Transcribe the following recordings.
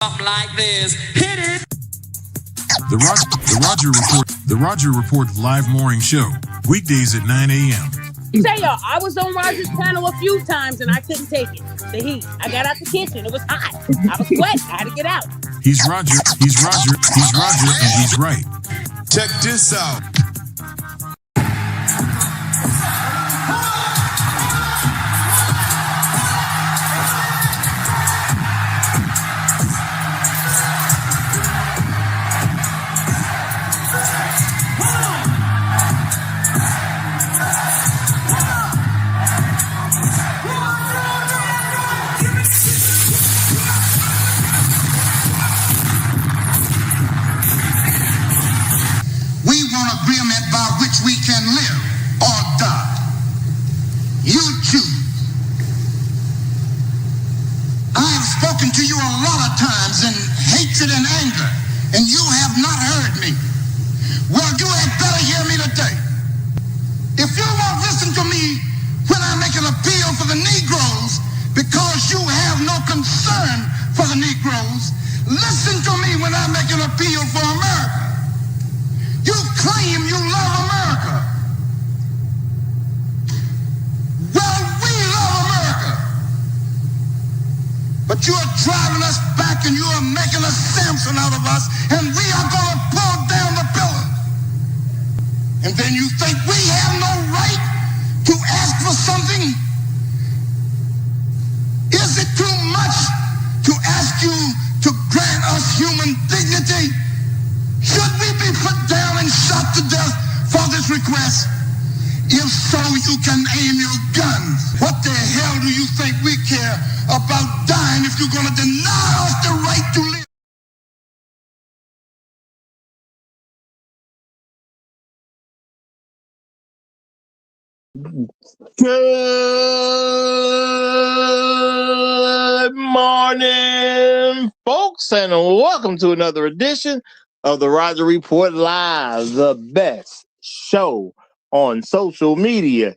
Something like this. Hit it. The Roger Report live morning show. Weekdays at 9 a.m. Say y'all, I was on Roger's channel a few times and I couldn't take it. The heat. I got out the kitchen. It was hot. I was sweating. I had to get out. He's Roger, and he's right. Check this out. We can live or die. You choose. I have spoken to you a lot of times in hatred and anger, and you have not heard me. Well, you had better hear me today. If you won't listen to me when I make an appeal for the Negroes because you have no concern for the Negroes, listen to me when I make an appeal for America. You claim you love America. Well, we love America. But you are driving us back and you are making a Samson out of us, and we are going to pull down the pillars. And then you think we have no right to ask for something? Is it too much to ask you to grant us human dignity? Should we be put down and shot to death for this request? If so, you can aim your guns. What the hell do you think we care about dying if you're going to deny us the right to live? Good morning, folks, and welcome to another edition of the Roger Report Live, the best show on social media.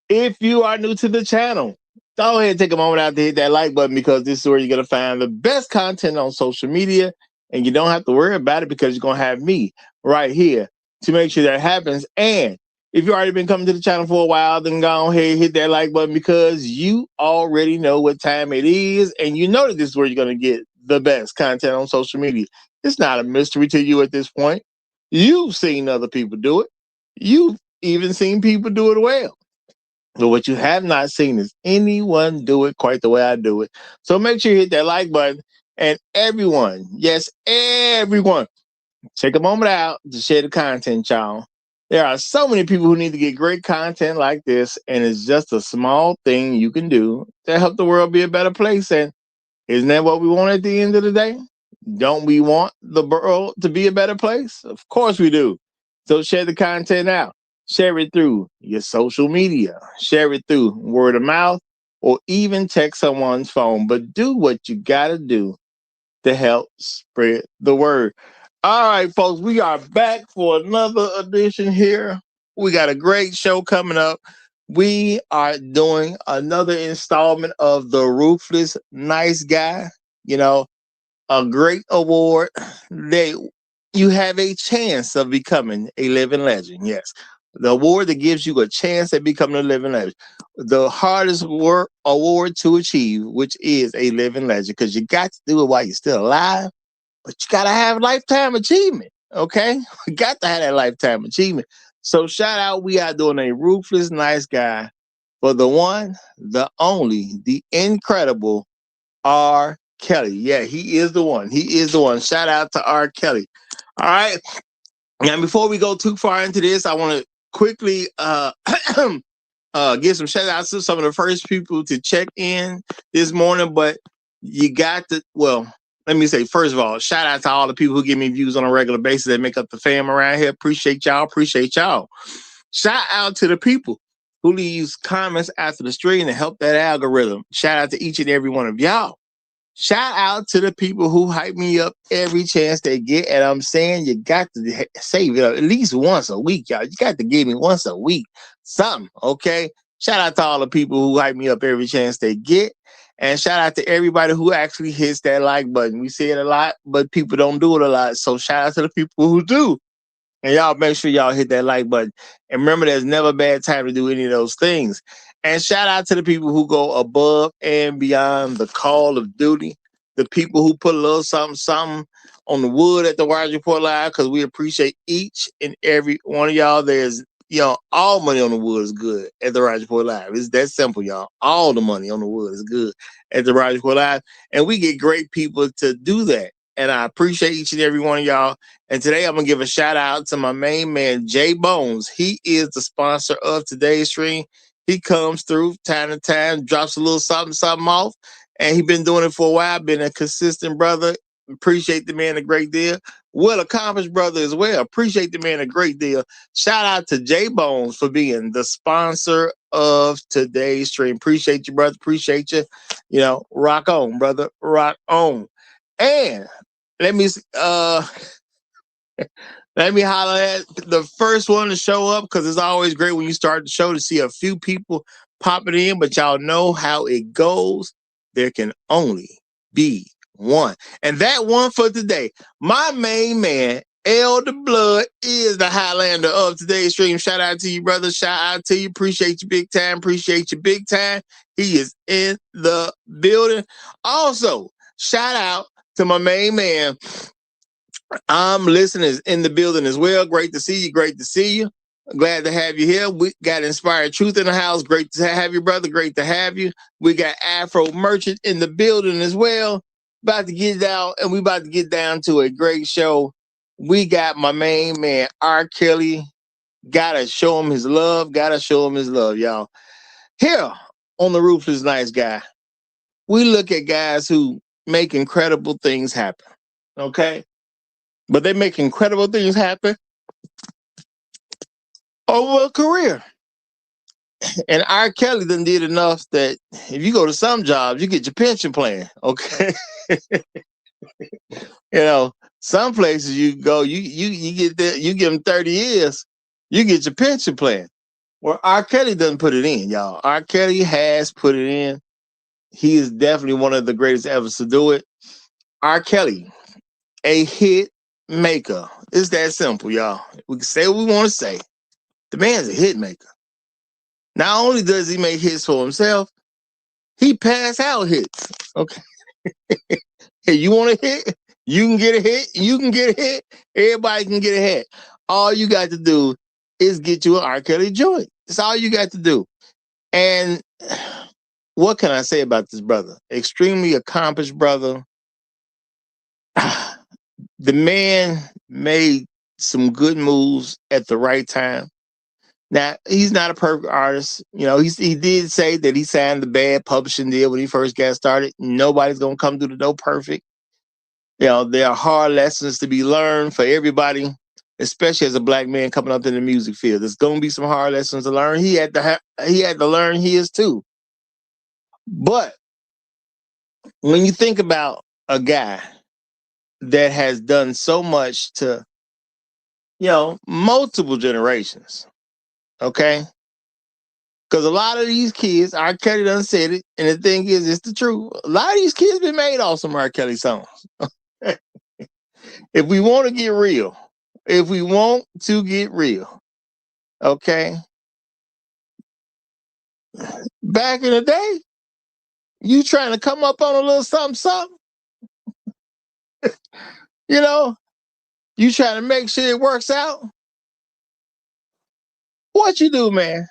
If you are new to the channel, go ahead and take a moment out to hit that like button, because this is where you're going to find the best content on social media, and you don't have to worry about it because you're going to have me right here to make sure that happens. And if you've already been coming to the channel for a while, then go ahead and hit that like button, because you already know what time it is, and you know that this is where you're going to get the best content on social media. It's not a mystery to you at this point. You've seen other people do it. You've even seen people do it well. But what you have not seen is anyone do it quite the way I do it. So make sure you hit that like button. And everyone, yes, everyone, take a moment out to share the content, y'all. There are so many people who need to get great content like this, and it's just a small thing you can do to help the world be a better place. And isn't that what we want at the end of the day? Don't we want the world to be a better place? Of course we do. So share the content out. Share it through your social media. Share it through word of mouth, or even text someone's phone. But do what you got to do to help spread the word. All right, folks, we are back for another edition here. We got a great show coming up. We are doing another installment of the Ruthless Nice Guy. You know, a great award. You have a chance of becoming a living legend. Yes, the award that gives you a chance at becoming a living legend. The hardest award to achieve, which is a living legend, because you got to do it while you're still alive, but you got to have lifetime achievement. Okay, we got to have that lifetime achievement. So shout out, we are doing a Ruthless Nice Guy for the one, the only, the incredible R. Kelly. Yeah, he is the one. He is the one. Shout out to R. Kelly. All right. Now, before we go too far into this, I want to quickly give some shout outs to some of the first people to check in this morning. But you got to, well, let me say, first of all, shout out to all the people who give me views on a regular basis that make up the fam around here. Appreciate y'all. Appreciate y'all. Shout out to the people who leaves comments after the stream to help that algorithm. Shout out to each and every one of y'all. Shout out to the people who hype me up every chance they get. And I'm saying you got to save it up at least once a week, y'all. You got to give me once a week something, okay? Shout out to all the people who hype me up every chance they get. And shout out to everybody who actually hits that like button. We see it a lot, but people don't do it a lot. So shout out to the people who do. And y'all make sure y'all hit that like button. And remember, there's never a bad time to do any of those things. And shout out to the people who go above and beyond the call of duty. The people who put a little something on the wood at the Rise Report Live, because we appreciate each and every one of y'all. There's, all money on the wood is good at the Rise Report Live. It's that simple, y'all. All the money on the wood is good at the Rise Report Live. And we get great people to do that. And I appreciate each and every one of y'all. And today I'm going to give a shout out to my main man, Jay Bones. He is the sponsor of today's stream. He comes through time to time, drops a little something off. And he's been doing it for a while, been a consistent brother. Appreciate the man a great deal. Well accomplished brother as well. Appreciate the man a great deal. Shout out to Jay Bones for being the sponsor of today's stream. Appreciate you, brother. Appreciate you. Rock on, brother. Rock on. And let me holler at the first one to show up, because it's always great when you start the show to see a few people popping in, but y'all know how it goes. There can only be one. And that one for today, my main man, Elder Blood, is the Highlander of today's stream. Shout out to you, brother. Shout out to you. Appreciate you big time. Appreciate you big time. He is in the building. Also, shout out to my main man, listeners in the building as well. Great to see you. Great to see you. Glad to have you here. We got Inspired Truth in the house. Great to have you, brother. Great to have you. We got Afro Merchant in the building as well. About to get down, and we about to get down to a great show. We got my main man, R. Kelly. Gotta show him his love. Gotta show him his love, y'all. Here on the Ruthless Nice Guy, we look at guys who make incredible things happen. Okay? But they make incredible things happen over a career. And R. Kelly done did enough that if you go to some jobs, you get your pension plan. Okay. Some places you go, you get there, you give them 30 years, you get your pension plan. Well, R. Kelly doesn't put it in, y'all. R. Kelly has put it in. He is definitely one of the greatest ever to do it. R. Kelly, a hit maker. It's that simple, y'all. We can say what we want to say. The man's a hit maker. Not only does he make hits for himself, he pass out hits. Okay. Hey, you want a hit? You can get a hit. You can get a hit. Everybody can get a hit. All you got to do is get you an R. Kelly joint. That's all you got to do. And what can I say about this brother? Extremely accomplished brother. The man made some good moves at the right time. Now, he's not a perfect artist. He did say that he signed the bad publishing deal when he first got started. Nobody's going to come through the door perfect. There are hard lessons to be learned for everybody, especially as a black man coming up in the music field. There's going to be some hard lessons to learn. He had to learn his too. But when you think about a guy that has done so much to, multiple generations, okay? Because a lot of these kids, R. Kelly done said it, and the thing is, it's the truth. A lot of these kids been made off some R. Kelly songs. If we want to get real, okay? Back in the day, you trying to come up on a little something, you trying to make sure it works out. What you do, man?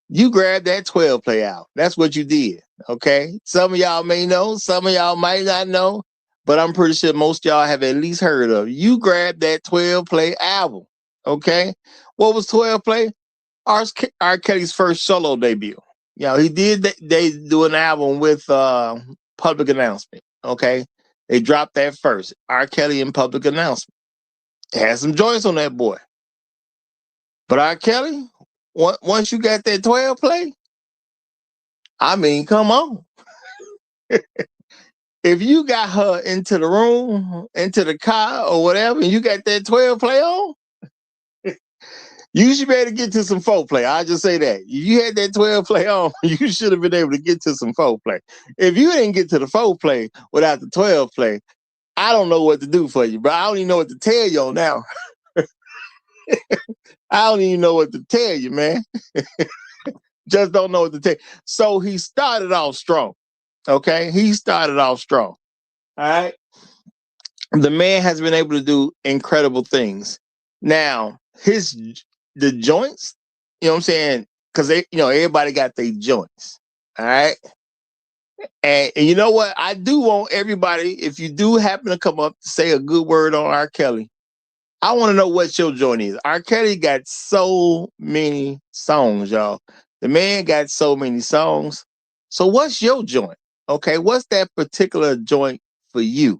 You grab that 12 play out. That's what you did, okay? Some of y'all may know, some of y'all might not know, but I'm pretty sure most of y'all have at least heard of. You grabbed that 12 play album, okay? What was 12 play? R. Kelly's first solo debut. He did they do an album with Public Announcement, okay? They dropped that first. R. Kelly and Public Announcement. It had some joints on that boy. But R. Kelly, once you got that 12 play, come on. If you got her into the room, into the car or whatever, and you got that 12 play on, You should be able to get to some foreplay. I'll just say that. You had that 12 play on, you should have been able to get to some foreplay. If you didn't get to the foreplay without the 12 play, I don't know what to do for you, bro. I don't even know what to tell you now. I don't even know what to tell you, man. Just don't know what to tell you. So he started off strong. Okay? He started off strong. All right? The man has been able to do incredible things. Now, the joints, you know what I'm saying? Because everybody got their joints. All right. And you know what? I do want everybody, if you do happen to come up to say a good word on R. Kelly, I want to know what your joint is. R. Kelly got so many songs, y'all. The man got so many songs. So what's your joint? Okay, what's that particular joint for you?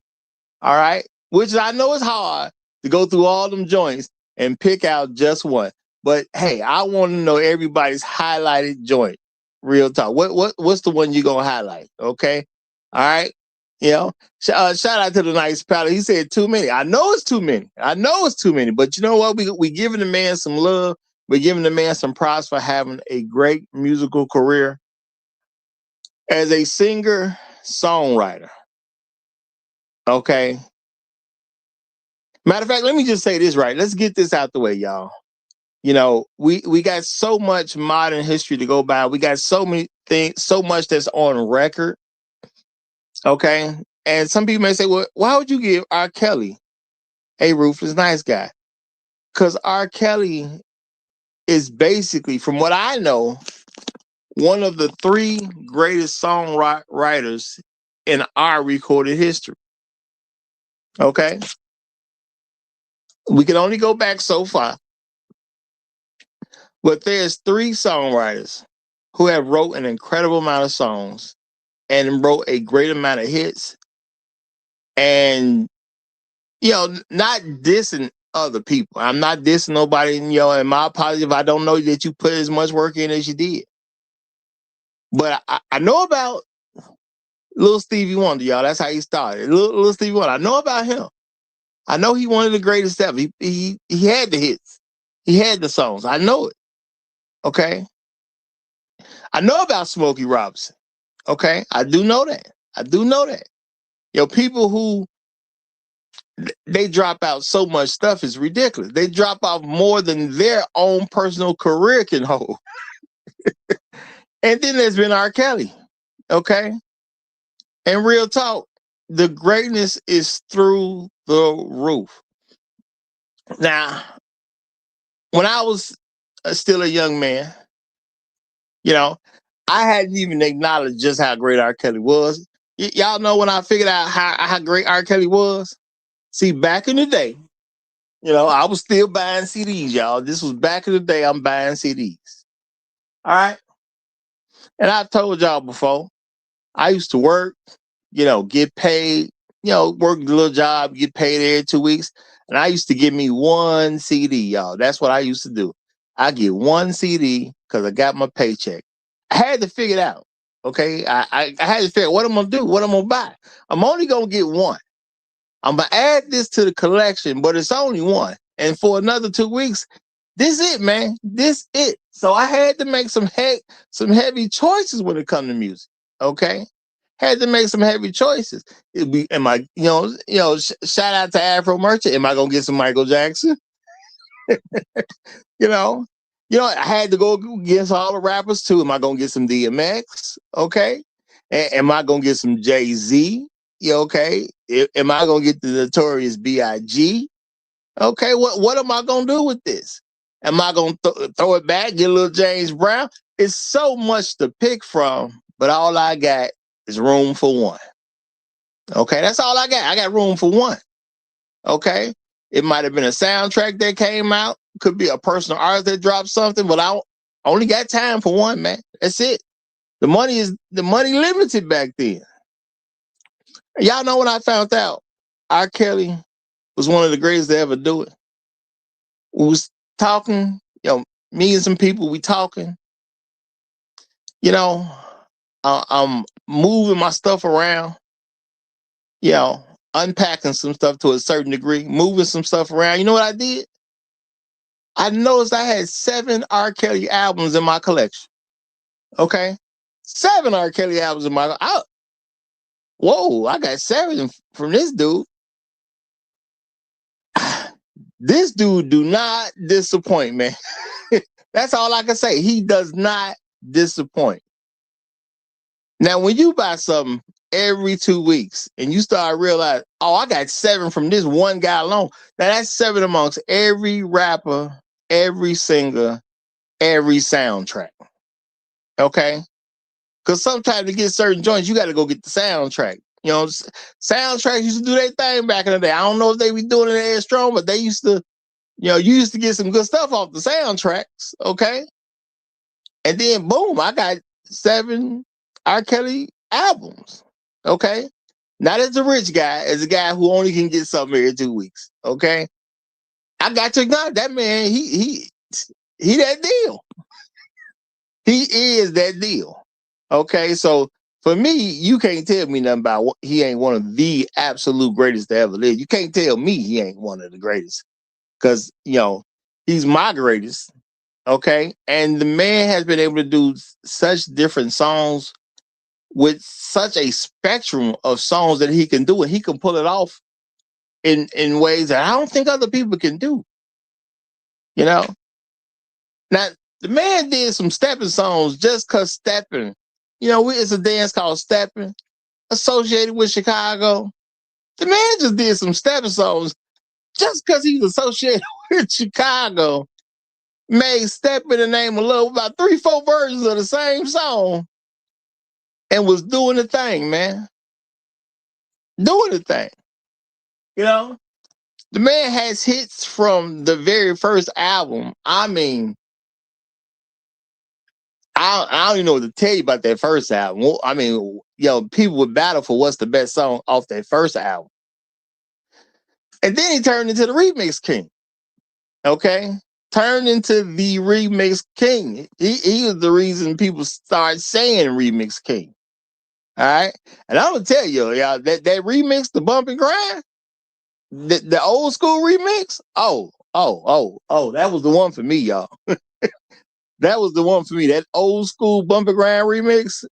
All right, which I know is hard to go through all them joints and pick out just one. But hey, I want to know everybody's highlighted joint. Real talk. What's the one you gonna highlight? Okay, all right. Shout out to the nice palette. He said too many. I know it's too many. But you know what? We giving the man some love. We're giving the man some props for having a great musical career as a singer songwriter. Okay. Matter of fact, let me just say this right. Let's get this out the way, y'all. We got so much modern history to go by. We got so many things, so much that's on record. Okay. And some people may say, well, why would you give R. Kelly a Ruthless Nice Guy? Because R. Kelly is basically, from what I know, one of the 3 greatest songwriters in our recorded history. Okay. We can only go back so far. But there's 3 songwriters who have wrote an incredible amount of songs and wrote a great amount of hits. And, not dissing other people. I'm not dissing nobody, and my apology if I don't know that you put as much work in as you did. But I know about Little Stevie Wonder, y'all. That's how he started. Little Stevie Wonder. I know about him. I know he one of the greatest ever. He had the hits. He had the songs. I know it. Okay. I know about Smokey Robinson. Okay. I do know that. People who they drop out so much stuff is ridiculous. They drop off more than their own personal career can hold. And then there's been R. Kelly. Okay. And real talk, the greatness is through the roof. Now, when I was still a young man, I hadn't even acknowledged just how great R. Kelly was. Y'all know when I figured out how great R. Kelly was? See, back in the day, I was still buying CDs, y'all. This was back in the day, I'm buying CDs. All right? And I've told y'all before, I used to work, get paid, work a little job, get paid every 2 weeks. And I used to get me 1 CD, y'all. That's what I used to do. I get 1 CD because I got my paycheck. I had to figure it out. Okay. I had to figure out what I'm going to do, what I'm going to buy. I'm only going to get 1. I'm going to add this to the collection, but it's only 1. And for another 2 weeks, this it, man. This it. So I had to make some heavy choices when it comes to music. Okay. Had to make some heavy choices. Shout out to Afro Merchant. Am I going to get some Michael Jackson? I had to go against all the rappers too. Am I going to get some DMX? Okay. Am I going to get some Jay-Z? Okay. Am I going to get the Notorious B.I.G.? Okay. What am I going to do with this? Am I going to throw it back, get a little James Brown? It's so much to pick from, but all I got is room for 1. Okay. That's all I got. I got room for 1. Okay. It might have been a soundtrack that came out. Could be a personal artist that dropped something, but I only got time for 1, man. That's it. The money limited back then. Y'all know when I found out R. Kelly was one of the greatest to ever do it. We was talking, me and some people, we talking. I'm moving my stuff around, unpacking some stuff to a certain degree, moving some stuff around. You know what I did? I noticed I had 7 R. Kelly albums in my collection. Okay? 7 R. Kelly albums in my whoa, I got 7 from this dude. This dude do not disappoint, man. That's all I can say. He does not disappoint. Now, when you buy something every 2 weeks and you start realizing, oh, I got 7 from this one guy alone. Now that's 7 amongst every rapper, every singer, every soundtrack. Okay? Because sometimes to get certain joints, you got to go get the soundtrack. You know, soundtracks used to do their thing back in the day. I don't know if they be doing it as strong, but they used to, you know, you used to get some good stuff off the soundtracks. Okay? And then boom, I got 7 R. Kelly albums. Okay? Not as a rich guy, as a guy who only can get something every 2 weeks. Okay? I got to acknowledge that man, he that deal. He is that deal. Okay, so for me, you can't tell me nothing about he ain't one of the absolute greatest to ever live. You can't tell me he ain't one of the greatest. Because, you know, he's my greatest. Okay, and the man has been able to do such different songs with such a spectrum of songs that he can do, and he can pull it off in ways that I don't think other people can do. You know? Now, the man did some stepping songs just because stepping, you know, it's a dance called stepping, associated with Chicago. The man just did some stepping songs just because he's associated with Chicago. Made Step in the Name of Love about 3-4 versions of the same song and was doing the thing, man. Doing the thing. You know? The man has hits from the very first album. I mean, I don't even know what to tell you about that first album. I mean, you know, people would battle for what's the best song off that first album. And then he turned into the remix king. Okay? Turned into the remix king. He was the reason people started saying remix king. All right? And I'm going to tell you, y'all, that remix, the Bump and Grind, the old school remix, oh, that was the one for me, y'all. That was the one for me. That old school Bump and Grind remix,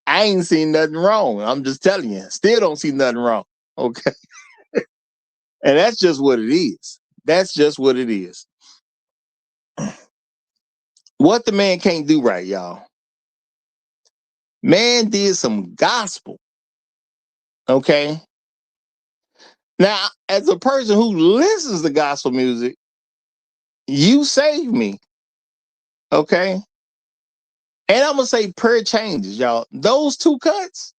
I ain't seen nothing wrong. I'm just telling you. Still don't see nothing wrong. Okay? And that's just what it is. That's just what it is. What the man can't do right, y'all. Man did some gospel. Okay? Now, as a person who listens to gospel music, you saved me. Okay? And I'm going to say Prayer Changes, y'all. Those 2 cuts,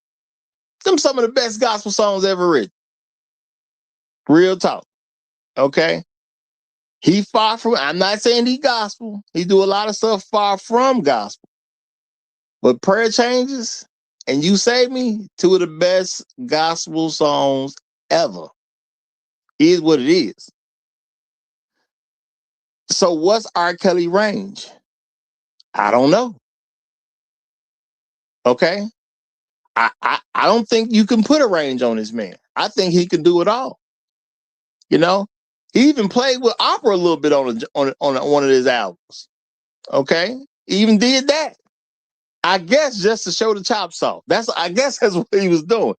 them some of the best gospel songs ever written. Real talk. Okay? He far from, I'm not saying he gospel. He do a lot of stuff far from gospel. But Prayer Changes and You Save Me, 2 of the best gospel songs ever. Is what it is. So what's R. Kelly range? I don't know. Okay? I don't think you can put a range on this man. I think he can do it all. You know? He even played with opera a little bit on one of his albums. Okay? He even did that. I guess just to show the chops off. I guess that's what he was doing.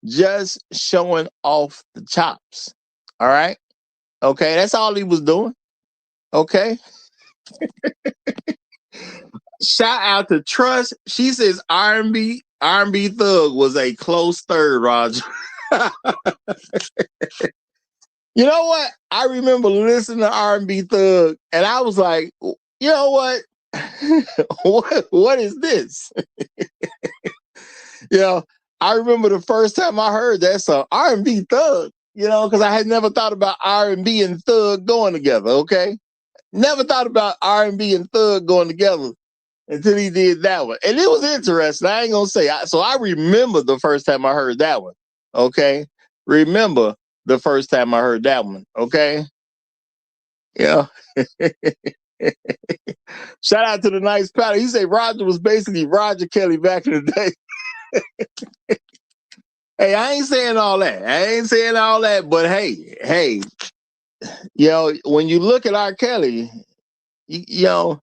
Just showing off the chops. All right? Okay, that's all he was doing. Okay? Shout out to Trust. She says R&B Thug was a close third, Roger. You know what? I remember listening to R&B Thug, and I was like, you know what? What is this? You know, I remember the first time I heard that song, R&B Thug, you know, because I had never thought about R&B and Thug going together, okay? Never thought about R&B and Thug going together until he did that one. And it was interesting. I ain't going to say. So I remember the first time I heard that one, okay? Remember the first time I heard that one, okay? Yeah. Shout out to the nice pattern. He said Roger was basically Roger Kelly back in the day. Hey, I ain't saying all that. But hey, you know, when you look at R. Kelly, You know,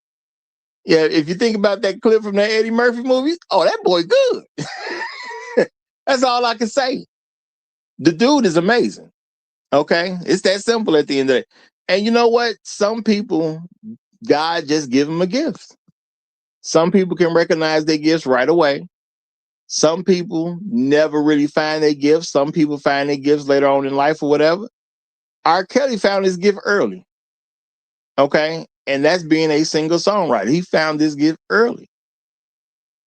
yeah. If you think about that clip from that Eddie Murphy movie, oh, that boy good. That's all I can say. The dude is amazing. Okay, it's that simple at the end of it. And you know what? Some people, God just give them a gift. Some people can recognize their gifts right away. Some people never really find their gifts. Some people find their gifts later on in life or whatever. R. Kelly found his gift early. Okay. And that's being a single songwriter. He found this gift early.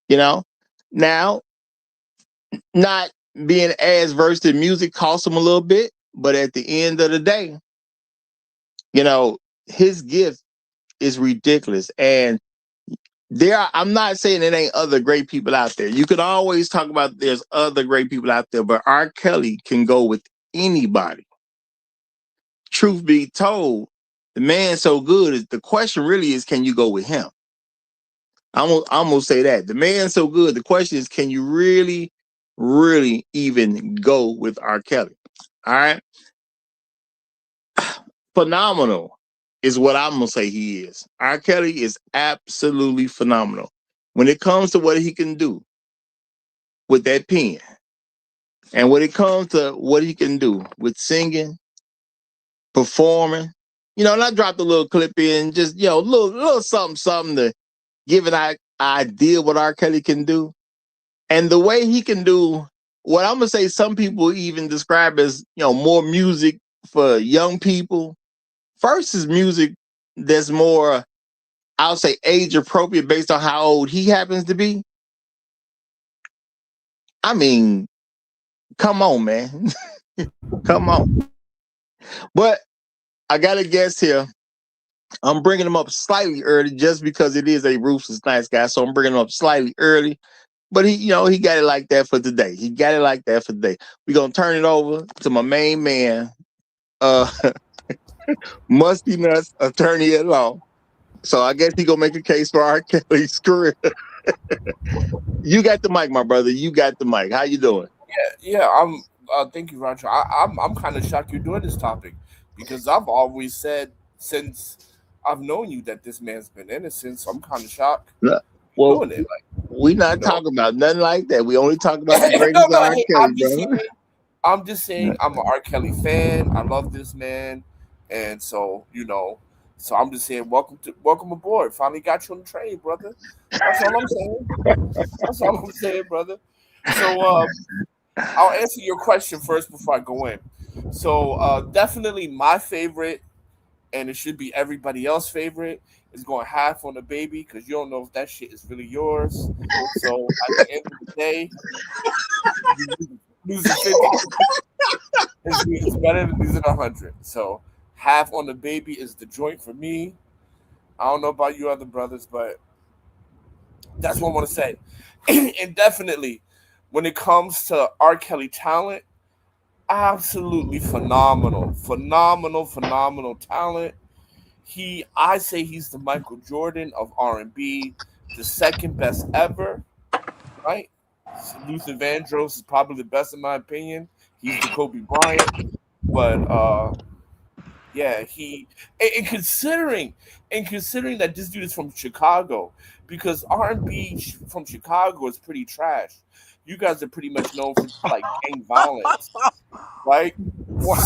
You know, now, not being as versed in music costs him a little bit, but at the end of the day, you know, his gift is ridiculous. And I'm not saying there ain't other great people out there. You can always talk about there's other great people out there, but R. Kelly can go with anybody. Truth be told, the man's so good. The question really is, can you go with him? I'm gonna say that. The man's so good. The question is, can you really, really even go with R. Kelly? All right. Phenomenal is what I'm gonna say he is. R. Kelly is absolutely phenomenal when it comes to what he can do with that pen, and when it comes to what he can do with singing, performing. You know, and I dropped a little clip in, just little something to give an idea what R. Kelly can do, and the way he can do what I'm gonna say. Some people even describe as more music for young people versus music that's more, I'll say, age appropriate based on how old he happens to be. I mean, come on, man. Come on. But I got a guest here. I'm bringing him up slightly early just because it is a Ruthless nice guy. So I'm bringing him up slightly early. But he got it like that for today. He got it like that for today. We're going to turn it over to my main man, Musty Nuts, attorney at law. So I guess he going to make a case for R. Kelly's career. You got the mic, my brother. You got the mic. How you doing? Yeah. I'm. Thank you, Roger. I'm kind of shocked you're doing this topic because I've always said since I've known you that this man's been innocent. So I'm kind of shocked Well, doing it. Like, we not talking about nothing like that. We only talk about the no, greatest no. R. Hey, Kelly, I'm just saying. I'm an R. Kelly fan. I love this man, and so So I'm just saying, welcome aboard. Finally got you on the train, brother. That's all I'm saying. That's all I'm saying, brother. So I'll answer your question first before I go in. So definitely my favorite, and it should be everybody else's favorite, is going half on the baby because you don't know if that shit is really yours. So at the end of the day, losing 50 is better than losing 100. So half on the baby is the joint for me. I don't know about you other brothers, but that's what I want to say. And definitely, when it comes to R. Kelly talent, absolutely phenomenal, phenomenal talent. I say he's the Michael Jordan of R&B, the second best ever, right? Luther Vandross is probably the best in my opinion. He's the Kobe Bryant, but yeah, and considering that this dude is from Chicago, because R&B from Chicago is pretty trash. You guys are pretty much known for like gang violence, right?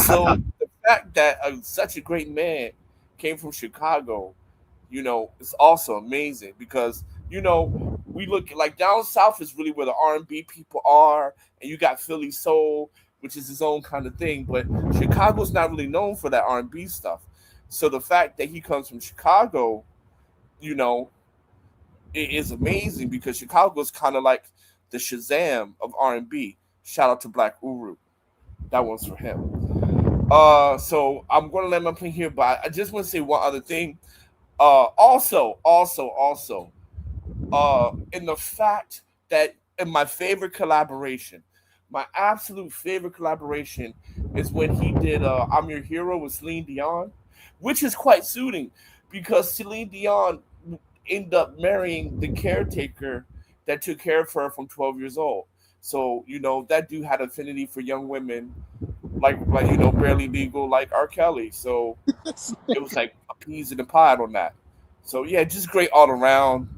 So the fact that such a great man came from Chicago, is also amazing because we look like down south is really where the R&B people are, and you got Philly soul, which is his own kind of thing. But Chicago's not really known for that R&B stuff. So the fact that he comes from Chicago, it is amazing because Chicago's kind of like the Shazam of R&B. Shout out to Black Uru. That one's for him. So I'm gonna let my plane here, but I just want to say one other thing. Also, in the fact that in my favorite collaboration, my absolute favorite collaboration is when he did "I'm Your Hero" with Celine Dion, which is quite suiting because Celine Dion ended up marrying the caretaker that took care of her from 12 years old. So that dude had affinity for young women, like barely legal like R. Kelly. So it was like a peas in a pod on that. So yeah, just great all around.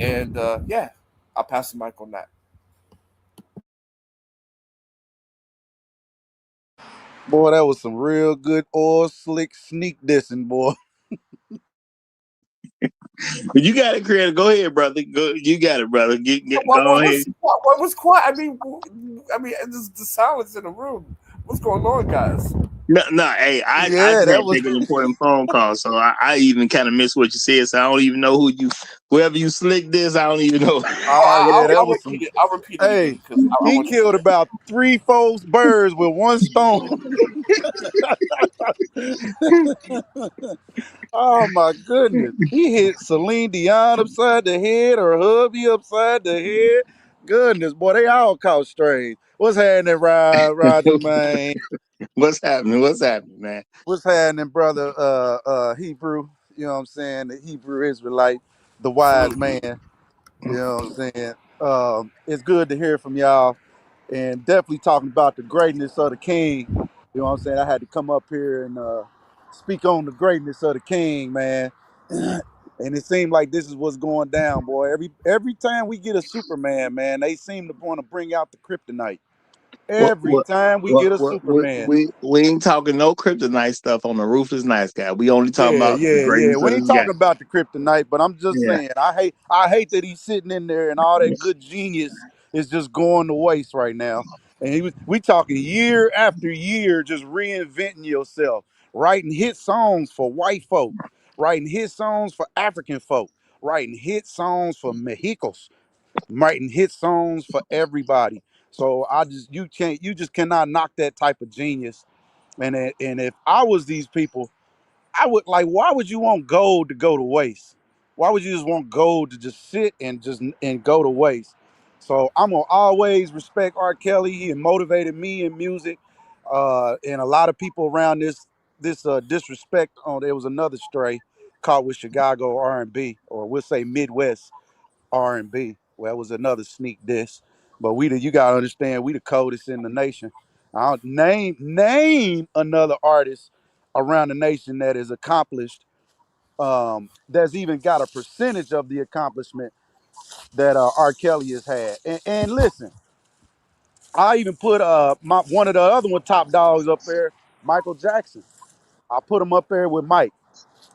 And yeah, I'll pass the mic on that. Boy, that was some real good oil slick sneak dissing, boy. But you got it, creator. Go ahead, brother. Go, you got it, brother. Go ahead. What was quiet? I mean, the silence in the room. What's going on, guys? No, no. Hey, I Yeah, just that had to was take an important phone call, so I even kind of missed what you said. So I don't even know whoever you slick this. I don't even know. oh yeah, that I'll was repeat some. it. I'll repeat it again Hey, because I he want you to killed hear. about 3 4 birds with one stone. Oh my goodness. He hit Celine Dion upside the head or hubby upside the head. Goodness, boy, they all caught strays. What's happening, Roger, man? What's happening? What's happening, man? What's happening, brother Hebrew? You know what I'm saying? The Hebrew Israelite, the wise Salute. man. You know what I'm saying? It's good to hear from y'all and definitely talking about the greatness of the king. You know what I'm saying? I had to come up here and speak on the greatness of the king, man. And it seemed like this is what's going down, boy. Every time we get a Superman, man, they seem to want to bring out the kryptonite. What Every what time we get a Superman. we ain't talking no kryptonite stuff on the Ruthless Nice Guy. We only talking Yeah, about the yeah, yeah. greatness We of ain't this guy. talking about the kryptonite, but I'm just Yeah. saying, I hate that he's sitting in there and all that good genius is just going to waste right now. And we talking year after year, just reinventing yourself, writing hit songs for white folk, writing hit songs for African folk, writing hit songs for Mexicos, writing hit songs for everybody. So you just cannot knock that type of genius. And if I was these people, I would like. Why would you want gold to go to waste? Why would you just want gold to just sit and go to waste? So I'm gonna always respect R. Kelly. He motivated me in music, and a lot of people around this disrespect. Oh, there was another stray caught with Chicago R&B, or we'll say Midwest R&B. Well, that was another sneak diss. But you gotta understand, we the coldest in the nation. I'll name another artist around the nation that is accomplished, that's even got a percentage of the accomplishment that R. Kelly has had. And listen, I even put one of the other top dogs up there, Michael Jackson. I put him up there with Mike.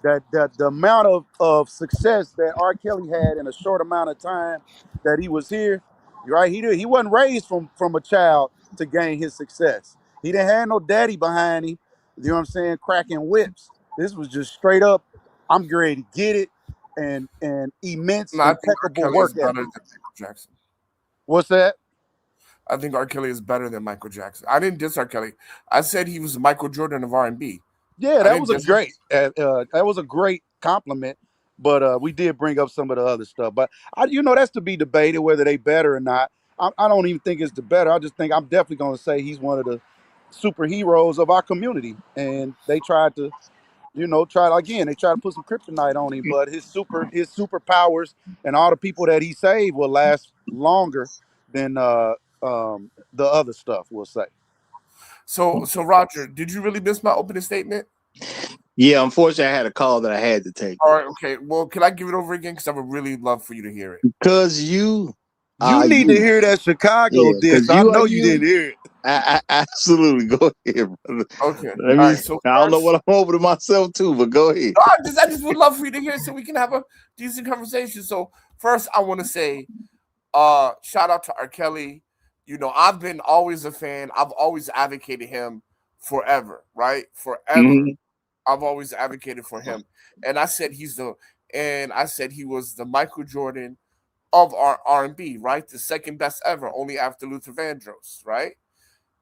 That the amount of success that R. Kelly had in a short amount of time that he was here, right? He wasn't raised from a child to gain his success. He didn't have no daddy behind him. You know what I'm saying? Cracking whips. This was just straight up. I'm ready to get it, and immense, No, I think R. impeccable Kelly is work better ethic. than Michael Jackson. What's that? I think R. Kelly is better than Michael Jackson. I didn't diss R. Kelly. I said he was the Michael Jordan of R&B. Yeah, I that didn't was a diss him. great that was a great compliment. But we did bring up some of the other stuff. But that's to be debated whether they better or not. I don't even think it's the better. I just think I'm definitely going to say he's one of the superheroes of our community. And they tried to, they tried to put some kryptonite on him. But his superpowers and all the people that he saved will last longer than the other stuff. We'll say. So Roger, did you really miss my opening statement? Yeah, unfortunately, I had a call that I had to take. All right, okay. Well, can I give it over again? Because I would really love for you to hear it. Because you You are need to you. hear that Chicago Yeah, diss. because I you are know you you. didn't hear it. Absolutely. Go ahead, brother. Okay. Let All me. right. So I don't know first, what I'm over to myself too, but go ahead. no, I just would love for you to hear it so we can have a decent conversation. So first, I want to say, shout out to R. Kelly. You know, I've been always a fan. I've always advocated him forever, right? Forever. Mhm. I've always advocated for him. And I said he was the Michael Jordan of our R&B, right? The second best ever, only after Luther Vandross, right?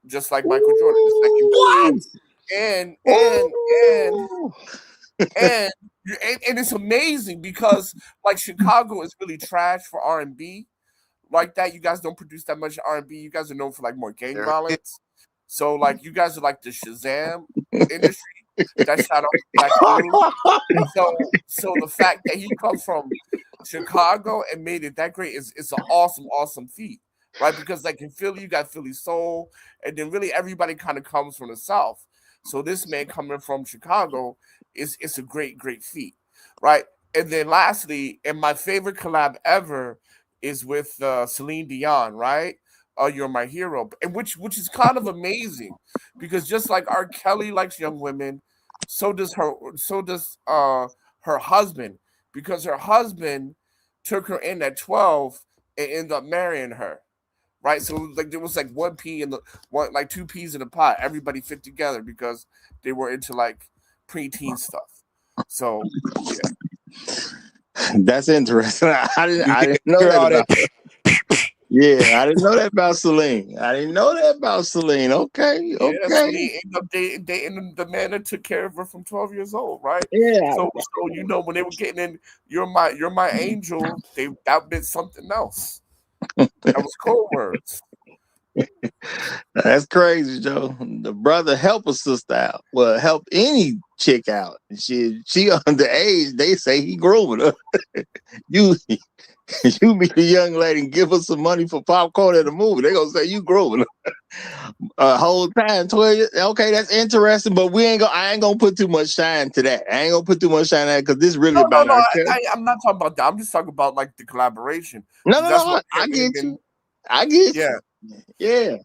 Just like Michael Jordan, the second best. What? And Ooh. and and it's amazing because like Chicago is really trash for R&B like that. You guys don't produce that much R&B. You guys are known for like more gang violence. So like you guys are like the Shazam industry. That shout out to Black Jew. So the fact that he comes from Chicago and made it that great is an awesome feat, right? Because like in Philly, you got Philly soul, and then really everybody kind of comes from the South. So this man coming from Chicago is it's a great feat, right? And then lastly, and my favorite collab ever is with Celine Dion, right? You're My Hero, and which is kind of amazing because just like R. Kelly likes young women, so does her husband, because her husband took her in at 12 and ended up marrying her. Right, so like there was like one pea in the one, like two peas in a pot. Everybody fit together because they were into like preteen stuff. So yeah, That's interesting. I didn't know Hear that all about. that? Yeah, I didn't know that about Celine. I didn't know that about Celine. Okay, yeah. So okay. they ended up dating the man that took care of her from 12 years old, right? Yeah, So you know when they were getting in, you're my angel. That meant something else. That was code words. that's crazy, Joe. The brother help a sister out. Well, help any chick out. She underage. They say he grooming her. You you meet a young lady and give her some money for popcorn at a movie. They gonna say you grooming her. Whole time 12 years. Okay, that's interesting, but I ain't gonna put too much shine to that. I ain't gonna put too much shine to that because this really No, about no. our kid. I'm not talking about that. I'm just talking about like the collaboration No, because no, that's no. what I kept him get in. you. I get Yeah, you. Yeah.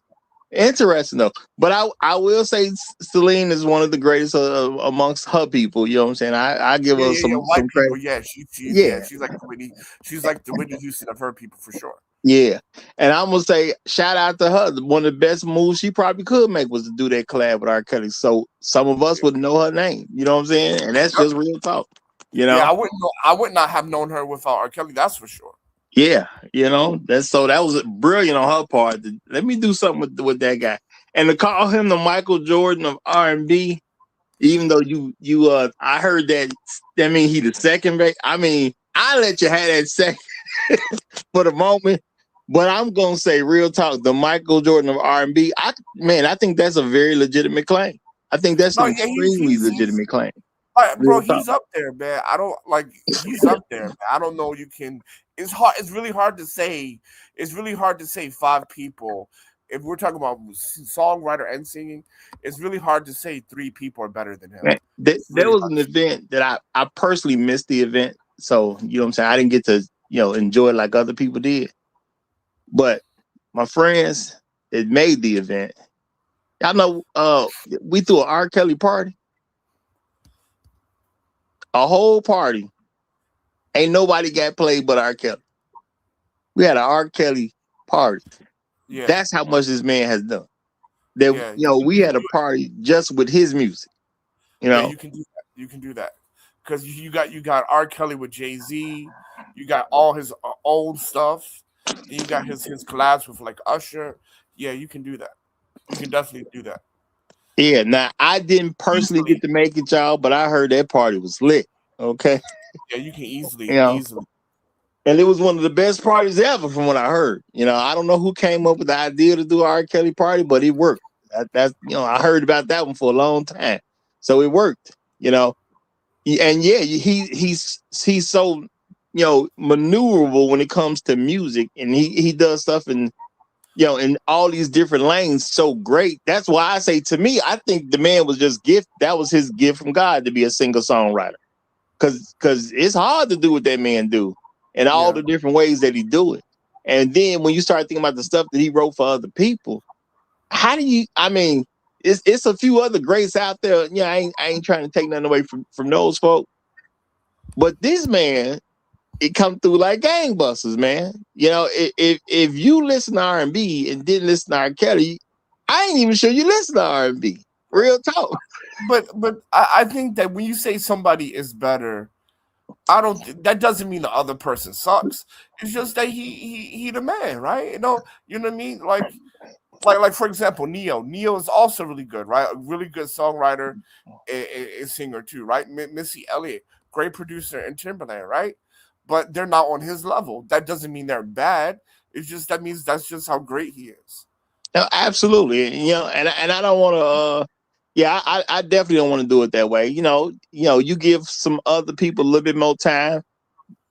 Interesting though. But I will say Celine is one of the greatest amongst her people. You know what I'm saying? I give her yeah. White some people, credit. yeah. Yeah. She's like the Whitney Houston of her people for sure. Yeah. And I'm gonna say shout out to her. One of the best moves she probably could make was to do that collab with R. Kelly. So some of us would know her name. You know what I'm saying? And that's just real talk. You Yeah, know? I would not have known her without R. Kelly. That's for sure. Yeah, that was brilliant on her part. Let me do something with that guy, and to call him the Michael Jordan of R&B. Even though I heard that mean he the second base. I mean, I let you have that second for the moment, but I'm gonna say real talk, the Michael Jordan of R&B. I think that's a very legitimate claim. I think that's No, an yeah, extremely he's legitimate claim. bro, Real talk. he's up there, man. I don't like he's up there, man. I don't know. You can. It's hard. It's really hard to say. It's really hard to say five people. If we're talking about songwriter and singing, it's really hard to say three people are better than him. Man, It's there really was hard. an event that I personally missed the event. So, you know what I'm saying? I didn't get to, enjoy it like other people did. But my friends that made the event, y'all know we threw an R. Kelly party. A whole party. Ain't nobody got played but R. Kelly. We had an R. Kelly party. Yeah, That's how much this man has done. That yeah, we had a party just with his music. You yeah. know, You can do that. You can do that because you got R. Kelly with Jay-Z. You got all his old stuff. Then you got his collabs with like Usher. Yeah, you can do that. You can definitely do that. yeah. Now I didn't personally Easily. get to make it, y'all, but I heard that party was lit. Okay, Yeah, you can you easily, know, easily. and it was one of the best parties ever, from what I heard. I don't know who came up with the idea to do R. Kelly party, but it worked. That's I heard about that one for a long time, so it worked. And yeah, he's so maneuverable when it comes to music, and he does stuff in all these different lanes so great. That's why I say, to me, I think the man was just gift. That was his gift from God to be a singer songwriter, because it's hard to do what that man do and all Yeah. the different ways that he do it. And then when you start thinking about the stuff that he wrote for other people, how do you? I mean, it's a few other greats out there. I ain't trying to take nothing away from those folks, but this man, it come through like gangbusters, man. If you listen to R&B and didn't listen to R. Kelly, I ain't even sure you listen to R&B. Real talk. But I think that when you say somebody is better, that doesn't mean the other person sucks. It's just that he the man, right? You know what I mean? Like for example, Neo. Neo is also really good, right? A really good songwriter and singer too, right? Missy Elliott, great producer and Timberland, right? But they're not on his level. That doesn't mean they're bad. That means that's just how great he is. No, absolutely. And I don't want to. Yeah, I definitely don't want to do it that way. You give some other people a little bit more time.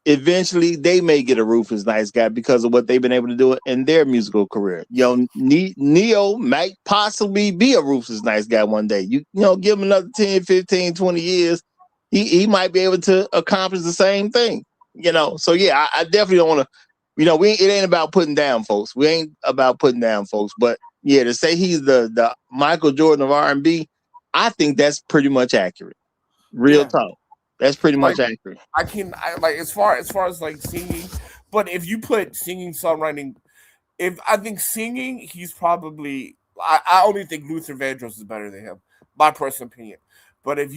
Eventually, they may get a Ruthless Nice Guy because of what they've been able to do in their musical career. Neo might possibly be a Ruthless Nice Guy one day. Give him another 10, 15, 20 years. he might be able to accomplish the same thing. So yeah, I definitely don't want to. It ain't about putting down folks. We ain't about putting down folks. But yeah, to say he's the Michael Jordan of R&B, I think that's pretty much accurate. Real talk. That's pretty much accurate. I like as far as like singing, but if you put singing, songwriting, if I think singing, he's probably I only think Luther Vandross is better than him, my personal opinion. But if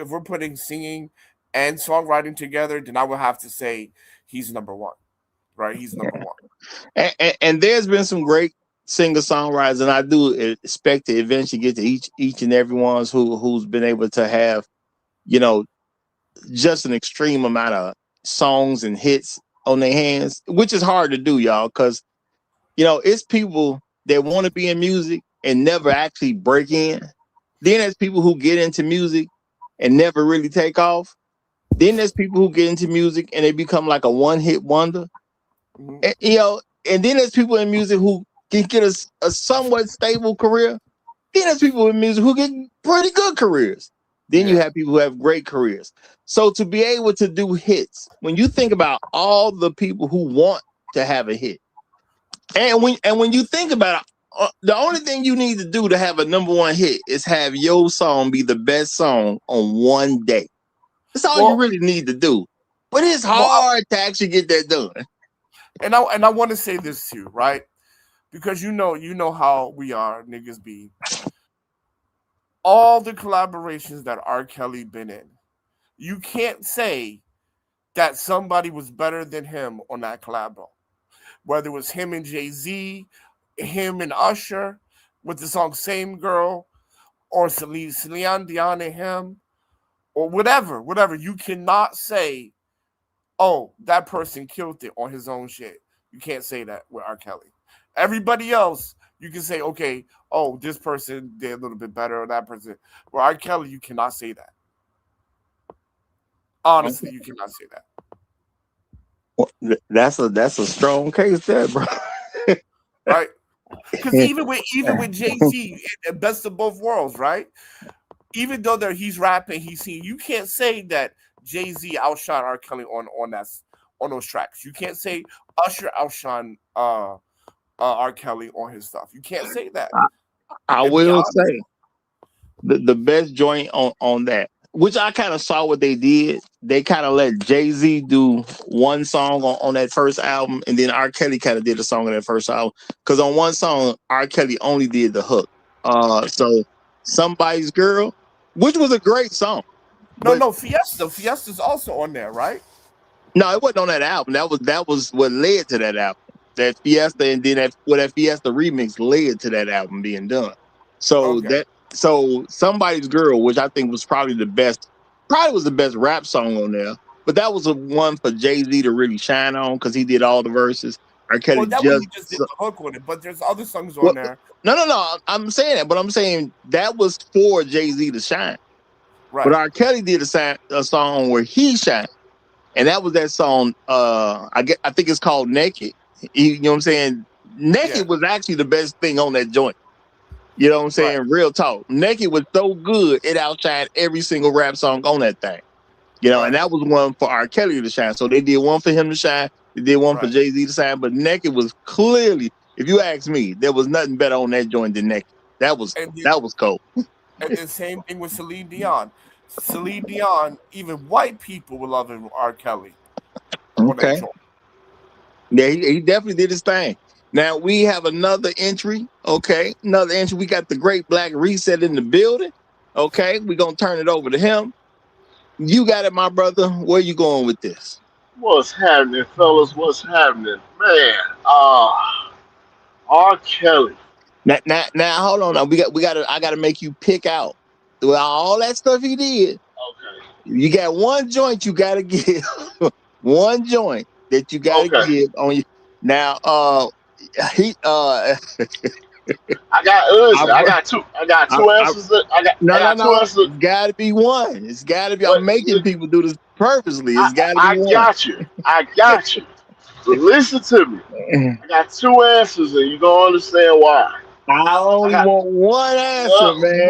we're putting singing and songwriting together, then I would have to say he's number one. Right? He's number one. And there's been some great singer-songwriters, and I do expect to eventually get to each and every one who's been able to have, just an extreme amount of songs and hits on their hands, which is hard to do, y'all, because it's people that want to be in music and never actually break in. Then there's people who get into music and never really take off. Then there's people who get into music and they become like a one-hit wonder. And, and then there's people in music who can get a somewhat stable career. Then there's people in music who get pretty good careers. Then you have people who have great careers. So to be able to do hits, when you think about all the people who want to have a hit, and when you think about it, the only thing you need to do to have a number one hit is have your song be the best song on one day. That's all you really need to do. But it's hard to actually get that done. And I want to say this too, right? Because you know how we are, niggas be. All the collaborations that R. Kelly been in, you can't say that somebody was better than him on that collabo. Whether it was him and Jay-Z, him and Usher with the song Same Girl, or Celine Dion and him, or whatever. You cannot say, oh, that person killed it on his own shit. You can't say that with R. Kelly. Everybody else, you can say, okay, oh, this person did a little bit better, or that person. With R. Kelly, you cannot say that. Honestly, you cannot say that. Well, that's a strong case there, bro. Right? Because even with Jay-Z, best of both worlds, right? Even though he's rapping, he's singing, you can't say that Jay-Z outshone R. Kelly on those tracks. You can't say Usher outshone R. Kelly on his stuff. You can't say that. I will say the best joint on that, which I kind of saw what they did. They kind of let Jay-Z do one song on that first album, and then R. Kelly kind of did a song on that first album. Because on one song, R. Kelly only did the hook. So Somebody's Girl, which was a great song. No, Fiesta. Fiesta's also on there, right? No, it wasn't on that album. That was what led to that album. That Fiesta, and then that Fiesta remix led to that album being done. So so Somebody's Girl, which I think was probably the best rap song on there. But that was a one for Jay-Z to really shine on because he did all the verses. R. Kelly he just did the hook on it, but there's other songs on there. No. I'm saying that, but I'm saying that was for Jay-Z to shine. Right. But R. Kelly did a song where he shined, and that was that song. I think it's called Naked. You know what I'm saying? Naked was actually the best thing on that joint. You know what I'm saying? Right. Real talk. Naked was so good, it outshined every single rap song on that thing. And that was one for R. Kelly to shine. So they did one for him to shine. They did one for Jay-Z to shine. But Naked was clearly, if you ask me, there was nothing better on that joint than Naked. That was cold. And the same thing with Celine Dion. Celine Dion, even white people were loving R. Kelly. Okay. Yeah, he definitely did his thing. Now we have another entry. Okay, another entry. We got the Great Black Reset in the building. Okay, we're gonna turn it over to him. You got it, my brother. Where you going with this? What's happening, fellas? What's happening, man? R. Kelly. Now, hold on. Now I gotta make you pick out all that stuff he did. Okay. You got one joint you gotta give. One joint that you gotta give on you. Now, he I got two answers. No. It's gotta be one. It's gotta be. I'm making people do this purposely. It's gotta be one. I got you. So listen to me. I got two answers, and you're gonna understand why. I only want one answer, man.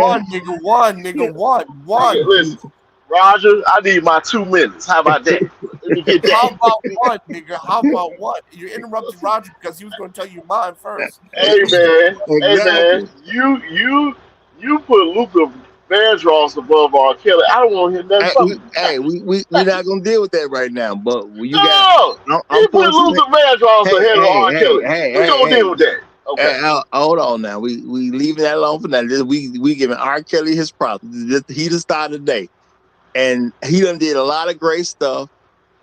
One. Okay, listen. Roger, I need my 2 minutes. How about that? Let me get How that. about one, nigga? How about one? You interrupted Roger because he was going to tell you mine first. Hey man, Exactly. you put Luther Vandross above R. Kelly. I don't want to hear nothing Hey, from you. we not gonna deal with that right now. But when you got, No, I'm he put pulling some. Luther Vandross Hey, ahead of hey, R. hey, Kelly. hey, We hey, gonna hey. deal with that. Okay. Hold on now. We leaving that alone for now. We giving R. Kelly his props. He the star today, and he done did a lot of great stuff.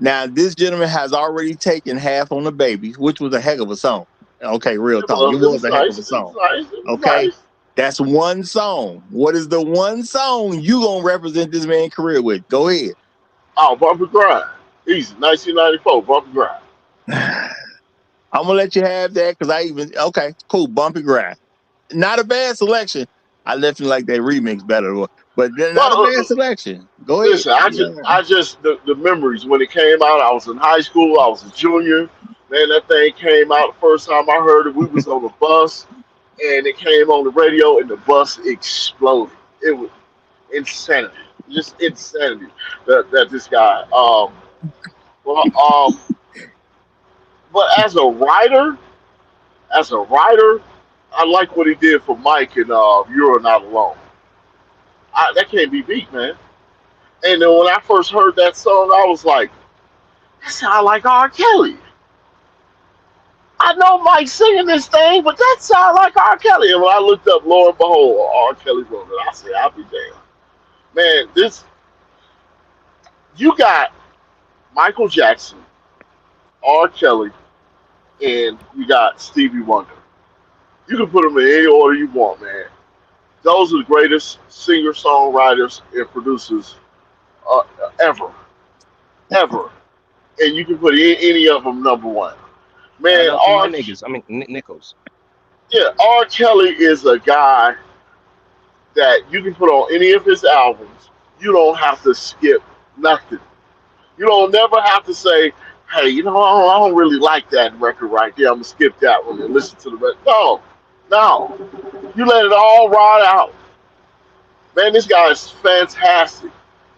Now this gentleman has already taken half on the baby, which was a heck of a song. Okay, real It talk. It was. It was was a heck of nice. a It was song. nice. It was Okay, nice. that's one song. What is the one song you gonna represent this man's career with? Go ahead. Oh, Bumper Grind. Easy. 1994. Bumper Grind. I'm gonna let you have that because okay, cool, bumpy grind. Not a bad selection. I definitely like that remix better, but they're not Well, a bad selection. Go ahead. listen. I just the memories when it came out. I was in high school. I was a junior. Man, that thing came out the first time I heard it. We was on the bus, and it came on the radio, and the bus exploded. It was insanity, just insanity. That this guy. Well, but as a writer, I like what he did for Mike and "You're Not Alone." That can't be beat, man. And then when I first heard that song, I was like, "That sounds like R. Kelly." I know Mike's singing this thing, but that sounds like R. Kelly. And when I looked up, lo and behold, R. Kelly wrote it. I said, "I'll be damned." Man, this you got Michael Jackson, R. Kelly, and you got Stevie Wonder. You can put them in any order you want, man. Those are the greatest singer songwriters and producers uh, ever, ever. And you can put any of them number one. Shout Man, out to my niggas. I mean, Nichols. R. Kelly is a guy that you can put on any of his albums. You don't have to skip nothing. You don't never have to say, "Hey, I don't really like that record right there. I'm gonna skip that one and listen to the rest." No, no. You let it all ride out. Man, this guy is fantastic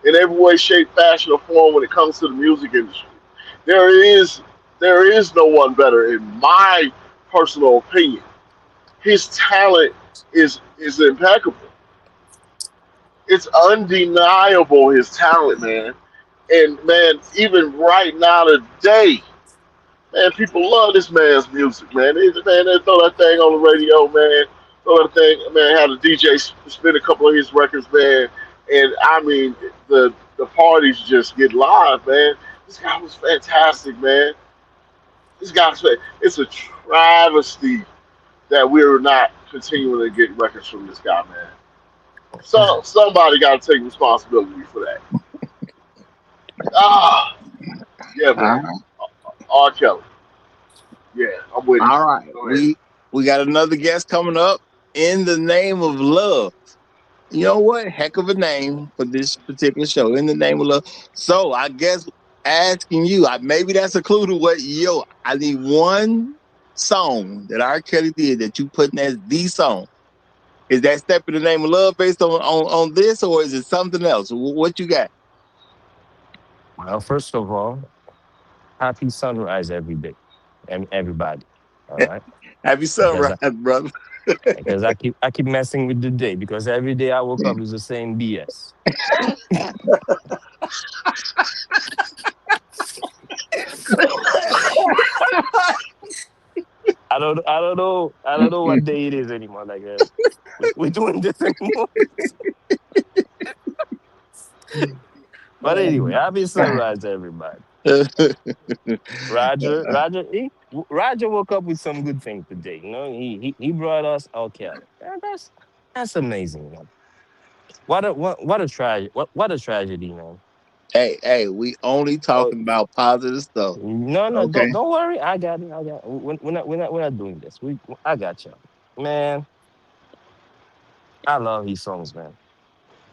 in every way, shape, fashion, or form when it comes to the music industry. There is there is no one better in my personal opinion. His talent is impeccable. It's undeniable his talent, man. And man, even right now today, man, people love this man's music, man. They throw that thing on the radio, man. Throw that thing, man. Had a DJ spin a couple of his records, man. And I mean, the parties just get live, man. This guy was fantastic, man. It's a travesty that we're not continuing to get records from this guy, man. So somebody got to take responsibility for that. Ah, yeah, All man. right. R. Kelly. Yeah, I'm with it. All right. Go ahead. We got another guest coming up. In the Name of Love. You know what? Heck of a name for this particular show. In the Name of Love. So I guess asking you, maybe that's a clue to what I need one song that R. Kelly did that you putting as the song. Is that Step in the Name of Love based on this, or is it something else? What you got? Well, first of all, happy sunrise every day, and everybody. All right, Happy because sunrise, brother. I keep messing with the day because every day I woke up is the same BS. I don't know what day it is anymore. Like we're doing this anymore. But anyway, happy sunrise, everybody. Roger woke up with some good things today. He brought us okay. That's amazing, man. What a tragedy. What a tragedy, man. Hey, we only Oh, talking about positive stuff. no, don't Okay. don't worry. I got it. I got. We're not doing this. I got you, man. I love his songs, man.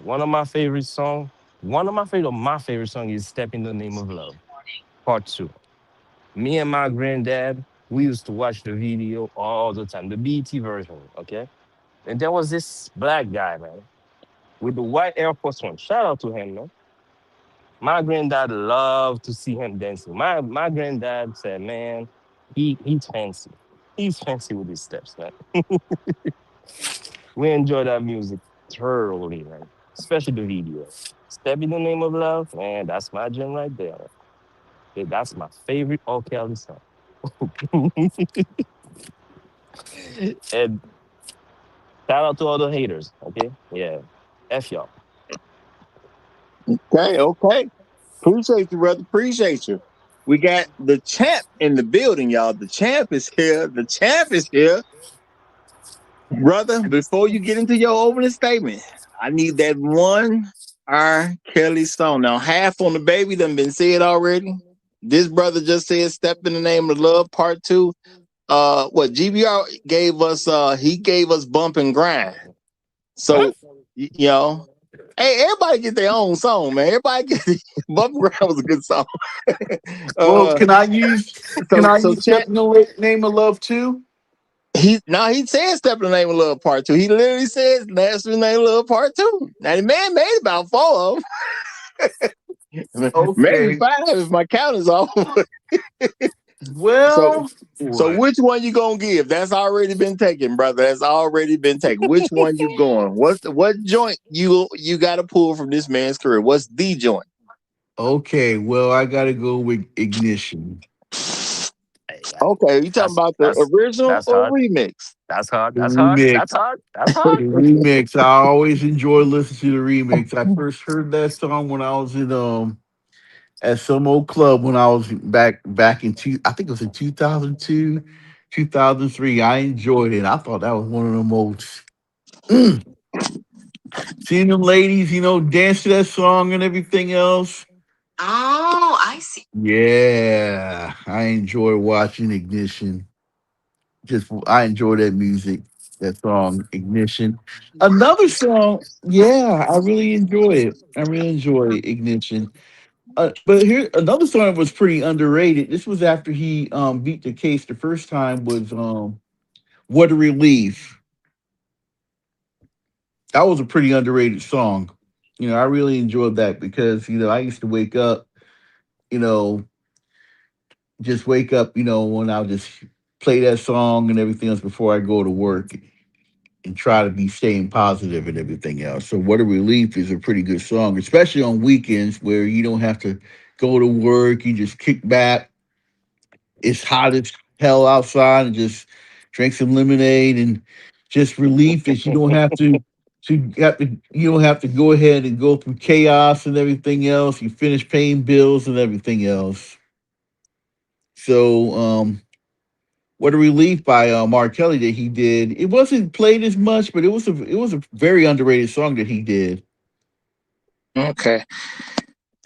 One of my favorite song. My favorite song is "Step in the Name of Love" Part Two. Me and my granddad, we used to watch the video all the time, the BT version, okay? And there was this black guy, man, with the white Air Force One. Shout out to him, man. My granddad loved to see him dancing. My granddad said, man, he's fancy. He's fancy with his steps, man. We enjoy that music thoroughly, man. Especially the video. Step in the Name of Love, man, that's my gem right there. Yeah, that's my favorite R. Kelly song. And shout out to all the haters, okay? Yeah. F y'all. Okay. Appreciate you, brother. Appreciate you. We got the champ in the building, y'all. The champ is here. The champ is here. Brother, before you get into your opening statement, I need that one R. Kelly song. Now, half on the baby done been said already. This brother just said Step in the Name of Love Part 2. What GBR gave us, he gave us Bump and Grind. So, you know, hey, everybody get their own song, man. Everybody get Bump and Grind was a good song. Well, can I use Champ, Step in the Name of Love too? he said Step in the Name of Love Part 2. He literally says Step in the Name of Love Part 2. Now the man made about 4 of them. Maybe 5 if my count is off. Well, so which one you gonna give? That's already been taken, brother. That's already been taken. Which one you going? What joint you gotta pull from this man's career? What's the joint? okay, well, I gotta go with Ignition. Okay, you talking about the original or hard. remix? That's hard. The That's hard. remix. That's hard. That's hard. The remix. I always enjoy listening to the remix. I first heard that song when I was in at some old club when I was back in I think it was in 2002, 2003. I enjoyed it. I thought that was one of the most seeing them ladies, dance to that song and everything else. Oh, I see. Yeah, I enjoy watching Ignition. I enjoy that music, that song Ignition. Another song, yeah, I really enjoy it. I really enjoy Ignition. But here another song that was pretty underrated. This was after he beat the case the first time. Was What a Relief. That was a pretty underrated song. I really enjoyed that because I used to wake up, you know, just wake up, when I would just play that song and everything else before I go to work and try to be staying positive and everything else. So What a Relief is a pretty good song, especially on weekends where you don't have to go to work. You just kick back. It's hot as hell outside and just drink some lemonade and just relief that you don't have to you don't have to go ahead and go through chaos and everything else. You finish paying bills and everything else. So What a Relief by Mark Kelly that he did. It wasn't played as much, but it was a very underrated song that he did. Okay.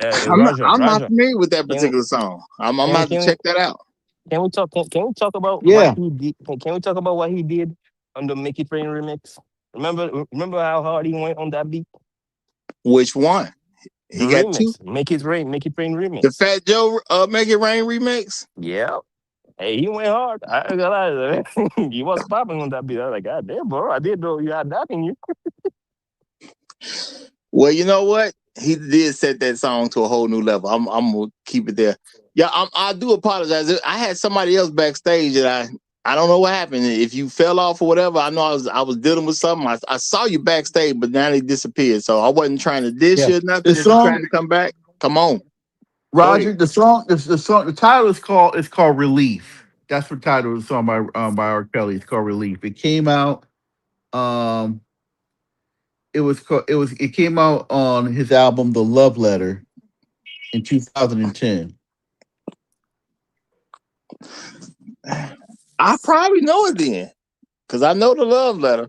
Roger, I'm not familiar with that particular song. I'm about to check that out. Can we talk? Can we talk about Yeah. what he did? Can we talk about what he did on the Make It Rain remix? Remember how hard he went on that beat? Which one? He got remix. 2. Make It Rain remix. The Fat Joe Make It Rain remix. Yeah. Hey, he went hard. I ain't gonna lie, man. He was popping on that beat. I was like, God damn, bro, I didn't know you had that in you. Well, you know what? He did set that song to a whole new level. I'm gonna keep it there. Yeah, I do apologize. I had somebody else backstage, and I don't know what happened. If you fell off or whatever, I know I was dealing with something. I saw you backstage, but now they disappeared. So I wasn't trying to dish you or nothing. The song, trying to come back. Come on, Roger. The title is called Relief. That's the title of the song by R. Kelly. It's called Relief. It came out. It came out on his album The Love Letter in 2010. I probably know it then, because I know The Love Letter.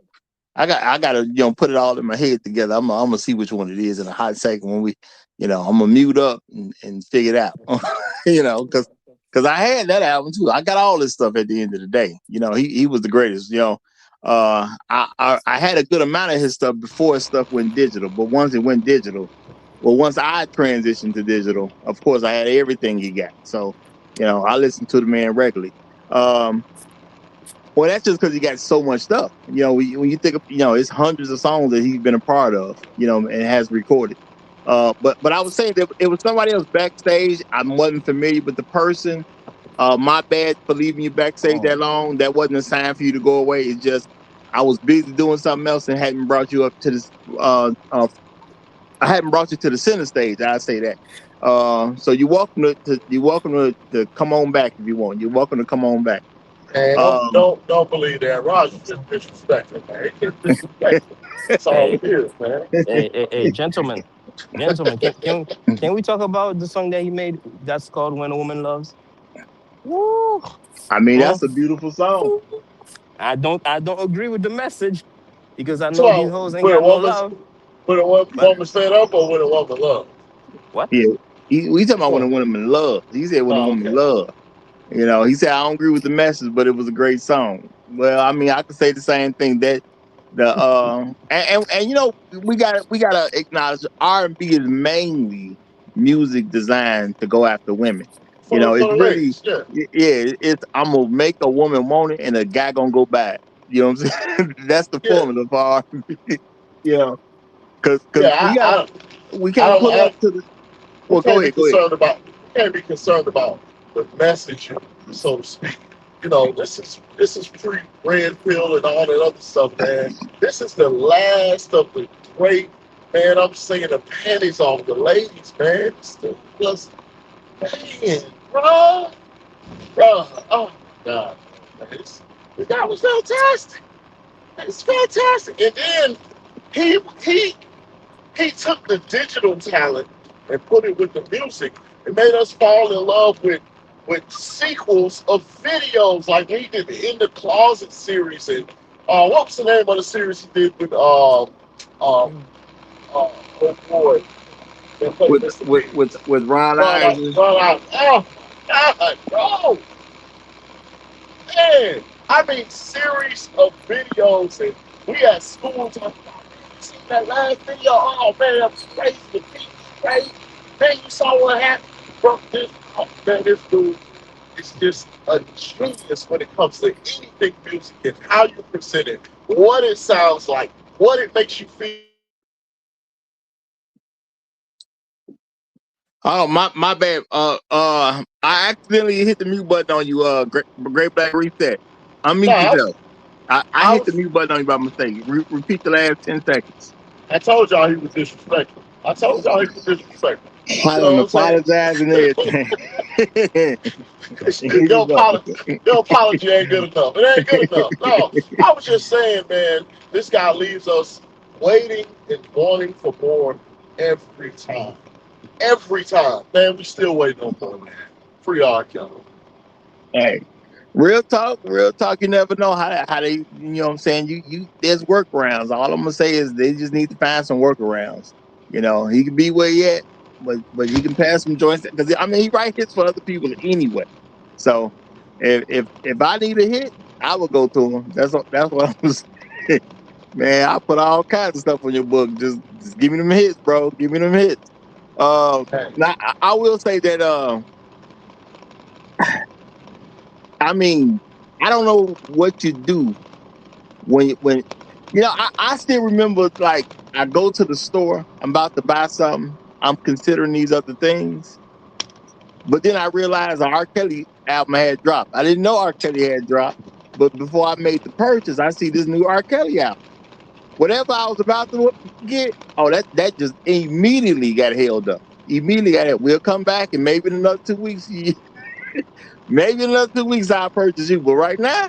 I gotta put it all in my head together. I'm gonna see which one it is in a hot second when we, I'm gonna mute up and figure it out. Because I had that album too. I got all this stuff at the end of the day. He was the greatest. I had a good amount of his stuff before his stuff went digital, but once it went digital, once I transitioned to digital, of course I had everything he got. So, I listened to the man regularly. Well, that's just because he got so much stuff. When you think of, it's hundreds of songs that he's been a part of, and has recorded. But I was saying that it was somebody else backstage. I wasn't familiar with the person. My bad for leaving you backstage that long. That wasn't a sign for you to go away. It's just I was busy doing something else and hadn't brought you up to this. I hadn't brought you to the center stage. I say that. So you're welcome you're welcome to come on back if you want. You're welcome to come on back. And Um, don't believe that. Roger's just disrespectful, man. He just disrespectful. That's all Hey, it is, man. hey, gentlemen, can we talk about the song that he made that's called "When a Woman Loves"? Woo! I mean, Mm. that's a beautiful song. I don't agree with the message because I know these So, hoes ain't when a got no woman, love. when a But woman stand up or when a woman love? what? Yeah, we talking Which about when a one? woman love. He said when a Oh, woman okay. love. He said I don't agree with the message, but it was a great song. Well, I mean, I could say the same thing that the and we gotta acknowledge R&B is mainly music designed to go after women. For It's the really ladies, yeah. it's I'm gonna make a woman want it and a guy gonna go buy it. You know what I'm saying? That's the Yeah. formula for R&B. You know, because Yeah, we I can't don't, pull I up don't, to the we well. Go can't be ahead, go ahead. concerned about, the message, so to speak. This is pre red pill and all that other stuff, man. This is the last of the great, man. I'm saying the panties off the ladies, man. It's the just man, bro, bro. Oh my god, man. That was fantastic. It's fantastic. And then he he he took the digital talent and put it with the music. It made us fall in love with sequels of videos like he did the In the Closet series and what was the name of the series he did with oh boy, that played with Mr. with Big. with with Ron Run out, Isley. run out. Oh my god, bro. Man, I mean, series of videos, and we at school talking about, man, you seen that last video? Oh man, I'm crazy, the beat is crazy. Man, you saw what happened from this. Oh, man, this dude is just a genius when it comes to anything music and how you present it, what it sounds like, what it makes you feel. Oh my bad. I accidentally hit the mute button on you. Great Black Reset. No, Unmute yourself. I I hit the was, mute button on you by mistake. Repeat the last 10 seconds. I told y'all he was disrespectful. I told y'all he was disrespectful. I You know don't what I'm apologize and saying? everything. Here your you go. apology, your apology ain't good enough. It ain't good enough. No, I was just saying, man, this guy leaves us waiting and wanting for more every time. Every time, man, we still waiting on more, man. Free R. Kelly. Hey, real talk, real talk. You never know how they. What I'm saying. There's workarounds. All I'm gonna say is they just need to find some workarounds. He can be where he at, but he can pass some joints because I mean he write hits for other people anyway. So if I need a hit, I will go to him. That's what I'm saying. Man, I put all kinds of stuff on your book. Just give me them hits, bro. Give me them hits. Hey, Now I will say that I mean, I don't know what you do when I still remember like I go to the store, I'm about to buy something, I'm considering these other things, but then I realized the R. Kelly album had dropped. I didn't know R. Kelly had dropped, but before I made the purchase, I see this new R. Kelly album. Whatever I was about to get, oh, that just immediately got held up. Immediately got it. We'll come back and maybe in another 2 weeks, maybe in another 2 weeks I'll purchase you. But right now,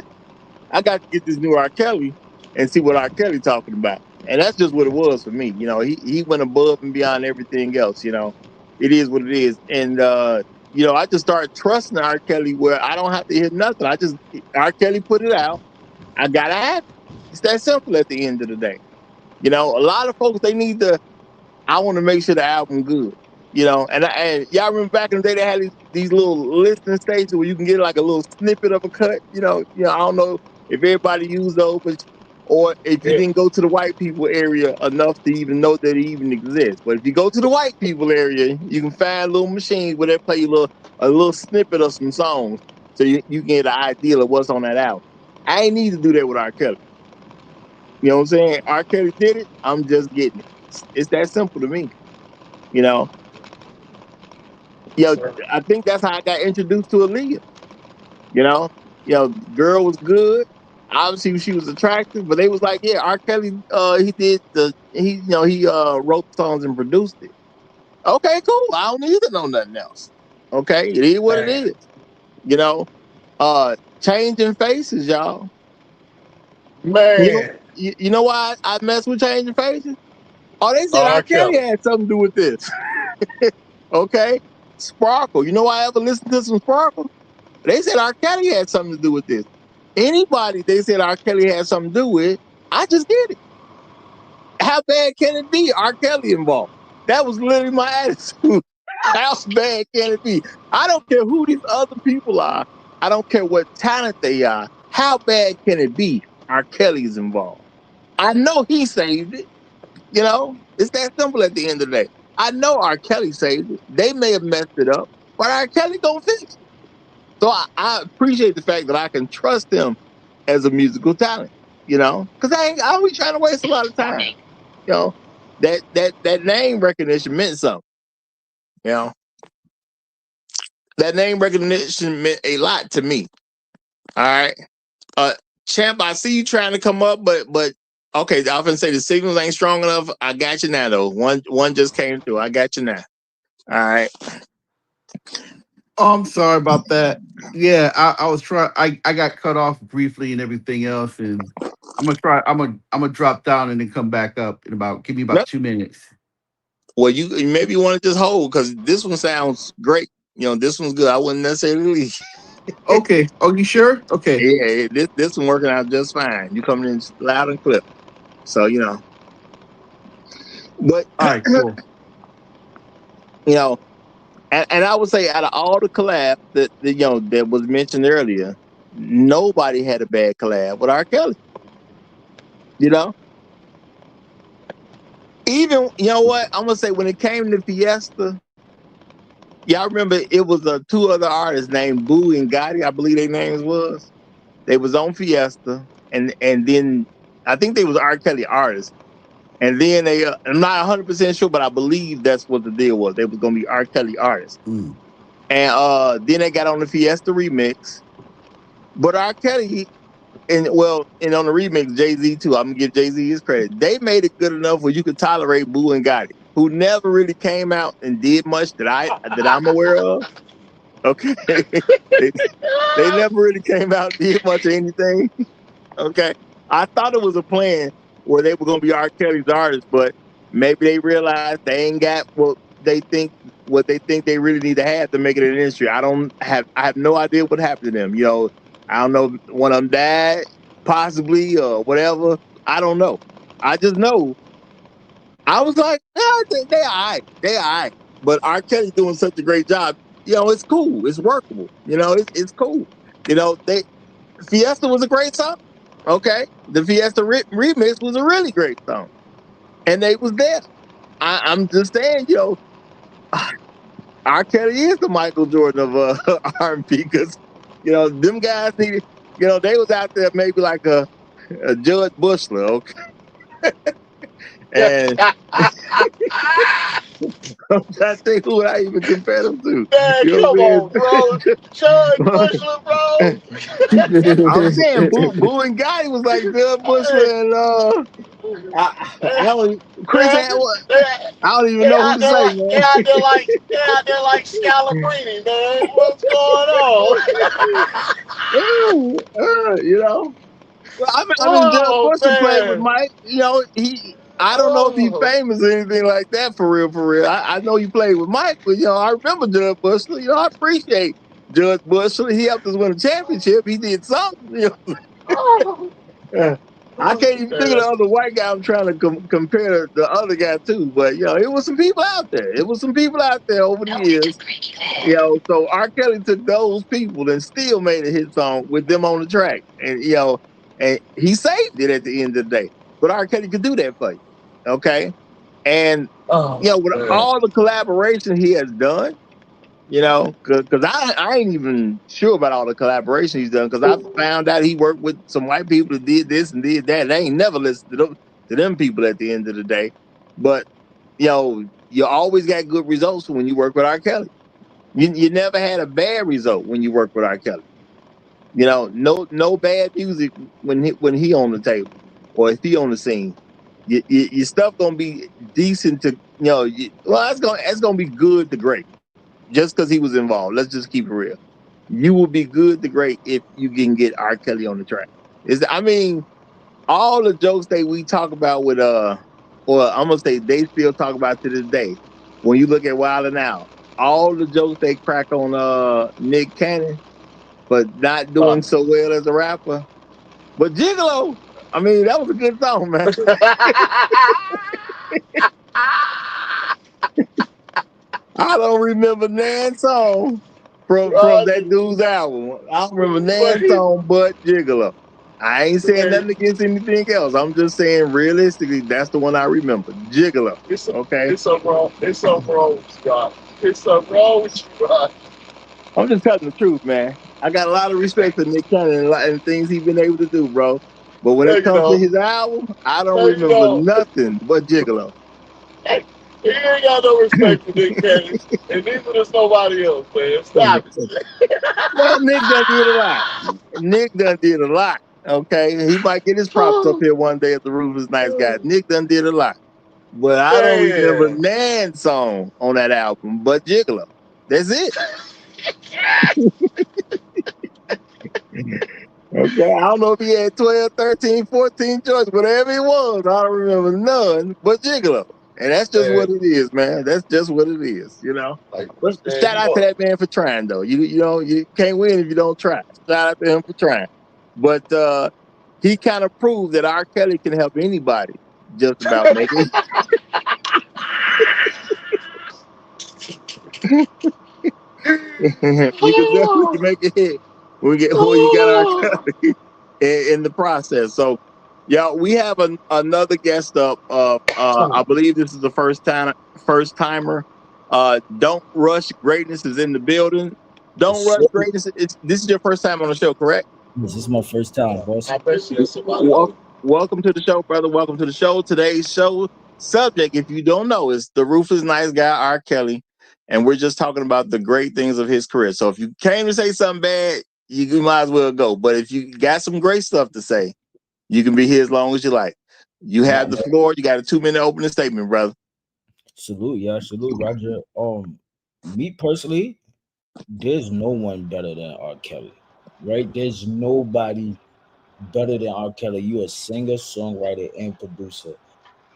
I got to get this new R. Kelly and see what R. Kelly talking about. And that's just what it was for me. He went above and beyond everything else. It is what it is. And I just started trusting R. Kelly where I don't have to hear nothing. R. Kelly put it out. I gotta have it. It's that simple at the end of the day. A lot of folks they need to I want to make sure the album good. And y'all remember back in the day they had these little listening stations where you can get like a little snippet of a cut. I don't know if everybody used those, or if you yeah, didn't go to the white people area enough to even know that it even exists. But if you go to the white people area, you can find little machines where they play you a little snippet of some songs, so you can get an idea of what's on that album. I ain't need to do that with R. Kelly. You know what I'm saying? R. Kelly did it. I'm just getting it. It's that simple to me. You know, I think that's how I got introduced to Aaliyah. You know, girl was good. Obviously, she was attractive, but they was like, yeah, R. Kelly, he wrote songs and produced it. Okay, cool. I don't need to know nothing else. Okay, it is what it is. You know, changing faces, y'all. Man, You know why I mess with changing faces? Oh, they said R. R. Kelly Kelly. had something to do with this. Okay, Sparkle. You know why I ever listened to some Sparkle? They said R. Kelly had something to do with this. Anybody they said R. Kelly had something to do with, I just did it. How bad can it be? R. Kelly involved. That was literally my attitude. How bad can it be? I don't care who these other people are. I don't care what talent they are. How bad can it be? R. Kelly's involved. I know he saved it. It's that simple at the end of the day. I know R. Kelly saved it. They may have messed it up, but R. Kelly gonna fix it. So I appreciate the fact that I can trust him as a musical talent, because I don't be trying to waste a lot of time. You know, that name recognition meant something. You know, that name recognition meant a lot to me. All right, Champ, I see you trying to come up, but okay, I often say the signals ain't strong enough. I got you now, though. One just came through. I got you now. All right. Oh, I'm sorry about that. Yeah, I was trying. I got cut off briefly and everything else, and I'm gonna try. I'm gonna drop down and then come back up in about. Give me about Nope. 2 minutes. Well, you maybe want to just hold because this one sounds great. This one's good. I wouldn't necessarily leave. Okay. Oh, you sure? Okay. Yeah, this one working out just fine. You coming in loud and clear. So but All right. Cool. and I would say out of all the collabs that was mentioned earlier, nobody had a bad collab with R. Kelly. You know, even what I'm gonna say when it came to Fiesta, y'all remember it was two other artists named Boo and Gotti, I believe their names was. They was on Fiesta, and then I think they was R. Kelly artists. And then I'm not 100% sure, but I believe that's what the deal was. They was gonna be R. Kelly artists. Mm. And then they got on the Fiesta remix. But R. Kelly, and on the remix, Jay-Z too, I'm gonna give Jay-Z his credit. They made it good enough where you could tolerate Boo and Gotti, who never really came out and did much that I'm aware of. Okay. they never really came out and did much of anything. Okay. I thought it was a plan where they were gonna be R. Kelly's artists, but maybe they realized they ain't got what they think they really need to have to make it an industry. I have no idea what happened to them. I don't know if one of them died, possibly, or whatever. I don't know. I just know I was like, they all right. They all right. But R. Kelly's doing such a great job. It's cool. It's workable. It's cool. Fiesta was a great song. Okay. The Fiesta remix was a really great song. And they was there. I'm just saying, R. Kelly is the Michael Jordan of R&B because, them guys needed, they was out there maybe like a Judge Bushler, okay? And I'm trying to think who I even compare them to. Man, You know come what on, bro. Judge Bushler, bro. I'm saying Boo and Gotti was like Judge Bushler and I don't Chris They, had what? they, I don't even they know who out to there say, like man. they out there like Scalabrini, man. What's going on? Well, I mean, Judge Oh Bushler played with man. Mike. I don't know if he's Oh. famous or anything like that for real, for real. I know he played with Mike, but I remember Judge Bushler. I appreciate Judge Bushler. He helped us win a championship. He did something. Oh. I can't even think of the other white guy I'm trying to compare the other guy to, but it was some people out there. It was some people out there over the years. So R. Kelly took those people and still made a hit song with them on the track. And he saved it at the end of the day. But R. Kelly could do that for you. Okay. And with Man. all the collaboration he has done, because I ain't even sure about all the collaboration he's done, because I found out he worked with some white people that did this and did that. They ain't never listened to them people at the end of the day. But you always got good results when you work with R. Kelly. You never had a bad result when you work with R. Kelly. No bad music when he on the table or if he on the scene. Your stuff gonna be decent to it's gonna be good to great just because he was involved. Let's just keep it real. You will be good to great if you can get R. Kelly on the track. All the jokes that we talk about with or I'm gonna say they still talk about to this day. When you look at Wild 'N Out, all the jokes they crack on Nick Cannon, but not doing so well as a rapper. But Gigolo, that was a good song, man. I don't remember Nan's song from that dude's album. I don't remember Nan's song but Gigolo. I ain't saying nothing against anything else. I'm just saying realistically, that's the one I remember. Gigolo. Okay. It's something wrong. It's something wrong with you, God. It's something wrong with you, God. I'm just telling the truth, man. I got a lot of respect for Nick Cannon and things he's been able to do, bro. But when it comes to his album, I don't remember nothing but Gigolo. Hey, he ain't got no respect for Nick Cannon, and neither does nobody else, man. Stop it. Well, Nick done did a lot. Nick done did a lot. Okay, he might get his props up here one day at the Ruthless Nice Guys. Nick done did a lot, but I don't remember Nan's song on that album, but Gigolo. That's it. Okay, I don't know if he had 12, 13, 14 choices, whatever it was. I don't remember none but Gigolo. And that's just what it is, man. That's just what it is, But shout out to that man for trying, though. You can't win if you don't try. Shout out to him for trying. But he kind of proved that R. Kelly can help anybody just about make it. we can make it hit. We got our Kelly in the process. So, we have another guest up. I believe this is the first timer. Don't Rush Greatness is in the building. Don't Rush Greatness. This is your first time on the show, correct? This is my first time, boss. Welcome to the show, brother. Welcome to the show. Today's show subject, if you don't know, is the Ruthless Nice Guy R. Kelly. And we're just talking about the great things of his career. So if you came to say something bad, you might as well go. But if you got some great stuff to say, you can be here as long as you like. You have the floor. You got a 2-minute opening statement, brother. Salute, Roger. Me personally, there's no one better than R. Kelly, right? There's nobody better than R. Kelly. You a singer, songwriter, and producer.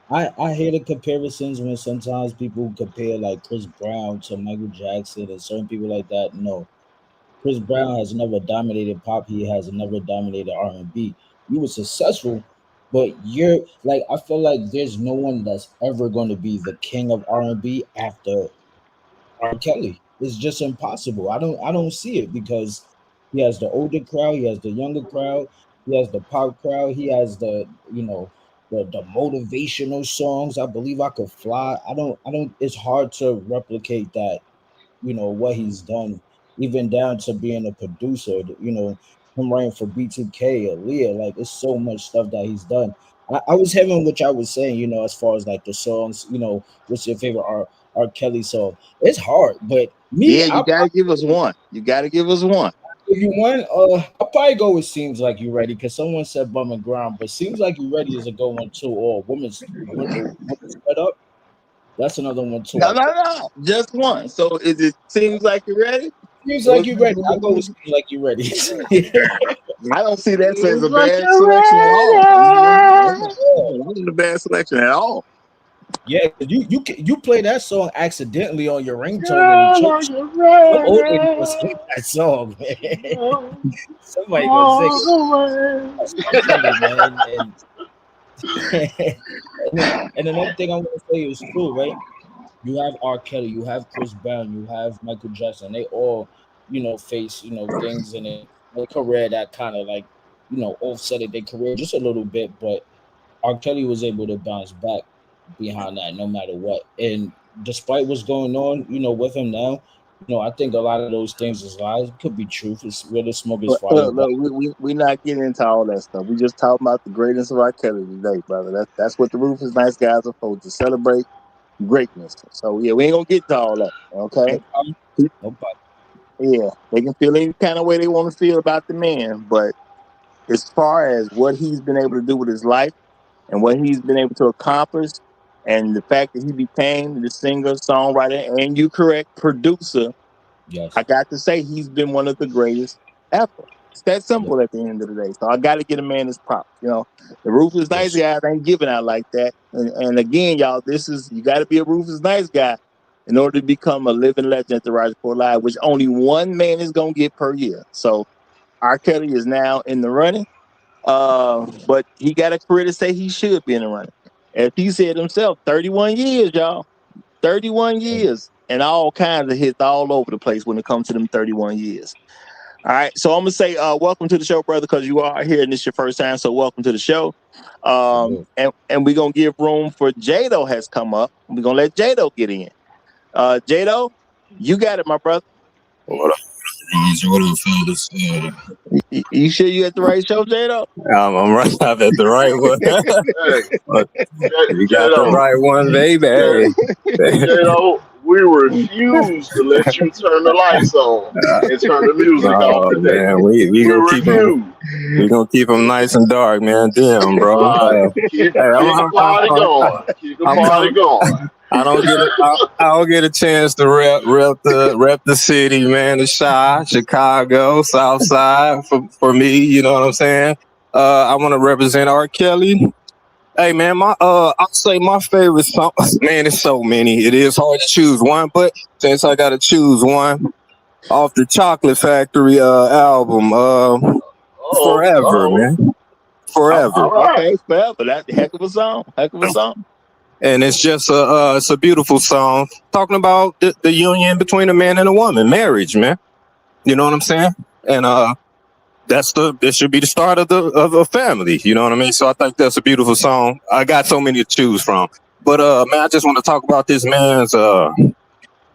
I hear the comparisons when sometimes people compare like Chris Brown to Michael Jackson and certain people like that. No, Chris Brown has never dominated pop. He has never dominated R&B. You were successful, but you're like I feel like there's no one that's ever going to be the king of R&B after R. Kelly. It's just impossible. I don't see it because he has the older crowd, he has the younger crowd, he has the pop crowd, he has the motivational songs. I believe I could fly. I don't it's hard to replicate that, what he's done, even down to being a producer, him writing for B2K, Aaliyah, like it's so much stuff that he's done. I was having what I was saying, as far as like the songs, what's your favorite R. Kelly song? It's hard, but me, you gotta give us one. You gotta give us one. If you want, I'll probably go with "Seems Like You Ready" because someone said "Bum and Ground," but "Seems Like You Ready" is a good one too. Or "Woman's Fed Up." That's another one too. No, just one. So is it "Seems Like You're Ready"? Seems Like You Ready. I'll go with "Seems Like You Ready." I don't see that as a bad selection at all. Not a bad selection at all. Yeah, you play that song accidentally on your ringtone in church. Some old lady gonna sing that song, man. Somebody gonna sing it. Man. And another thing I want to say is true, right? You have R. Kelly, you have Chris Brown, you have Michael Jackson. They all, face, things in their career that kind of like, offset their career just a little bit. But R. Kelly was able to bounce back behind that no matter what. And despite what's going on, with him now, I think a lot of those things is lies. It could be truth. It's where the smoke is fire. We're not getting into all that stuff. We just talking about the greatness of R. Kelly today, brother. That's what the Ruthless Nice Guys are supposed to celebrate greatness. So yeah, we ain't gonna get to all that. Okay. No problem. No problem. Yeah, they can feel any kind of way they want to feel about the man, but as far as what he's been able to do with his life and what he's been able to accomplish, and the fact that he became the singer, songwriter, and you correct producer, I Yes. got to say he's been one of the greatest ever. It's that Yes. simple at the end of the day. So I got to get a man his props. The Ruthless Nice Yes. guys ain't giving out like that. And again, y'all, you got to be a Ruthless Nice guy in order to become a living legend at the Roger Report Live, which only one man is gonna get per year. So R. Kelly is now in the running, but he got a career to say he should be in the running. As he said himself, 31 years, y'all. 31 years and all kinds of hits all over the place when it comes to them 31 years. All right. So I'm going to say welcome to the show, brother, because you are here and this is your first time. So welcome to the show. Salute. And we're going to give room for Jado has come up. We're going to let Jado get in. Jado, you got it, my brother. What up, Roger? What up, fellas? You sure you at the right show, Jado? I'm right. I'm at the right one. You got the Jado, right one, baby. Jado, we refuse to let you turn the lights on and turn the music off Oh today. man, we gonna keep them. refuse. We gonna keep them nice and dark, man. Damn, bro. All right, keep the party going. Keep the party going. I don't get a chance to rep the city, man. The Chi, Chicago, South Side for me. You know what I'm saying? I want to represent R. Kelly. Hey man, I'll say my favorite song. Man, it's so many. It is hard to choose one, but since I gotta choose one off the Chocolate Factory album, Forever, man. Forever. All right. Okay, Forever. That's a heck of a song. Heck of a song. And it's just it's a beautiful song talking about the union between a man and a woman, marriage, man. You know what I'm saying? And this should be the start of a family. You know what I mean? So I think that's a beautiful song. I got so many to choose from, but man, I just want to talk about this man's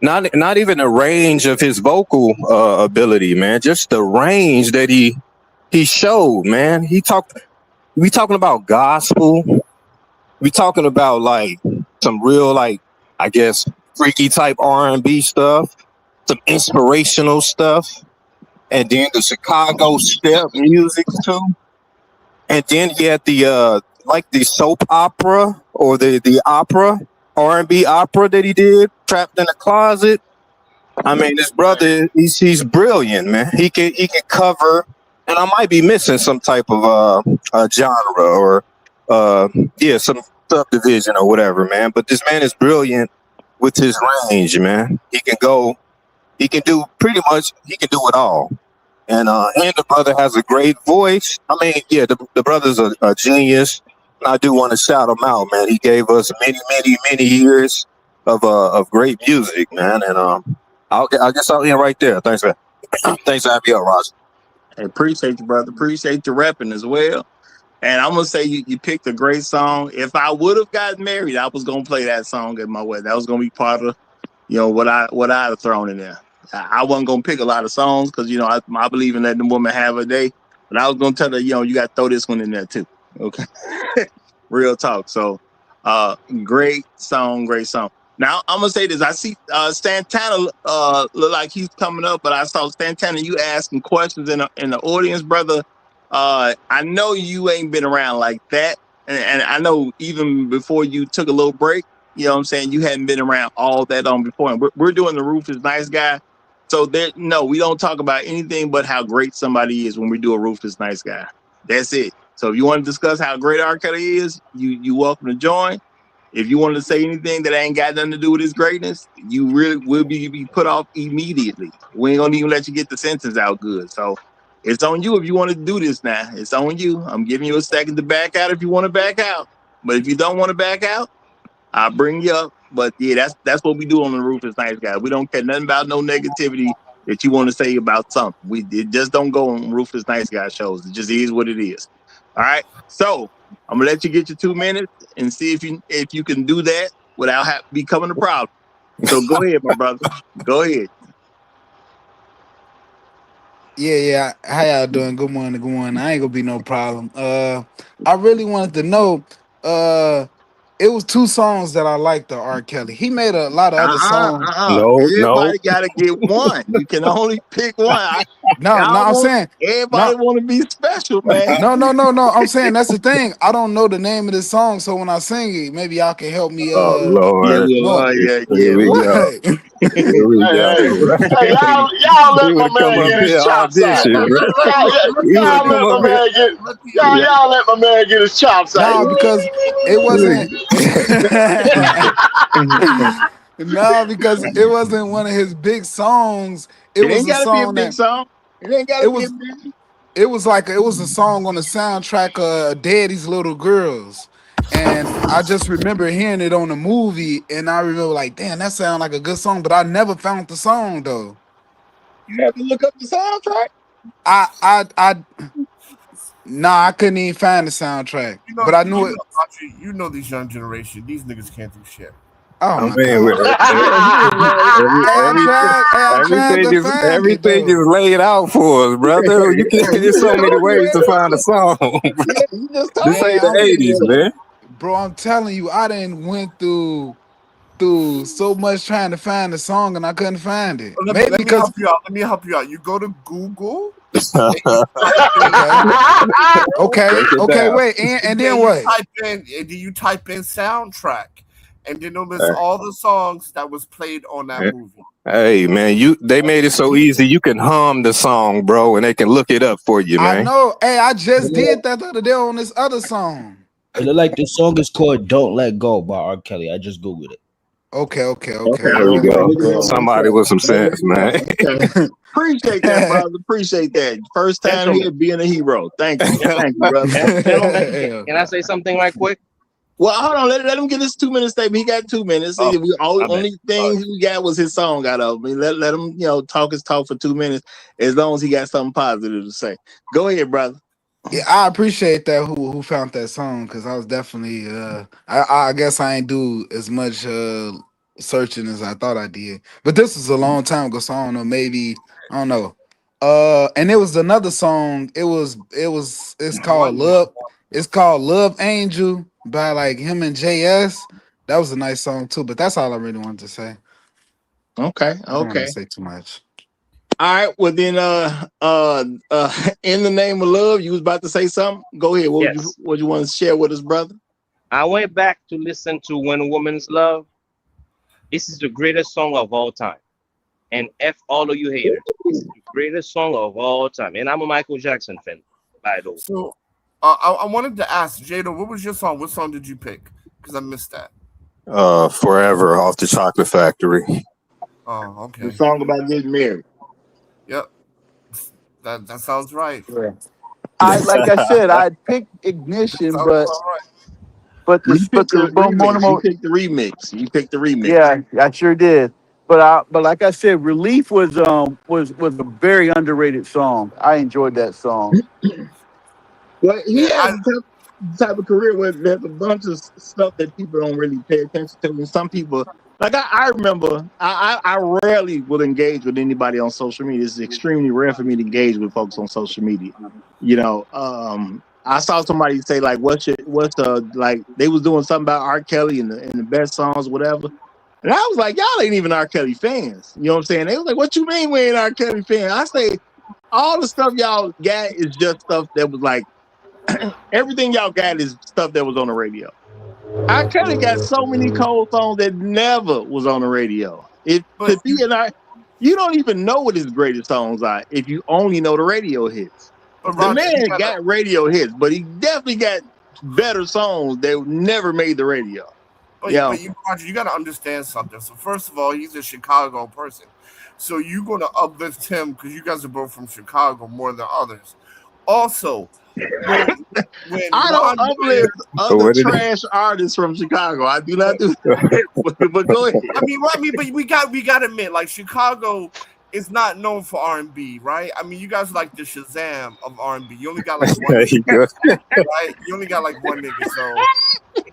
not even the range of his vocal ability, man. Just the range that he showed, man. We talking about gospel. We talking about like some real, like, I guess, freaky type R&B stuff, some inspirational stuff, and then the Chicago step music too. And then he had the like the soap opera or the opera, R&B opera that he did, Trapped in a Closet. I mean, this brother, he's brilliant, man. He can cover, and I might be missing some type of genre or some subdivision or whatever, man. But this man is brilliant with his range, man. He can do it all. And the brother has a great voice. I mean, yeah, the brother's a genius. And I do want to shout him out, man. He gave us many years of great music, man. And I guess I'll end right there. Thanks for having me up, Roger. I appreciate you, brother. Appreciate you repping as well. And I'm gonna say you picked a great song. If I would have gotten married, I was gonna play that song at my wedding. That was gonna be part of what I'd have thrown in there. I wasn't gonna pick a lot of songs because I believe in letting the woman have her day. But I was gonna tell her, you got to throw this one in there too. Okay, real talk. So, great song, great song. Now I'm gonna say this. I see Santana look like he's coming up, but I saw Santana. You asking questions in the audience, brother. I know you ain't been around like that, and I know even before you took a little break, you know what I'm saying, you hadn't been around all that long before. And we're doing the Ruthless Nice guy, so we don't talk about anything but how great somebody is when we do a Ruthless Nice guy. That's it. So if you want to discuss how great R. Kelly is, you welcome to join. If you want to say anything that ain't got nothing to do with his greatness, you really will be put off immediately. We ain't gonna even let you get the sentence out good. So it's on you if you want to do this now. It's on you. I'm giving you a second to back out if you want to back out. But if you don't want to back out, I'll bring you up. But yeah, that's what we do on the Ruthless Nice guy. We don't care nothing about no negativity that you want to say about something. It just don't go on Ruthless Nice guy shows. It just is what it is. All right. So I'm gonna let you get your 2 minutes and see if you can do that without becoming a problem. So go ahead, my brother. Go ahead. Yeah. How y'all doing? Good morning. Good morning. I ain't gonna be no problem. I really wanted to know, it was two songs that I liked. The R. Kelly. He made a lot of other songs. Everybody gotta get one. You can only pick one. No, I'm saying everybody want to be special, man. No. I'm saying that's the thing. I don't know the name of this song, so when I sing it, maybe y'all can help me. Oh Lord. Yeah. Here we go. Here we go. Hey, y'all He let my would come man up get his here chops out. audition, bro. Y'all let my man get. Y'all let my man get his chops out. No, because it wasn't. No, because it wasn't one of his big songs. It It was ain't a gotta be a song big that song. It ain't gotta it be a was. big. It was like it was a song on the soundtrack of Daddy's Little Girls. And I just remember hearing it on the movie, and I remember like, damn, that sounds like a good song, but I never found the song though. You have to look up the soundtrack. I nah, I couldn't even find the soundtrack. But I knew it. Audrey, you know this young generation. These niggas can't do shit. Oh I my mean, god. I tried to find it everything though. is laid out for us, brother. You can't. There's so many ways to find a song. You just told This me. ain't the '80s, man. Bro, I'm telling you, I didn't went through so much trying to find the song and I couldn't find it. Let Maybe me because help you out. Let me help you out. You go to Google. okay, Break it down. wait, and then what? You type in soundtrack, and then it'll list all the songs that was played on that movie. Hey man, they made it so easy. You can hum the song, bro, and they can look it up for you, man. I know. Hey, I just did that the other day on this other song. It look like the song is called "Don't Let Go" by R. Kelly. I just googled it. Okay. There we go. Somebody with some sense, man. Appreciate that, brother. Appreciate that. First time here being a hero. Thank you. Thank you, brother. Gentlemen, can I say something right quick? Well, hold on. Let him get his 2 minute statement. He got 2 minutes. Only thing he got was his song out of me. Let him, talk his talk for 2 minutes. As long as he got something positive to say. Go ahead, brother. Yeah, I appreciate that who found that song because I was definitely I guess I ain't do as much searching as I thought I did. But this was a long time ago, so I don't know, maybe I don't know. And it was another song. It's called Love Angel by like him and JS. That was a nice song too, but that's all I really wanted to say. Okay. I don't want to say too much. All right. Well then in the name of love, you was about to say something. Go ahead. What you want to share with us, brother? I went back to listen to When a Woman's Love. This is the greatest song of all time. And F all of you haters. This is the greatest song of all time. And I'm a Michael Jackson fan, by the way. So I wanted to ask Jada, what was your song? What song did you pick? Because I missed that. Forever off the Chocolate Factory. Oh, okay. The song about getting married. Yep. That sounds right. Yeah. Like I said, I picked Ignition, but You picked the remix. You picked the remix. Yeah, I sure did. But like I said, Relief was a very underrated song. I enjoyed that song. Well, he has the type of career where there's a bunch of stuff that people don't really pay attention to. And some people, like I remember, I rarely will engage with anybody on social media. It's extremely rare for me to engage with folks on social media. I saw somebody say like, what's the like they was doing something about R. Kelly and the best songs, whatever. And I was like, y'all ain't even R. Kelly fans. You know what I'm saying? They was like, what you mean we ain't R. Kelly fans? I say, all the stuff y'all got is just stuff that was like, everything y'all got is stuff that was on the radio. R. Kelly got so many cold songs that never was on the radio. You don't even know what his greatest songs are if you only know the radio hits. The man got radio hits, but he definitely got better songs that never made the radio. But you got to understand something. So first of all, he's a Chicago person. So you're going to uplift him because you guys are both from Chicago more than others. Also, when I don't uplift other trash artists from Chicago. I do not do that. But go ahead. I mean, but we got to admit, like Chicago is not known for R&B, right? I mean, you guys are like the Shazam of R&B. You only got like one nigga, right? You only got like one nigga, so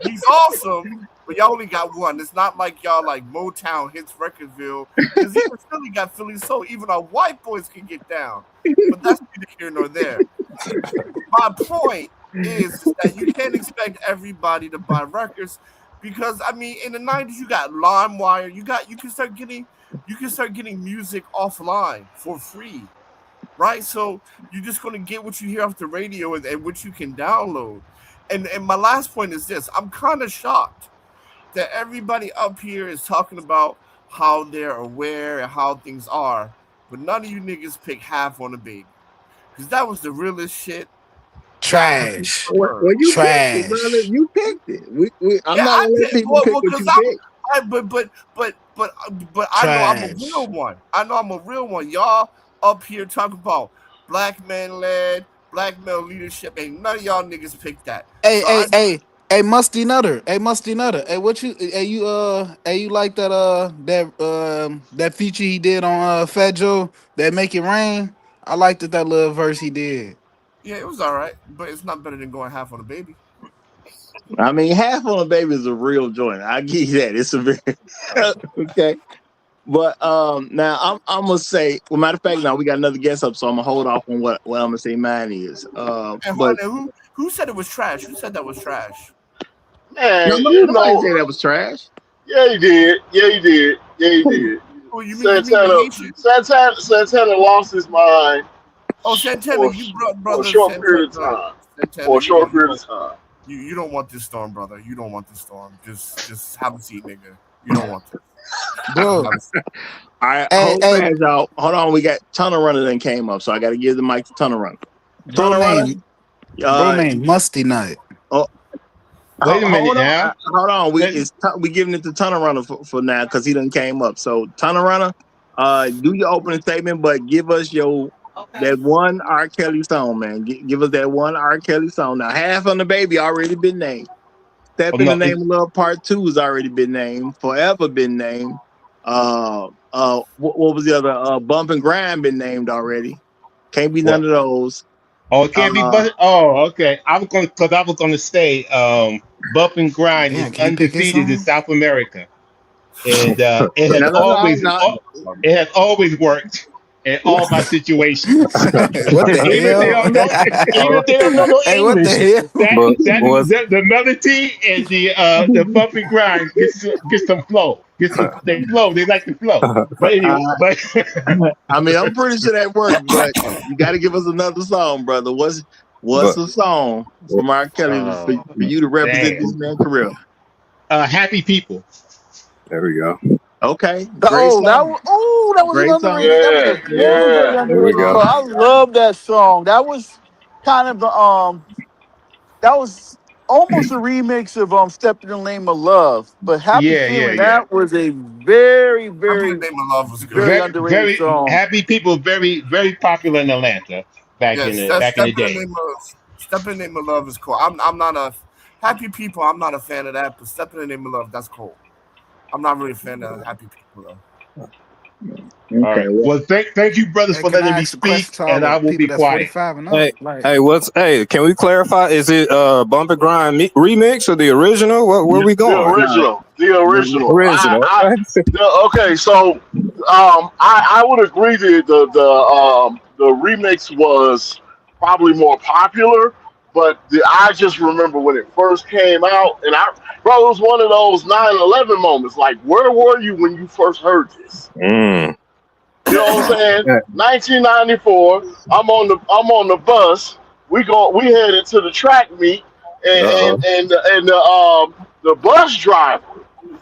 he's awesome, but y'all only got one. It's not like y'all like Motown hits Recordville, because even Philly got Philly soul. Even our white boys can get down, but that's neither here nor there. My point is that you can't expect everybody to buy records because I mean, in the 90s, you got LimeWire. You can start getting music offline for free, right? So you're just gonna get what you hear off the radio and what you can download. And my last point is this: I'm kind of shocked that everybody up here is talking about how they're aware and how things are, but none of you niggas pick Half on the Baby, because that was the realest shit that has Trash. Well, heard. you picked it, brother. Trash. You picked it. I'm Yeah, not I gonna let picked people pick what because you picked. but I know I'm a real Trash. one. I know I'm a real one. Y'all up here talking about black man led, black male leadership. Ain't none of y'all niggas picked that. Hey, So hey, I hey, hey, Musty Nutter. Hey, Musty Nutter. Hey, what you? Hey, you like that feature he did on Fat Joe that Make It Rain? I liked that little verse he did. yeah, it was all right, but it's not better than going Half on the Baby. I mean, Half on a Baby is a real joint. I give you that. It's a very okay. But now I'm gonna say, well, matter of fact, now we got another guest up, so I'm gonna hold off on what I'm gonna say mine is. And But who said it was trash? Who said that was trash? no, Man, nobody say that was trash. yeah, he did. Yeah, he did. Yeah, he Who? did. Oh, you mean the Santana, Haitian? Santana lost his mind Oh, Santana, for, you brought for a brother short period of Santana. time. Santana, For a short period of time. you don't want this storm, brother. You don't want this storm. Just have a seat, nigga. You don't want this. Just Bro, have a seat. All right, hey, hold hey, fast, y'all. Hold on, we got Tunnel Runner that came up, so I got to give the mic to Tunnel Runner. bro Tunnel Runner, name, bro name Musty Nut. oh, Wait a minute hold on, now. hold on. Let- We giving it to Tunnel Runner for now because he done came up. So Tunnel Runner, do your opening statement, but give us that one R. Kelly song, man. Give us that one R. Kelly song. Now, Half on the Baby already been named. oh, Step in the no, Name of Love Part 2 has already been named. Forever been named. What was the other? Bump and Grind been named already. Can't be none what? of those. Oh, it can't be Uh, but. Oh, okay. I was gonna say, Bump and Grind Damn, is can you pick his undefeated in song? South America, and no, no, no, no. it has always worked in all my situations. What the even if they hell? don't know, even if they don't know no Hey, what the English, hell? But was the melody and the bump and grind gets some flow. They flow. They like to flow. But anyway, Uh, but I mean, I'm pretty sure that worked, but you got to give us another song, brother. What's but the song from R. Kelly for oh you to represent man, this man's career? happy people. there we go. Okay, great song. That was Great another song. rated. That was a Yeah, very, very yeah. There we underrated go. song. I love that song. That was kind of that was almost a remix of "Step in the Name of Love." But "Happy Yeah, yeah, Feeling" yeah. that was a very, Step in the very, Name of Love was good. very Very, underrated very song. happy people. Very, very popular in Atlanta Yes, back in the Step in the day. Name of Love is cool. I'm not a Happy People. I'm not a fan of that, but Step in the Name of Love, that's cool. I'm not really a fan of Happy People though. All Okay, right. well, Well, thank you, brothers, Hey, for can letting I me ask a question speak, to all and the I will people be that's quiet. 45 and up? Hey, Like, can we clarify? Is it Bump and Grind remix or the original? Where we The going? no, original. The original. Original. Okay. Okay, so I would agree that the remix was probably more popular, but I just remember when it first came out, and bro, it was one of those 9/11 moments. Like, where were you when you first heard this? Mm. You know what I'm saying? Yeah. 1994. I'm on the bus. We headed to the track meet, Uh-oh. and the bus driver,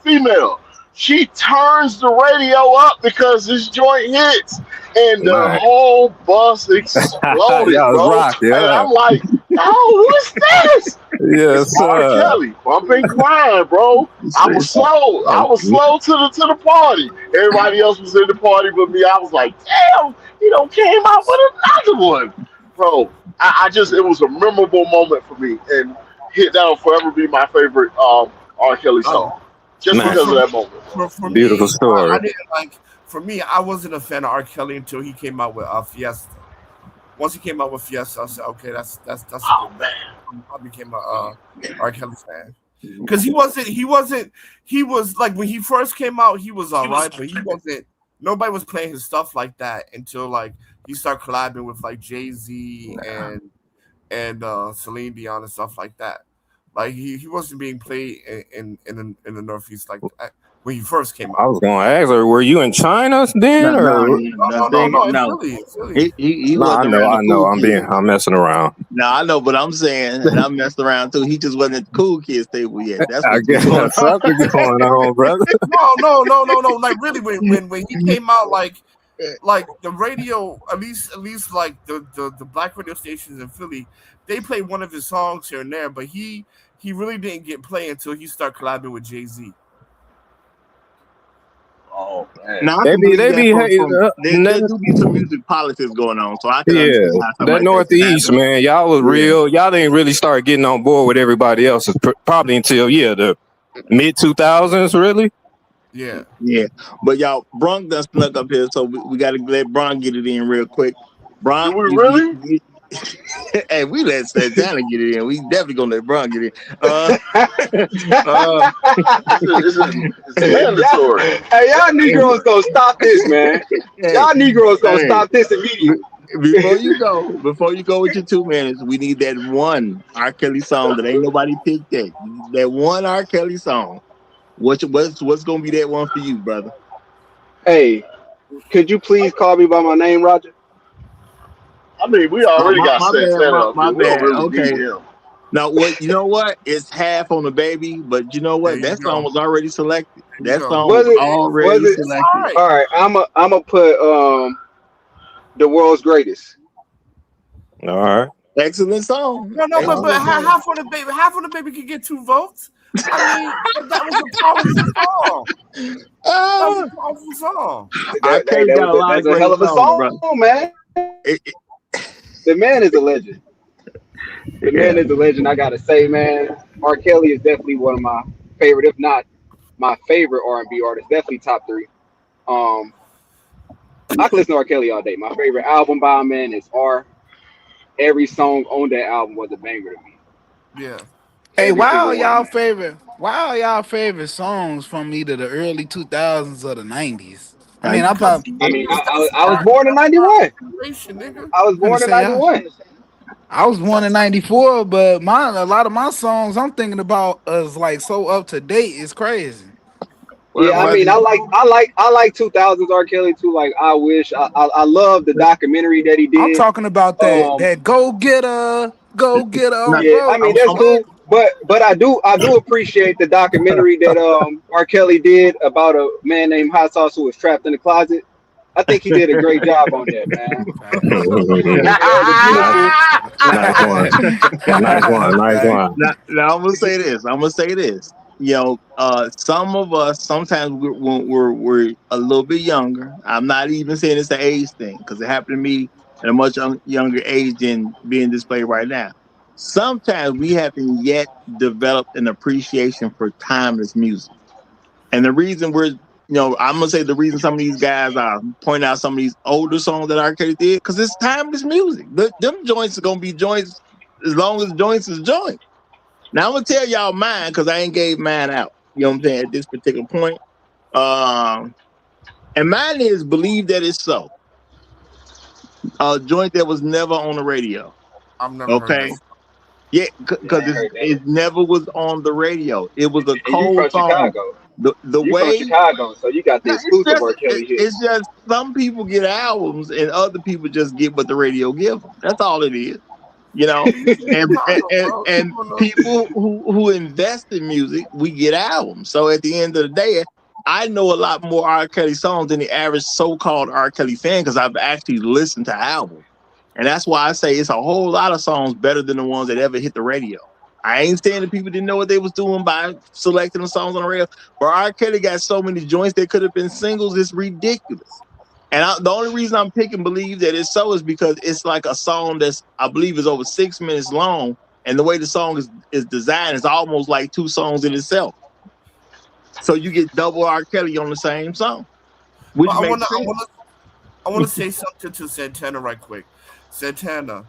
female, she turns the radio up because this joint hits, and the Nice. whole bus exploded, Y'all was bro. rocked, And yeah. I'm like, oh, what's this? It's Yes, R. sir. Kelly, bumping grind, bro. I was slow. I was slow to the party. Everybody else was in the party but me. I was like, damn, he don't came out with another one, bro. I just it was a memorable moment for me, and that'll forever be my favorite R. Kelly Um, song, just for because Nice. of for that moment. for Beautiful me, I story. didn't like. For me, I wasn't a fan of R. Kelly until he came out with Fiesta. Once he came out with Fiesta, I said, okay, that's a Oh good bet. man, I became a R. Kelly fan because he was like when he first came out, he was all right, but he wasn't. Nobody was playing his stuff like that until like he started collabing with like Jay-Z and Celine Dion and stuff like that. Like he wasn't being played in the Northeast like when he first came I out. was gonna ask her, were you in China No, then, no, or? no. In No. Philly, in Philly. He No, I wasn't know, around the I know. cool kids. I'm messing around. No, I know, but I'm saying, and I'm messing around too. He just wasn't at the cool kids table yet. That's I what's guess going on. something going on, brother. No. Like really, when he came out, like the radio, at least like the black radio stations in Philly, they played one of his songs here and there, but he really didn't get play until he started collabing with Jay-Z. Oh man. Now I They can be, believe they that be, from there hey, do be some music politics going on, so I can yeah, understand how something that like that can Northeast, happen. man, y'all was Yeah. real. Y'all didn't really start getting on board with everybody else probably until the mid 2000s, really. Yeah. Yeah, but y'all, Bron done snuck up here, so we got to let Bron get it in real quick. Bron, Do we really? hey, we let Santana get it in. We definitely gonna let Bron get in. It's mandatory. Hey, y'all Negroes gonna stop this, man. Y'all Negroes gonna Hey, stop this immediately. before you go with your 2 minutes, we need that one R. Kelly song that ain't nobody picked that. That one R. Kelly song. What's gonna be that one for you, brother? Hey, could you please call me by my name, Roger? I mean, we Oh, already got my bad, Santana up my here. We don't bad. really need Okay. him. Now what you know what? It's half on the baby, but you know There what? you That song go. was already selected. There you That go. song was Was it? Was already it? It's all selected. right. All right, I'm a put the world's greatest. All right. Excellent song. No, but Excellent song. half of the baby could get 2 votes. I mean, that was a powerful song. That was Uh, a powerful song. R. Kelly got a lot of That's a great hell of a songs, bro. song, man. It, The man is a legend. The yeah. man is a legend. I gotta say, man, R. Kelly is definitely one of my favorite, if not my favorite R&B artist. Definitely top three. Um, I can listen to R. Kelly all day. My favorite album by him, man, is R. Every song on that album was a banger to me. Yeah. Hey, Every why are single one, y'all man. favorite? Why are y'all favorite songs from either the early 2000s or the 90s? I Like, mean, I'm Because probably I mean, that's I was our born in '91. generation, nigga. I was gonna born in say y'all. '91. I was born in That's '94, but a lot of my songs I'm thinking about is like so up to date. It's crazy. Yeah, I mean, whether I like 2000s R. Kelly too. Like, I wish I love the documentary that he I'm did. talking about Um, go get a not, yeah, I mean road. that's I'm cool, but I do appreciate the documentary that R. Kelly did about a man named Hot Sauce who was trapped in the closet. I think he did a great job on that, man. Facts. That was nice, beautiful. nice one. Nice one. Nice Facts. one. now I'm gonna say this. I'm gonna say this. Some of us sometimes we're a little bit younger. I'm not even saying it's an age thing because it happened to me at a much younger age than being displayed right now. Sometimes we haven't yet developed an appreciation for timeless music, and the reason I'm gonna say the reason some of these guys are pointing out some of these older songs that R. Kelly did because it's timeless music. Them joints are gonna be joints as long as joints is joints. Now I'm gonna tell y'all mine because I ain't gave mine out. You know what I'm saying at this particular point. Um, and mine is "Believe That It's So," a joint that was never on the radio. I've never heard Okay, this. yeah, Yeah, I because ain't heard it that. never was on the radio. It was a And you cold from song. Chicago? The You from way Chicago, so you got the no, exclusive R. Kelly hit. it's just some people get albums and other people just get what the radio give them. That's all it is. You know, You from Chicago, bro. and You don't know. people who invest in music, we get albums. So at the end of the day, I know a lot more R. Kelly songs than the average so-called R. Kelly fan because I've actually listened to albums, and that's why I say it's a whole lot of songs better than the ones that ever hit the radio. I ain't saying that people didn't know what they was doing by selecting the songs on the radio, but R. Kelly got so many joints that could have been singles. It's ridiculous. And the only reason I'm picking "Believe That It's So" is because it's like a song that's I believe is over 6 minutes long, and the way the song is designed is almost like two songs in itself. So you get double R. Kelly on the same song, But which I makes wanna I sense. wanna I wanna say something to Santana right quick. Santana.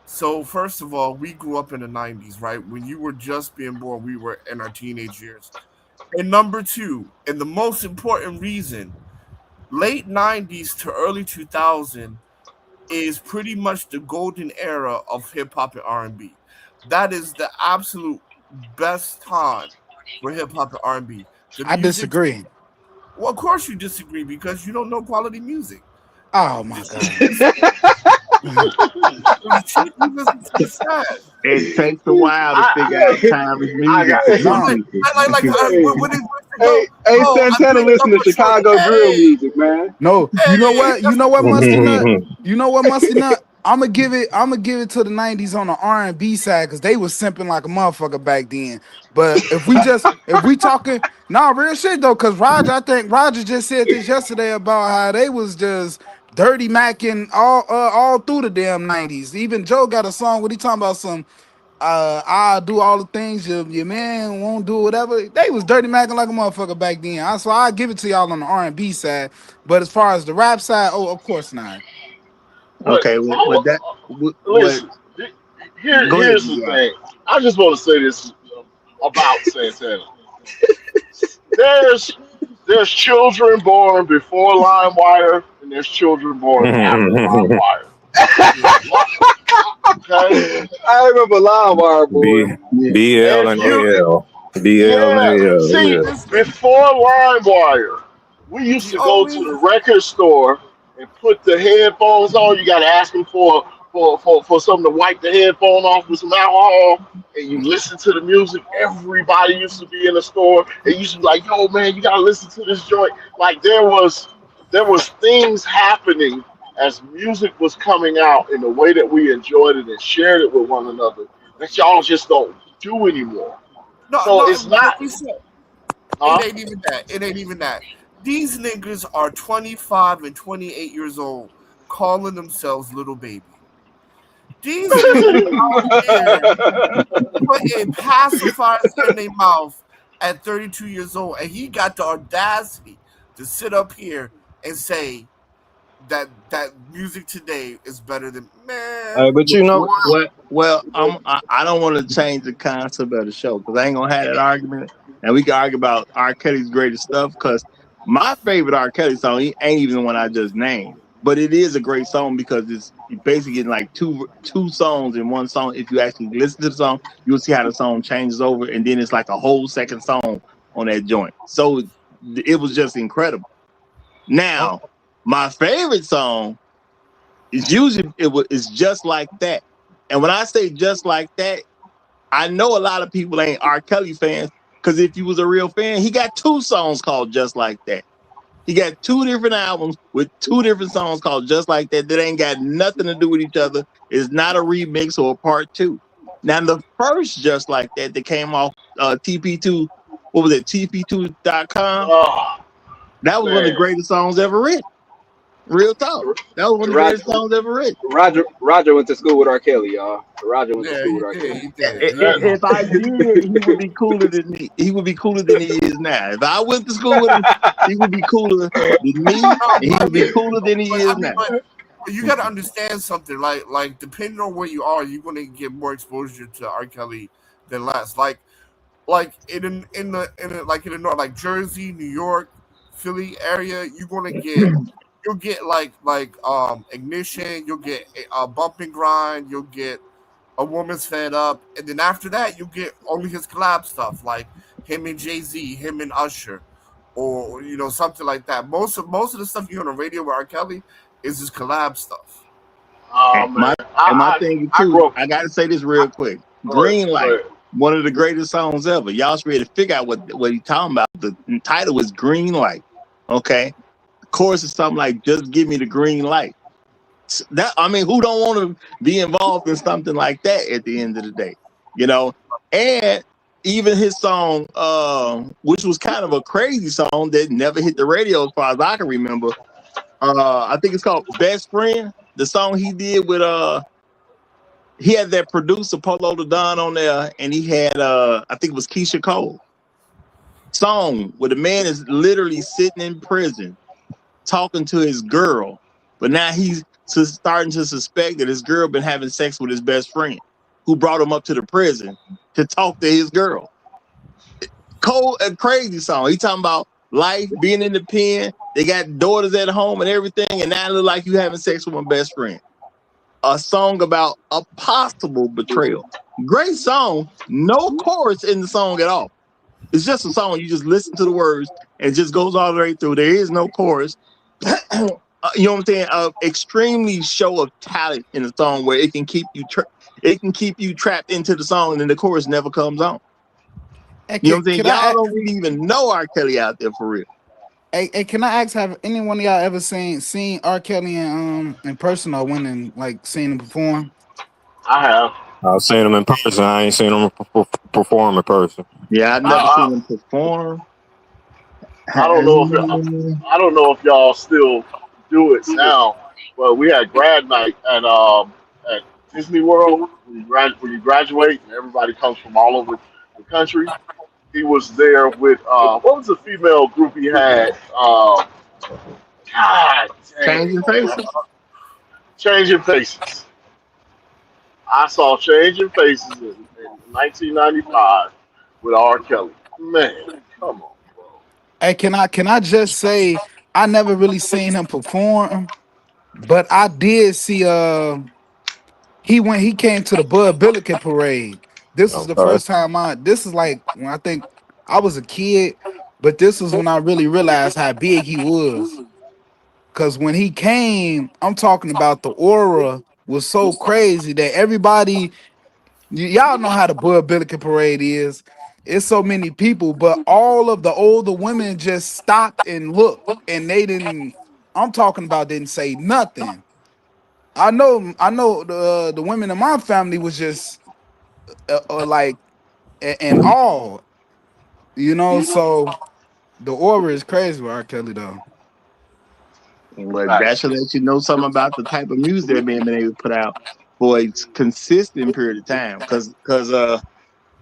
So first of all, we grew up in the '90s, right? When you were just being born, we were in our teenage years. And number two, and the most important reason, late '90s to early 2000 is pretty much the golden era of hip hop and R&B. That is the absolute best time for hip hop and R&B. The I music. disagree. Well, of course you disagree because you don't know quality music. Oh The my shit god. you listen the shit you listen to is sad. It takes a while to figure out I, timeless I music got for some No. people. When they go, Hey, oh, I Santana, picked listen up to a short. Chicago drill Hey, music, man. No, you know hey, what? You that's know what, Musty Nut? Mhm. You know what, Musty Nut? I'm gonna give it to the '90s on the R&B side because they was simping like a motherfucker back then. But if we talking, nah, real shit though, because I think Roger just said this yesterday about how they was just dirty macking all through the damn '90s. Even Joe got a song where he talking about some. I'll do all the things your man won't do, whatever. They was dirty macking like a motherfucker back then. So I give it to y'all on the R&B side, but as far as the rap side, oh, of course not. but Okay, well that what listen. go ahead, Here's the Br. thing. I just want to say this about Santana. There's there's children born before LimeWire and there's children born after LimeWire. Okay, I remember LimeWire, boy. B Yeah. BL if and you AL. BL and yeah, AL. see, Yeah. listen. before LimeWire, we used The to go to only the record store and put the headphones on. You got to ask them for something to wipe the headphone off with some alcohol, and you listen to the music. Everybody used to be in the store. They used to be like, "Yo, man, you got to listen to this joint." Like there was things happening as music was coming out in the way that we enjoyed it and shared it with one another that y'all just don't do anymore. So no, it's not, but we said it huh? ain't even that. It ain't even that. These niggas are 25 and 28 years old, calling themselves little baby. These niggas out here putting pacifiers in their mouth at 32 years old, and he got the audacity to sit up here and say that music today is better than man. But you know what? Well, I don't want to change the concept of the show because I ain't gonna have that argument, and we can argue about R. Kelly's greatest stuff. Because my favorite R. Kelly song ain't even the one I just named, but it is a great song because it's basically like two songs in one song. If you actually listen to the song, you'll see how the song changes over, and then it's like a whole second song on that joint. So it was just incredible. Oh, Now, my favorite song it's usually it's just like that. And when I say just like that, I know a lot of people ain't R. Kelly fans because if you was a real fan, he got two songs called Just Like That. He got two different albums with two different songs called Just Like That that ain't got nothing to do with each other. It's not a remix or a part two. Now the first Just Like That came off TP2, what was it, TP2.com? Oh That was one of the man, greatest songs ever written. Real talk. That was one of the Roger, greatest songs ever written. Roger went to school with R. Kelly, y'all. Roger went to yeah, school he with R. did. Kelly. He did. that, If I did, he would be cooler than me. He would be cooler than he is now. If I went to school with him, he would be cooler than me, No, and he would be cooler than he but is I mean, now. but you got to understand something. Like depending on where you are, you're gonna get more exposure to R. Kelly than less. Like in the north, like Jersey, New York, Philly area, you'll get ignition, you'll get a bump and grind, you'll get a woman's fed up, and then after that you'll get only his collab stuff like him and Jay-Z, him and Usher, or something like that. Most of the stuff you hear on the radio with R. Kelly is his collab stuff. oh And man, my thing I too, grew up. I gotta say this I, real quick. go ahead, Green go Light, ahead. one of the greatest songs ever. Y'all should be able to figure out what he talking about. The title was Green Light. Okay. The chorus is something like just give me the green light. That I mean, who don't want to be involved in something like that at the end of the day, you know? And even his song, which was kind of a crazy song that never hit the radio as far as I can remember. I think it's called Best Friend. The song he did with he had that producer Polo the Don on there, and he had I think it was Keisha Cole song where the man is literally sitting in prison talking to his girl, but now he's starting to suspect that his girl been having sex with his best friend, who brought him up to the prison to talk to his girl. Cold and crazy song. He talking about life, being in the pen. They got daughters at home and everything, and now it look like you having sex with my best friend. A song about a possible betrayal. Great song. No chorus in the song at all. It's just a song. You just listen to the words and it just goes all the way through. There is no chorus. You know what I'm saying? Extremely show of talent in the song where it can keep you trapped into the song and then the chorus never comes on. Hey, You know what I'm saying? can Y'all I don't really even know R. Kelly out there for real. hey, can I ask, have any one of y'all ever seen R. Kelly in person or went and like seen him perform? I have. I've seen him in person. I ain't seen him perform in person. Yeah, I've never seen him perform. I don't know if y'all still do it now, but we had grad night at Disney World when you graduate and everybody comes from all over the country. He was there with what was the female group he had? God dang. Changing Faces. Changing Faces. I saw Changing Faces in 1995 with R. Kelly. Man, come on. Hey, can I just say I never really seen him perform, but I did see he came to the Bud Billiken parade. This is the Okay. first time this is like when I think I was a kid, but this was when I really realized how big he was. Cause when he came, I'm talking about the aura was so crazy that everybody y'all know how the Bud Billiken parade is. It's so many people, but all of the older women just stopped and looked, and they didn't. I'm talking about didn't say nothing. I know. The women in my family was just like in awe, you know. So the aura is crazy with R. Kelly, though. But that should let you know something about the type of music that man been able to put out for a consistent period of time. Because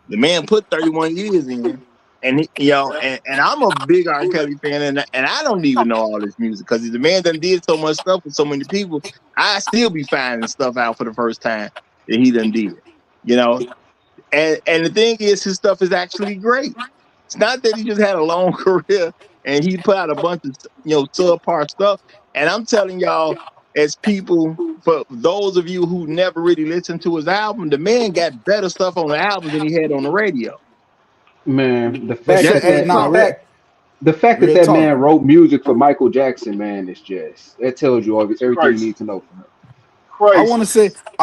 the man put 31 years in, and and I'm a big R. Kelly fan, and I don't even know all this music because the man done did so much stuff with so many people. I still be finding stuff out for the first time that he done did, you know. And the thing is, his stuff is actually great. It's not that he just had a long career and he put out a bunch of subpar stuff. And I'm telling y'all, as people, for those of you who never really listened to his album, the man got better stuff on the album than he had on the radio. Man, But shit, hey, nah, the fact that real that talk. man wrote music for Michael Jackson, man, is just that tells you everything you Crazy. need to know from him. I Crazy.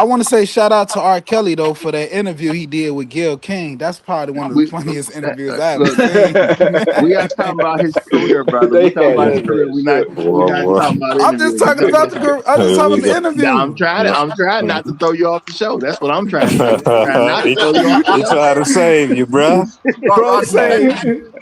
want to say shout out to R. Kelly though for that interview he did with Gil King. That's probably one of the We funniest interviews I ever look, seen. we got to talk about his career, brother. We They talking had about his that career. man shook. We not talking about I'm just interviews. We talking talking about about the I'm just Here talking we about the go. interview. I'm trying not to throw you off the show. That's what I'm trying to do. I'm trying not to throw you off the he show. tried to save you, bruh. Bro, Roger, say,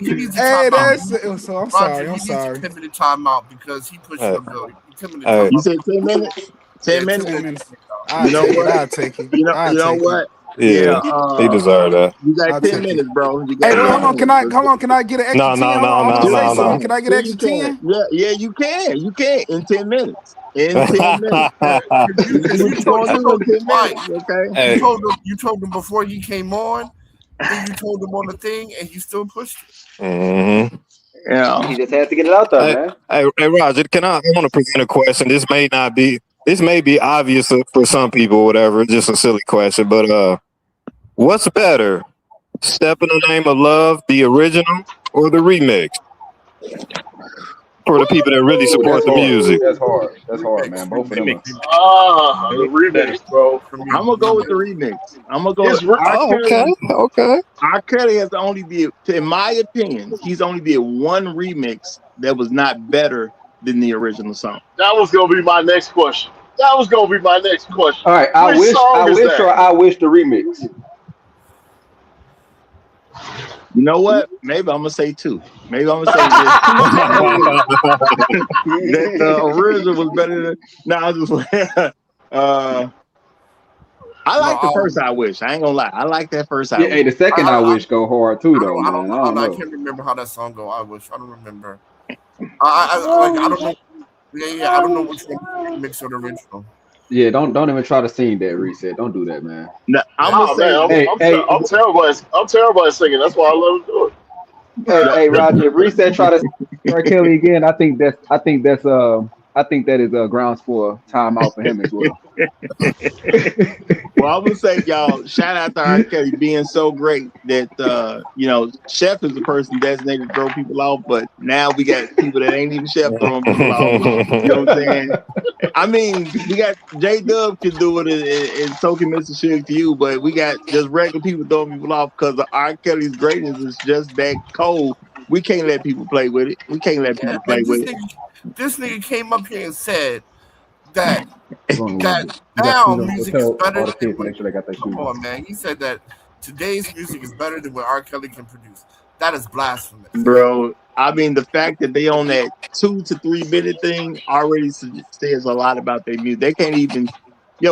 he needs a hey, timeout. so I'm Roger, sorry. he I'm needs a sorry. 10-minute timeout because he pushing Hey, the bill. 10-minute hey, You timeout. said 10 minutes? 10 Yeah, minutes? 10 minutes. 10 minutes. You I'll know take it. what? I'll take it. I'll You know take it. what? Yeah, yeah, he deserved that. you got I'll 10 take it. minutes, bro. You Hey, got well, 10 hold on. minutes. Can I get an extra No, 10? no, no, I'm no, gonna Sure say no, you no. something. Can can. I get Sure an you extra can. 10? Yeah, you can. You can in 10 minutes. In 10 minutes. You do Because what you you're told going to do in 10 twice. minutes, okay? Hey, You told him before he came on, then you told him on the thing, and you still pushed it. mhm. He Yeah. just had to get it out there, Hey, man. hey, Roger, I want to present a question. This may be obvious for some people, whatever. Just a silly question, but what's better, "Step in the Name of Love," the original, or the remix? For the people that really Ooh, support that's the hard. music. That's hard. That's hard, Remix, man. Both of them are. The remix, bro. for I'm me. going to go with the remix. I'm going to go with His re- Oh, okay, okay. R. Kelly has only did, in my opinion, he's only did one remix that was not better than the original song. that was gonna be my next question. That was gonna be my next question. All right. Which I song is wish, or that? I wish the remix. You know what? Maybe I'm gonna say two. Maybe I'm gonna say there's two songs that the original was better than. No, I was just I No, like the first I Wish. I ain't gonna lie. I like that first I Yeah, hey, Wish. the second I wish go hard too, though, I don't man. know I how don't that. I know. can't remember how that song go. I don't remember. I don't know. Yeah. I don't know which one remix or the original. Yeah, don't even try to sing that reset. Don't do that, man. No, I'm Yeah. gonna Oh say man, this. Hey, hey, I'm terrible at singing. That's why I love to do it. hey, The, hey, the, Roger. If Reset try to sing R. Kelly again, I think that's I think that is grounds for timeout for him as well. Well, I'm gonna say, y'all, shout out to R. Kelly being so great that Chef is the person designated to throw people off, but now we got people that ain't even Chef throwing people off. You know what I'm saying? I mean, we got J Dub can do it, and so can Mr. Suge to you, but we got just regular people throwing people off because R. Kelly's greatness is just that cold. We can't let people play with it. We can't let people play And with it. this nigga came up here and said that Hold on, that please now don't music is tell better all the than kids to what. make sure they got their Come shoes. on, man. He said that today's music is better than what R. Kelly can produce. That is blasphemous. Bro, I mean, the fact that they on that 2 to 3 minute thing already says a lot about their music. They can't even,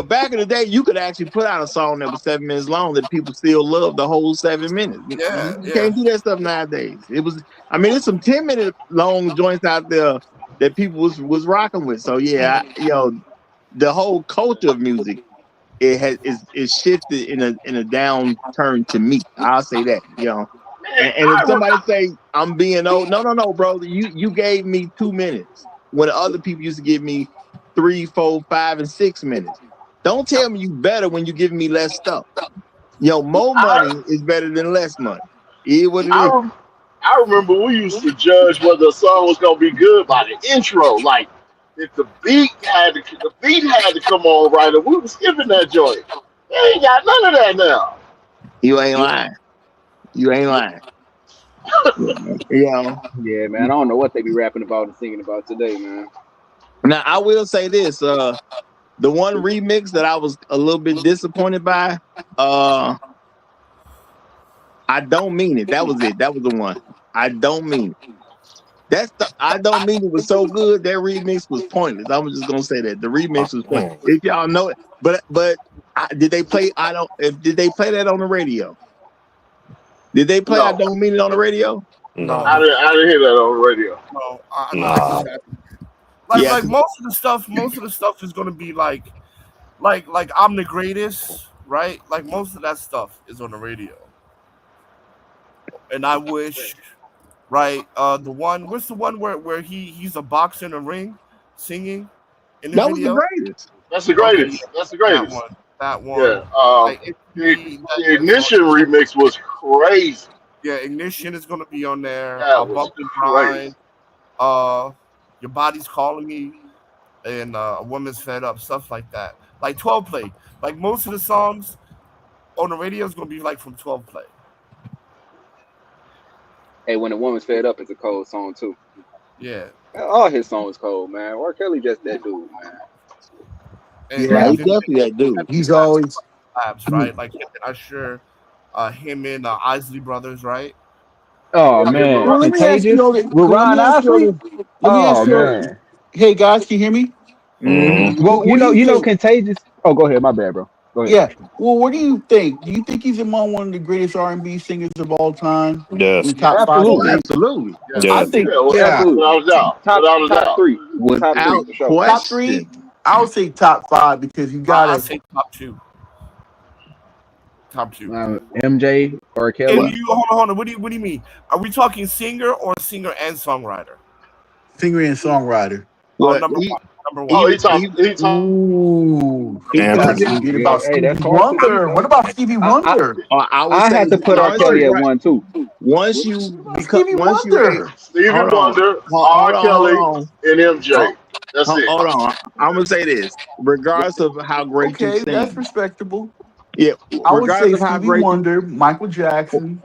back in the day, you could actually put out a song that was 7 minutes long that people still love the whole 7 minutes. Yeah, You can't do that stuff nowadays. There's some 10-minute long joints out there that people was rocking with. So yeah, the whole culture of music is shifted in a downturn to me. I'll say that, Man, and if somebody say I'm being old, no, bro. You gave me 2 minutes when other people used to give me 3, 4, 5, and 6 minutes. Don't tell me you better when you give me less stuff. More money is better than less money. Is what it is. I remember we used to judge whether a song was gonna be good by the intro. Like if the beat had to come on right, and we were skipping that joint. They ain't got none of that now. You ain't lying. You ain't lying. Yeah, man. I don't know what they be rapping about and singing about today, man. Now I will say this. The one remix that I was a little bit disappointed by, I don't mean it. That was it. That was the one. I don't mean it. I don't mean it was so good. That remix was pointless. I was just gonna say that the remix was pointless. If y'all know it, but did they play? Did they play that on the radio? Did they play? I No, don't mean it on the radio. No, I didn't hear that on the radio. no. Yeah, Like most of the stuff is gonna be like I'm the greatest, right? Like most of that stuff is on the radio. And I wish, right? What's the one where he's a boxer in a ring, singing in the that was the video? greatest. That's the Okay, greatest. That's the greatest. that one. Yeah. Like it should be The ignition remix was crazy. yeah, ignition is gonna be on there. That was Bump and crazy. grind. Your body's calling me, and a woman's fed up, stuff like that. Like 12 play. Like most of the songs on the radio is gonna be like from 12 play. Hey, when a woman's fed up, it's a cold song too. Yeah. All his songs cold, man. R. Kelly just that dude, man. Yeah, he's definitely that dude. He's always Labs, right? Like him and Usher, him and Isley Brothers, right? Oh man, Well, let me ask you Contagious though. with Let Ron me ask you Isley. though. Let me ask Oh you. man. Hey guys, can you hear me? Mm-hmm. Well, What do you you know, think? Contagious. Oh, go ahead. My bad, bro. Go ahead. Yeah. Well, what do you think? Do you think he's among one of the greatest R&B singers of all time? In Yes. the top five? Oh, Absolutely. absolutely. I Yes. think, Yeah, yeah, Absolutely. without a doubt. Top Without a top doubt. three. Top three Without for sure. top question. three. I would say top five because you got I to. say top two. Top two. MJ or And Kelly. you hold on. What do you mean? Are we talking singer and songwriter? Singer and songwriter. Well, Number one. Number one. Oh, even he talked. Ooh, he And got producer. this. forget Yeah, about hey, Stevie that's hard to beat Wonder. What though. about Stevie Wonder? I would I say had to put R. honestly, Kelly at right. one too. Once you What about become, Stevie once you ate, Wonder? Stevie hold on, Wonder, hold R. on, hold Kelly, on, and MJ. hold, That's it. hold on. I'm gonna say this, regardless of how great you Okay, that's sing. respectable. Yeah, I would say regardless of how Stevie great you. Wonder, Michael Jackson,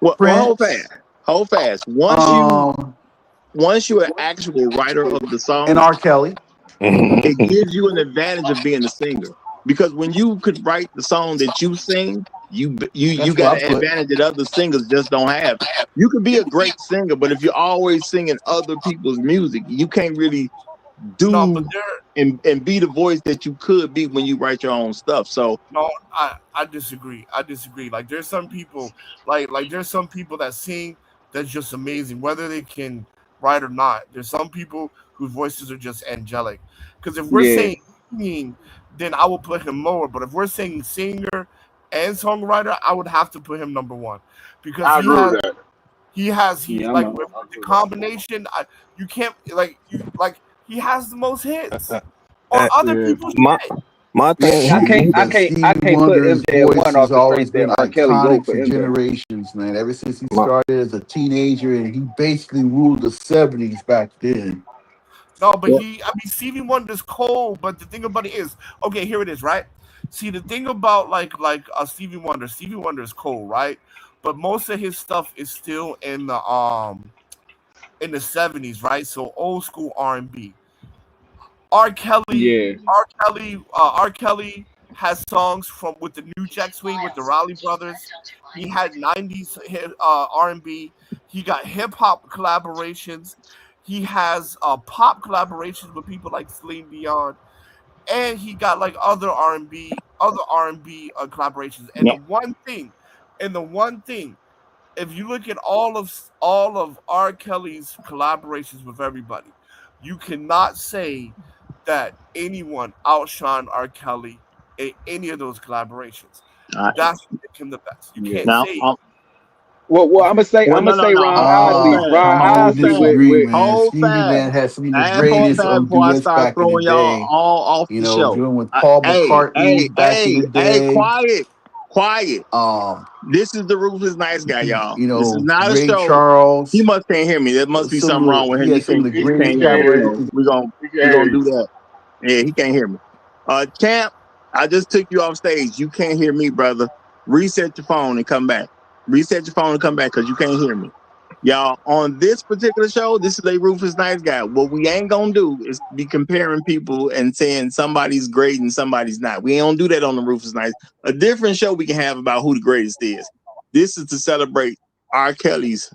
Well, hold Prince, fast, hold fast. um, Once you're an actual writer of the and song, R. Kelly. it gives you an advantage of being a singer. Because when you could write the song that you sing, you That's what got I an put. advantage that other singers just don't have. You could be a great singer, but if you're always singing other people's music, you can't really No, but do and be the voice that you could be when you write your own stuff. So I disagree. I disagree. Like there's some people like there's some people that sing that's just amazing, whether they can write or not. There's some people whose voices are just angelic. Because if we're Yeah. saying singing, then I will put him lower. But if we're saying singer and songwriter, I would have to put him number one because I agree with that. he Yeah, like I'm with a, the combination. You can't like he has the most hits. Uh, Or other Yeah. people's shit. my thing. I can't I But can't I Stevie can't put Wonder's MJ at voice one has off the always strength been that R. Kelly GOAT iconic for for MJ. generations, man. Ever since he My, started as a teenager, and he basically ruled the '70s back then. No, but yeah, I mean, Stevie Wonder's cold. But the thing about it is, okay, here it is, right? See, the thing about Stevie Wonder is cold, right? But most of his stuff is still in the '70s, right? So old school R&B. R. Kelly, Yeah. R. Kelly has songs from with the New Jack Swing with the Raleigh Brothers. He had '90s R&B. He got hip hop collaborations. He has pop collaborations with people like Celine Dion, and he got like other R&B collaborations. And the one thing, if you look at all of R. Kelly's collaborations with everybody, you cannot say that anyone outshined R. Kelly in any of those collaborations. That's what makes him the best. You Yeah. can't Now, say Well, I'm well, gonna say no. Ron Hold Isley. fast, Ron I would Isley hold fast, with disagree, with man. hold Stevie fast. man had some of the And hold greatest fast before I duets start back in the throwing y'all day. all off You the know, show. doing with Paul McCartney back in the Hey, day. quiet. Um, This is the Ruthless Nice Guy, y'all. you This is know, not a Ray show. He Charles, must can't hear me. There must be something wrong with him. he had some of the He, He he can't greatest hear me. can't hear So you. collaborations. He can't we hear gonna you. do that. Yeah, he can't hear me. Champ, I just took you off stage. You can't hear me, brother. Reset your phone and come back. Reset your phone and come back because you can't hear me. Y'all, on this particular show, this is a Rufus Nice Guy. What we ain't gonna do is be comparing people and saying somebody's great and somebody's not. We don't do that on the Rufus Nice. A different show we can have about who the greatest is. This is to celebrate R. Kelly's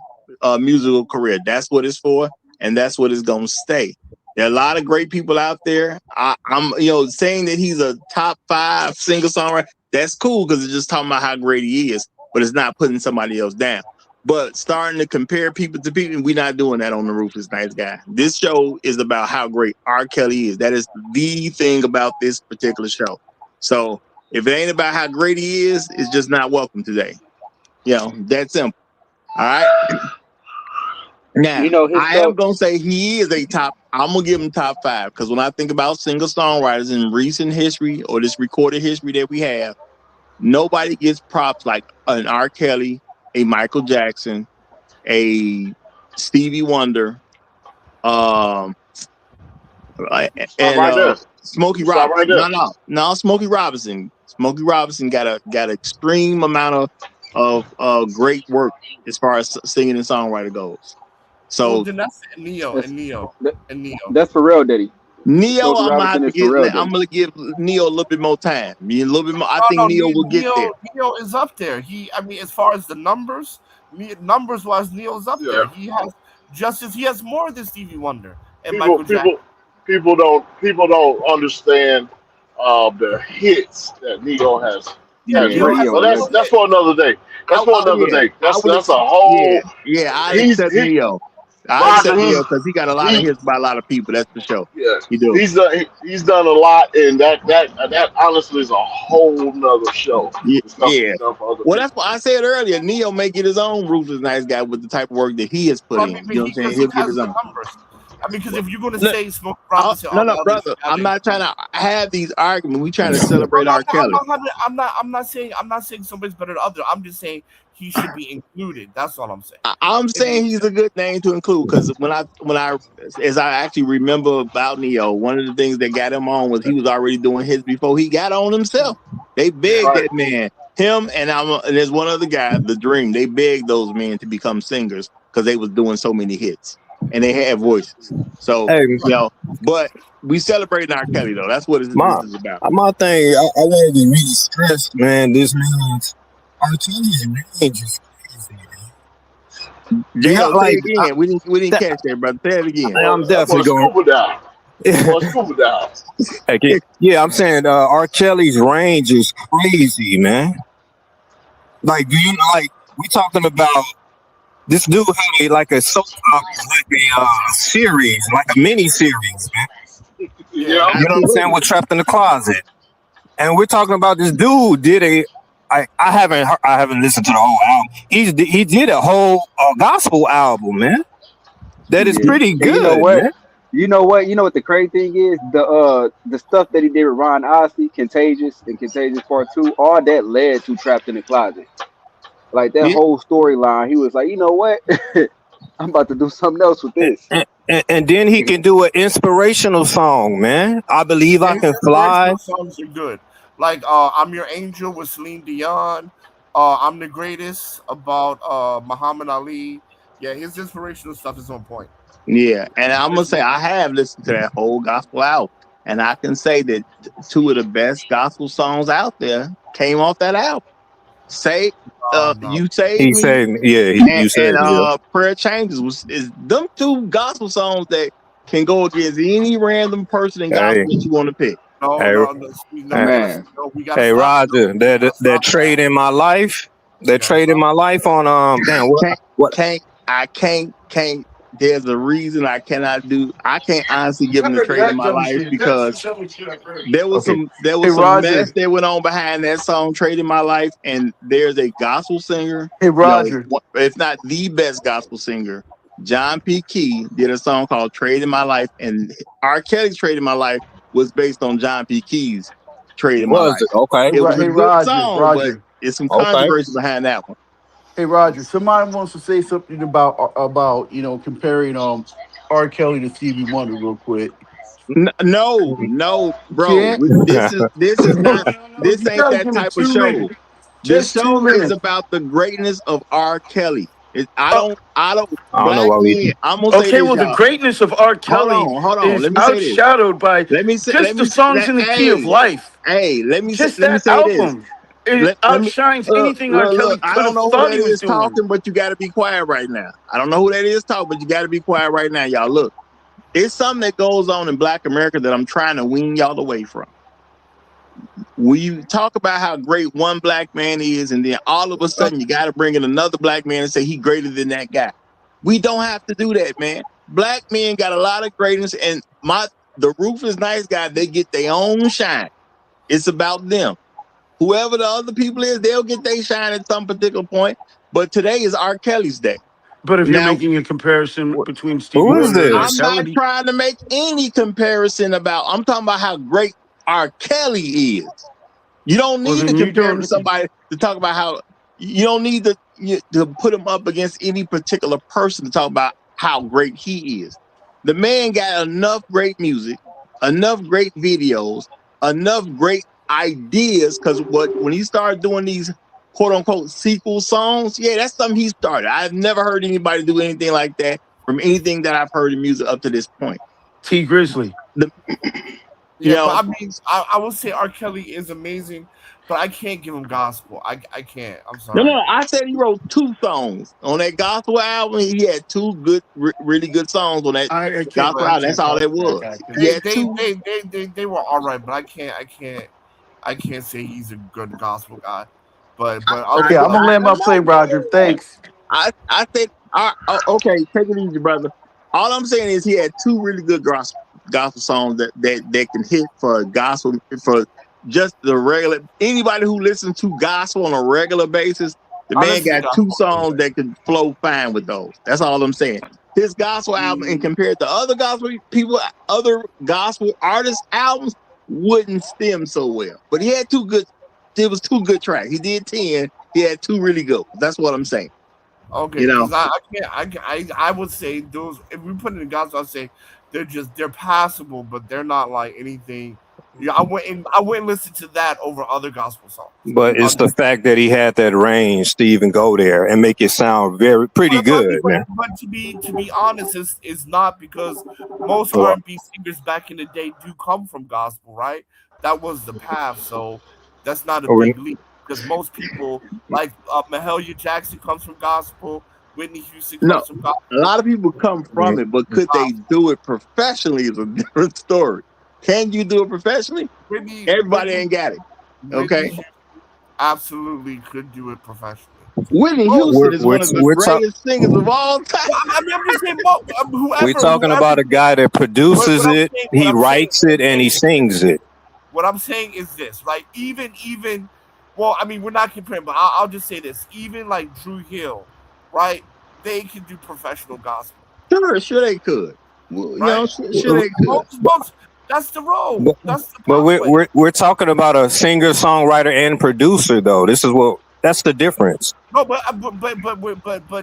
musical career. That's what it's for, and that's what it's gonna stay. There are a lot of great people out there. I'm, saying that he's a top 5 singer songwriter. That's cool because it's just talking about how great he is, but it's not putting somebody else down. But starting to compare people to people, we're not doing that on the Ruthless Nice Guy. This show is about how great R. Kelly is. That is the thing about this particular show. So if it ain't about how great he is, it's just not welcome today. That's simple. All right. Now, his I am stuff. gonna say he is a top. I'm gonna give him top 5 because when I think about single songwriters in recent history or this recorded history that we have, nobody gets props like an R. Kelly, a Michael Jackson, a Stevie Wonder, um, Stop and right there. Smokey Stop right Robinson. there. No, Smokey Robinson. Smokey Robinson got extreme amount of great work as far as singing and songwriter goes. well, So then that's Neo That's and Neo that, and Neo. that's Pharrell Diddy. Neo, Smokey I'm gonna have Robinson to is Pharrell I'm Diddy. gonna give Neo a little bit more time. A little bit more. I No, think no, Neo will get there. Neo is up there. I mean, as far as the numbers wise, Neo's up Yeah. there. He has he has more than Stevie Wonder and People, Michael Jackson. people, people don't understand the hits that Neo Yeah, has Yeah. Neo has written. Neo But a that's legend. that's for another day. That's for another Yeah. day. I will. That's a Yeah, whole. I He's accept he, Neo. I Roger. accept Neo because he got a lot of He hits by a lot of people. That's for sure. yeah. He do. He's done a lot, and that honestly is a whole nother show. The stuff Yeah. he's done for other Well, people. that's what I said earlier. Neo may get his own Ruthless Nice Guy with the type of work that he has put I in. mean, You know what I'm saying? because He'll he get has his the own. numbers. I mean, because if you're going to Look, say Smoke Robinson, all no, the others brother. I'm having not trying to have these arguments. We trying to no, celebrate no, R. Kelly. I'm not saying somebody's better than other. I'm just saying he should be included. That's all I'm saying. I'm If you, saying he's a good name to include because as I actually remember about Neo, one of the things that got him on was he was already doing hits before he got on himself. They yeah, begged that man, him and there's one other guy, The Dream. They begged those men to become singers because they was doing so many hits and they had voices. So hey, but we celebrating R. Kelly though. That's what my this is about. my thing. I wanted to really stress, man. This means Arteli's range is crazy, man. Yeah, J-Lo, say like it again. We didn't catch that, brother. Say it again. I'm That boy definitely going. scuba dive. That boy scuba dive. Heck yeah, I'm saying R. Kelly's range is crazy, man. Like, do you like we talking about this dude had like a soap opera, like a series, like a mini series, man. Yeah. You know what I'm saying? We're trapped in the closet, and we're talking about this dude did I haven't listened to the whole album. He did a whole gospel album, man. That is Yeah. pretty And you know good, what? man. You know what? You know what the crazy thing is? The stuff that he did with Ron Osley, Contagious and Contagious Part Two, all that led to Trapped in the Closet. Like that Yeah, whole storyline, he was like, you know what? I'm about to do something else with this. And then he can do an inspirational song, man. I believe Yeah, I his can fly. inspirational songs are good. Like I'm Your Angel with Celine Dion. I'm the Greatest about Muhammad Ali. Yeah, his inspirational stuff is on point. yeah. And I'm gonna There's say no I have listened to that whole gospel album, and I can say that two of the best gospel songs out there came off that album. Say, no. You Saved He Me, said, yeah, and, you said, and yeah. Prayer Changes was is them two gospel songs that can go against any random person in Hey, gospel that you want to pick. No, hey, no, no, no, hey, Man, no, we gotta hey, stop. No, Roger, we gotta that stop trade that. in my life, We that gotta trade in stop. my life on damn Can't what can't. There's a reason I cannot do. I can't honestly give him the trade in my life because Okay. there Hey was some mess Roger. that went on behind that song "Trade in My Life," and there's a gospel singer, Hey Roger. if not the best gospel singer. John P. Key did a song called "Trade in My Life," and R. Kelly's "Trade in My Life" was based on John P. Key's "Trade in My was Life." it? Okay, It was a Hey good Roger. song, but Roger. it's some okay. controversy behind that one. Hey Roger. Somebody wants to say something about comparing R. Kelly to Stevie Wonder real quick. No, You bro. can't. This is not. Well, This you ain't gotta that give me type of 2 minutes. show. This Just two show is minutes. about the greatness of R. Kelly. Uh, I don't. I don't know Black why we. men. I'm gonna say okay, this, well, the y'all. greatness of R. Kelly Hold on. is Let me say this. outshadowed by Let me say. just Let the me say songs that. in the key of life. Let Just me that say this. album. It Let me outshines anything R. look. Kelly I could don't have know who thought that he was is doing. talking, but you got to be quiet right now. I don't know who that is talking, but you got to be quiet right now, y'all. Look, it's something that goes on in Black America that I'm trying to wean y'all away from. We talk about how great one black man is, and then all of a sudden you got to bring in another black man and say he greater than that guy. We don't have to do that, man. Black men got a lot of greatness, and the Ruthless nice guy, they get their own shine. It's about them. Whoever the other people is, they'll get their shine at some particular point. But today is R. Kelly's day. But if you're Now, making a comparison between Stevie Who is Wonder and R. I'm this? not Kelly, trying to make any comparison about. I'm talking about how great R. Kelly is. You don't well, need to then you compare him to don't. somebody to talk about how you don't need to put him up against any particular person to talk about how great he is. The man got enough great music, enough great videos, enough great ideas. Because when he started doing these quote unquote sequel songs, yeah, that's something he started. I've never heard anybody do anything like that from anything that I've heard in music up to this point. T Grizzly. The, you Yeah, but know, I mean, I will say R. Kelly is amazing, but I can't give him gospel. I can't. I'm no. sorry. I said he wrote two songs on that gospel album. He had two good, really good songs on that I can't. gospel But I album. That's can't all talk it to that was. guy. He they had they two. they they they, they were all right, but I can't say he's a good gospel guy. But Okay, I'm gonna land I my plane, Roger. know. Thanks. I said, okay, take it easy, brother. All I'm saying is he had two really good gospel songs that can hit for gospel for just the regular anybody who listens to gospel on a regular basis. The I man listen to got two gospel songs anyway. that could flow fine with those. That's all I'm saying. His gospel album, and compared to other gospel people, other gospel artists' albums, wouldn't stem so well. But he had two good. It was two good tracks. He did 10. He had two really good ones. That's what I'm saying. Okay, You know, because I would say those if we put it in gospel, I'd say they're passable, but they're not like anything. Yeah, I wouldn't listen to that over other gospel songs. But it's the fact that he had that range to even go there and make it sound pretty good, man. But to be honest, is not because most Well, R&B singers back in the day do come from gospel, right? That was the path, so that's not a when- big leap because most people like Mahalia Jackson comes from gospel, Whitney Houston no, comes from gospel. a lot of people come from it, but could they do it professionally is a different story. Can you do it professionally? Everybody ain't got it. Whitney Okay. Houston absolutely could do it professionally. Whitney Most, Houston is one of the greatest singers of all time. I'm just saying, we're whoever, talking about a guy that produces it, he writes it, and he sings it. What I'm saying is this, like even, well, I mean, we're not comparing, but I'll just say this: even like Drew Hill, right? They can do professional gospel. Sure they could. Well, you know, right? sure they could. That's the role. But, That's the but pathway. we're talking about a singer, songwriter, and producer though. That's the difference. No, but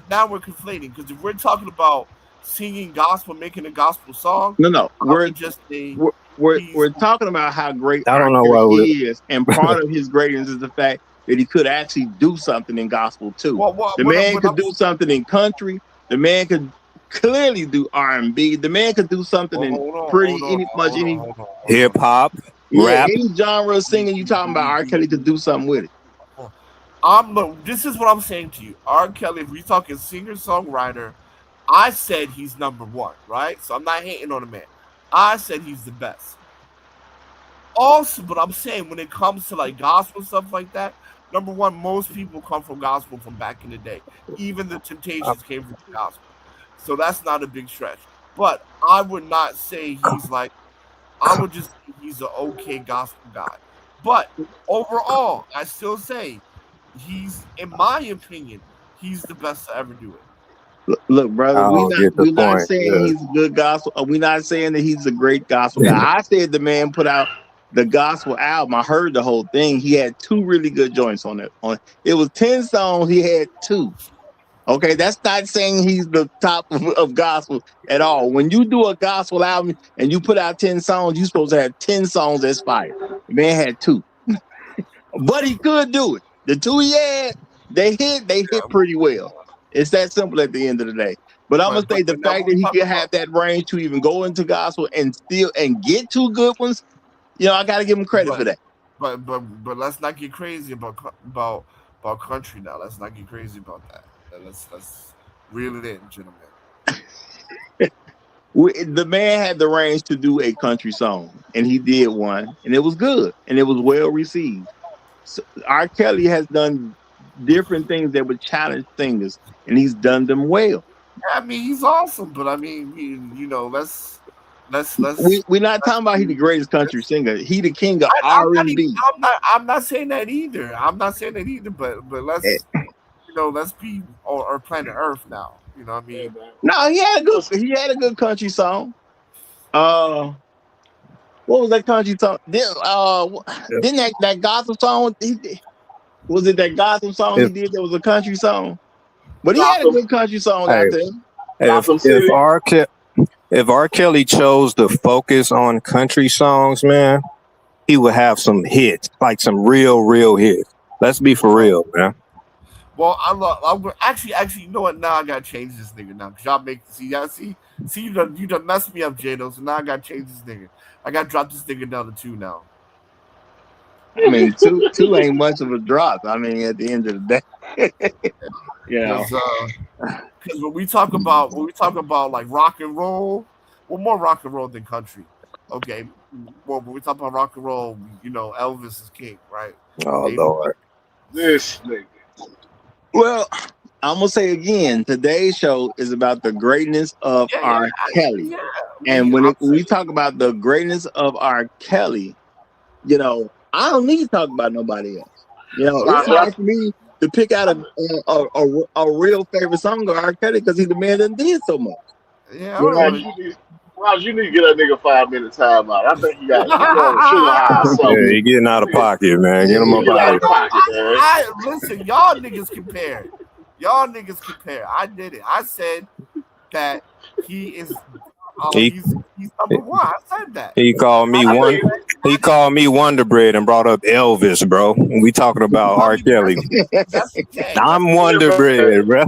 now we're conflating because if we're talking about singing gospel, making a gospel song, No. I would just say he's We're talking about how great I R. don't know Kelly why is, and part of his greatness is the fact that he could actually do something in gospel too. The man could do something in country. The man could clearly do R&B. The man could do something in any hip hop, yeah, rap. any genre of singing. You talking about R. Kelly could do something with it. This is what I'm saying to you. R. Kelly, if we're talking singer songwriter, I said he's number one, right? So I'm not hating on the man. I said he's the best. Also, but I'm saying when it comes to like gospel stuff like that, number one, most people come from gospel from back in the day. Even the Temptations came from gospel. So that's not a big stretch. But I would not say he's like, I would just say he's an okay gospel guy. But overall, I still say he's, in my opinion, he's the best to ever do it. Look, brother, I don't get the we're not point. saying Yeah. he's a good gospel. We're not saying that he's a great gospel guy. I said the man put out the gospel album. I heard the whole thing. He had 2 really good joints on it. It was 10 songs. He had 2. Okay, that's not saying he's the top of gospel at all. When you do a gospel album and you put out 10 songs, you're supposed to have 10 songs that's fire. The man had 2, but he could do it. The 2 he had, they hit pretty well. It's that simple at the end of the day. But I'm gonna say the now fact that he can have that range to even go into gospel and get 2 good ones, I got to give him credit for that. But let's not get crazy about country now. Let's not get crazy about that. Let's reel it in, gentlemen. The man had the range to do a country song, and he did one, and it was good, and it was well received. So R. Kelly has done different things that would challenge singers, and he's done them well. I mean, he's awesome, but I mean, let's. We're not talking about he the greatest country singer. He the king of R&B. I'm not saying that either. But let's be on planet Earth now. You know what I mean? No, he had a good country song. What was that country song? Didn't that gospel song? Was it that gospel song he did that was a country song? But he had a good country song out there. If R. Kelly chose to focus on country songs, man, he would have some hits, like some real hits. Let's be for real, man. Well, I'm actually, you know what? Now I gotta change this nigga now, cause y'all see, you done messed me up, Jado. So now I gotta change this nigga. I gotta drop this nigga down to 2 now. I mean, two ain't much of a drop. I mean, at the end of the day, Because when we talk about like rock and roll, well, more rock and roll than country. Okay, well, when we talk about rock and roll, Elvis is king, right? Oh Lord, this nigga. Well, I'm gonna say again, today's show is about the greatness of R. Kelly, and when we talk about the greatness of R. Kelly, I don't need to talk about nobody else. It's hard for me to pick out a real favorite song of R. Kelly because he's the man that did so much. Yeah, Raj, you need to get that nigga 5-minute time out. I think he got sugar high or something. Yeah, he getting out of pocket, man. Get him up out of pocket. Listen, y'all niggas compare. I did it. I said that he is. He's number one. I said that. He called me Wonder Bread and brought up Elvis, bro. We talking about R. Kelly. I'm Wonder Bread, bro.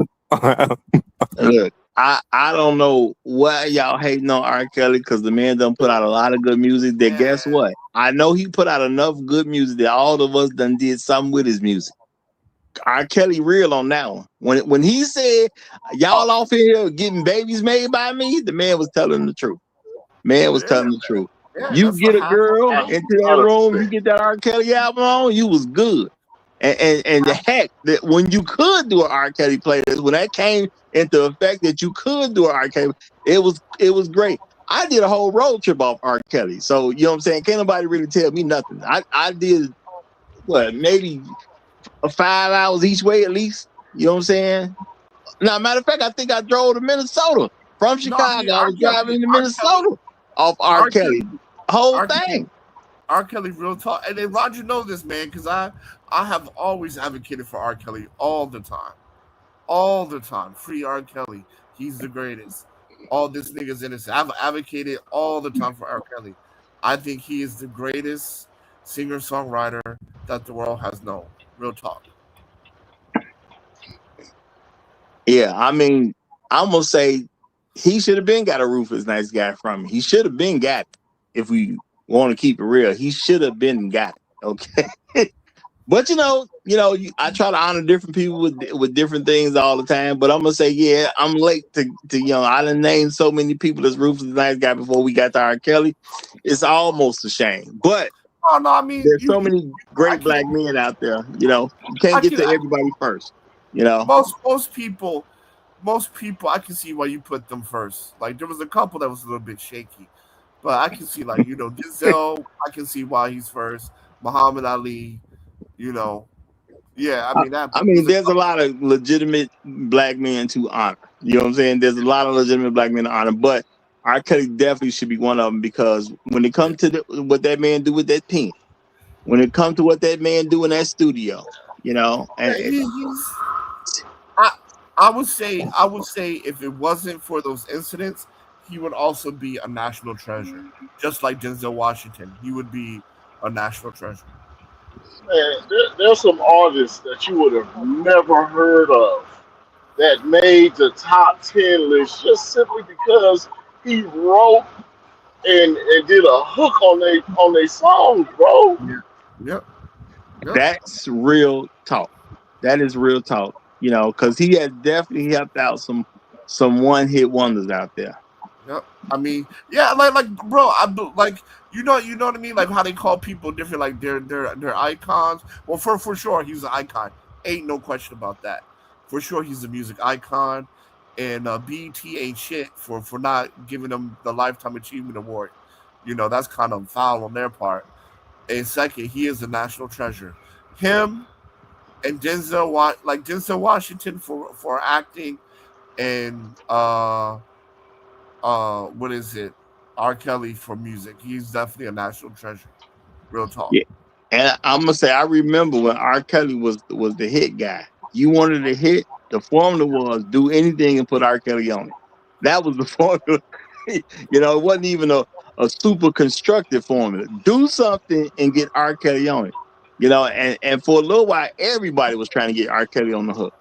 Look, I don't know why y'all hating on R. Kelly because the man done put out a lot of good music. That guess what? I know he put out enough good music that all of us done did something with his music. R. Kelly real on that one. When he said y'all off here getting babies made by me, the man was telling the truth. Telling the truth. You get a girl into that room, you get that R. Kelly album on, you was good. And the heck that when you could do an R. Kelly playlist, when that came into effect that you could do an R. Kelly, it was great. I did a whole road trip off R. Kelly. So you know what I'm saying? Can't nobody really tell me nothing. I did maybe 5 hours each way at least. You know what I'm saying? Now, matter of fact, I think I drove to Minnesota from No, I mean Chicago. I R. was driving Kelly. into R. Kelly. Minnesota off R. R. Kelly. Kelly. Whole R. Kelly. thing. R. Kelly, real talk. And then Roger know this, man, because I have always advocated for R. Kelly all the time. All the time. Free R. Kelly. He's the greatest. All this nigga's innocent. I've advocated all the time for R. Kelly. I think he is the greatest singer-songwriter that the world has known. Real talk. Yeah, I mean, I'm gonna say he should have been got a Ruthless Nice Guy from me. He should have been got it. If we want to keep it real, he should have been got it. Okay. But I try to honor different people with different things all the time. But I'm gonna say, yeah, I'm late to I done named so many people as Ruthless Nice Guy before we got to R. Kelly. It's almost a shame. But Oh no, I mean there's so many great black men out there. You can't get to everybody first. Most people, I can see why you put them first. Like there was a couple that was a little bit shaky, but I can see Denzel. I can see why he's first. Muhammad Ali. Yeah, I mean, there's a lot of legitimate black men to honor. You know what I'm saying? There's a lot of legitimate black men to honor, but R. Kelly definitely should be one of them because when it comes to what that man do with that pen, when it comes to what that man do in that studio, I would say if it wasn't for those incidents, he would also be a national treasure, just like Denzel Washington. He would be a national treasure. Man, there's some artists that you would have never heard of that made the top 10 list just simply because he wrote and did a hook on they songs, bro. Yep. That's real talk. That is real talk. Because he has definitely helped out some one-hit wonders out there. Yep. I mean, yeah, like, bro, you know what I mean, like how they call people different, like they're icons. Well, for sure, he's an icon. Ain't no question about that. For sure, he's a music icon, and BET ain't shit for not giving him the Lifetime Achievement Award. That's kind of foul on their part. And second, he is a national treasure. Him and Denzel Washington for acting, and what is it? R. Kelly for music. He's definitely a national treasure. Real talk. Yeah. And I'm gonna say I remember when R. Kelly was the hit guy. You wanted a hit, the formula was do anything and put R. Kelly on it. That was the formula. It wasn't even a super constructed formula. Do something and get R. Kelly on it. And for a little while, everybody was trying to get R. Kelly on the hook.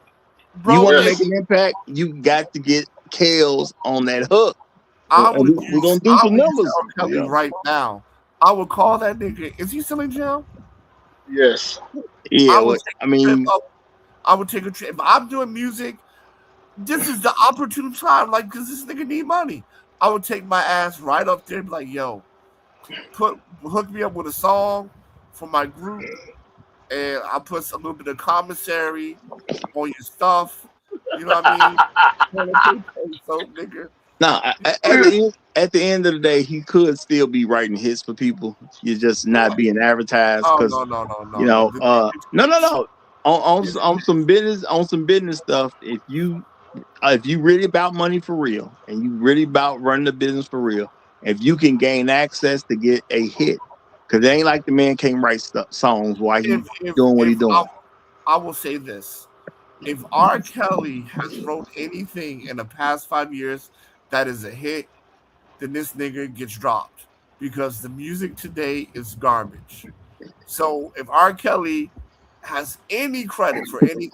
Bro, you want to make an impact, you got to get Kales on that hook. We're gonna do some numbers. R. Kelly right now. I would call that nigga. Is he still in jail? Yes. Yeah. I would take a trip. If I'm doing music, this is the opportune time. Like, cause this nigga need money. I would take my ass right up there and be like, yo, hook me up with a song for my group, and I'll put a little bit of commissary on your stuff. You know what I mean? So, nigga. Now, at the end of the day, he could still be writing hits for people. You're just not being advertised. Oh, Cause, no. On some business stuff. If you really about money for real, and you really about running the business for real, if you can gain access to get a hit, because it ain't like the man can't write songs while he's doing what he's doing. I will say this: if R. Kelly has wrote anything in the past 5 years that is a hit, then this nigga gets dropped because the music today is garbage. So if R. Kelly has any credit for anything,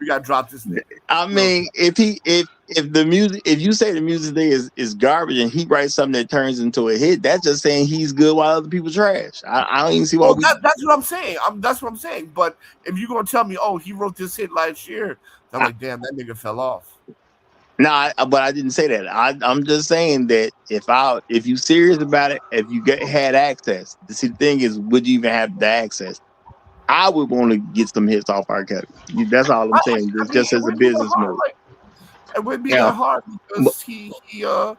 we got to drop this nigga. I mean, if you say the music today is garbage and he writes something that turns into a hit, that's just saying he's good while other people trash. I don't even see why. That's what I'm saying. That's what I'm saying. But if you're gonna tell me, oh, he wrote this hit last year, I'm like, damn, that nigga fell off. No, but I didn't say that. I'm just saying that if you serious about it, if you had access, see the thing is, would you even have the access? I would want to get some hits off R. Kelly. That's all I'm saying. Just as a business move. It would be that hard because he you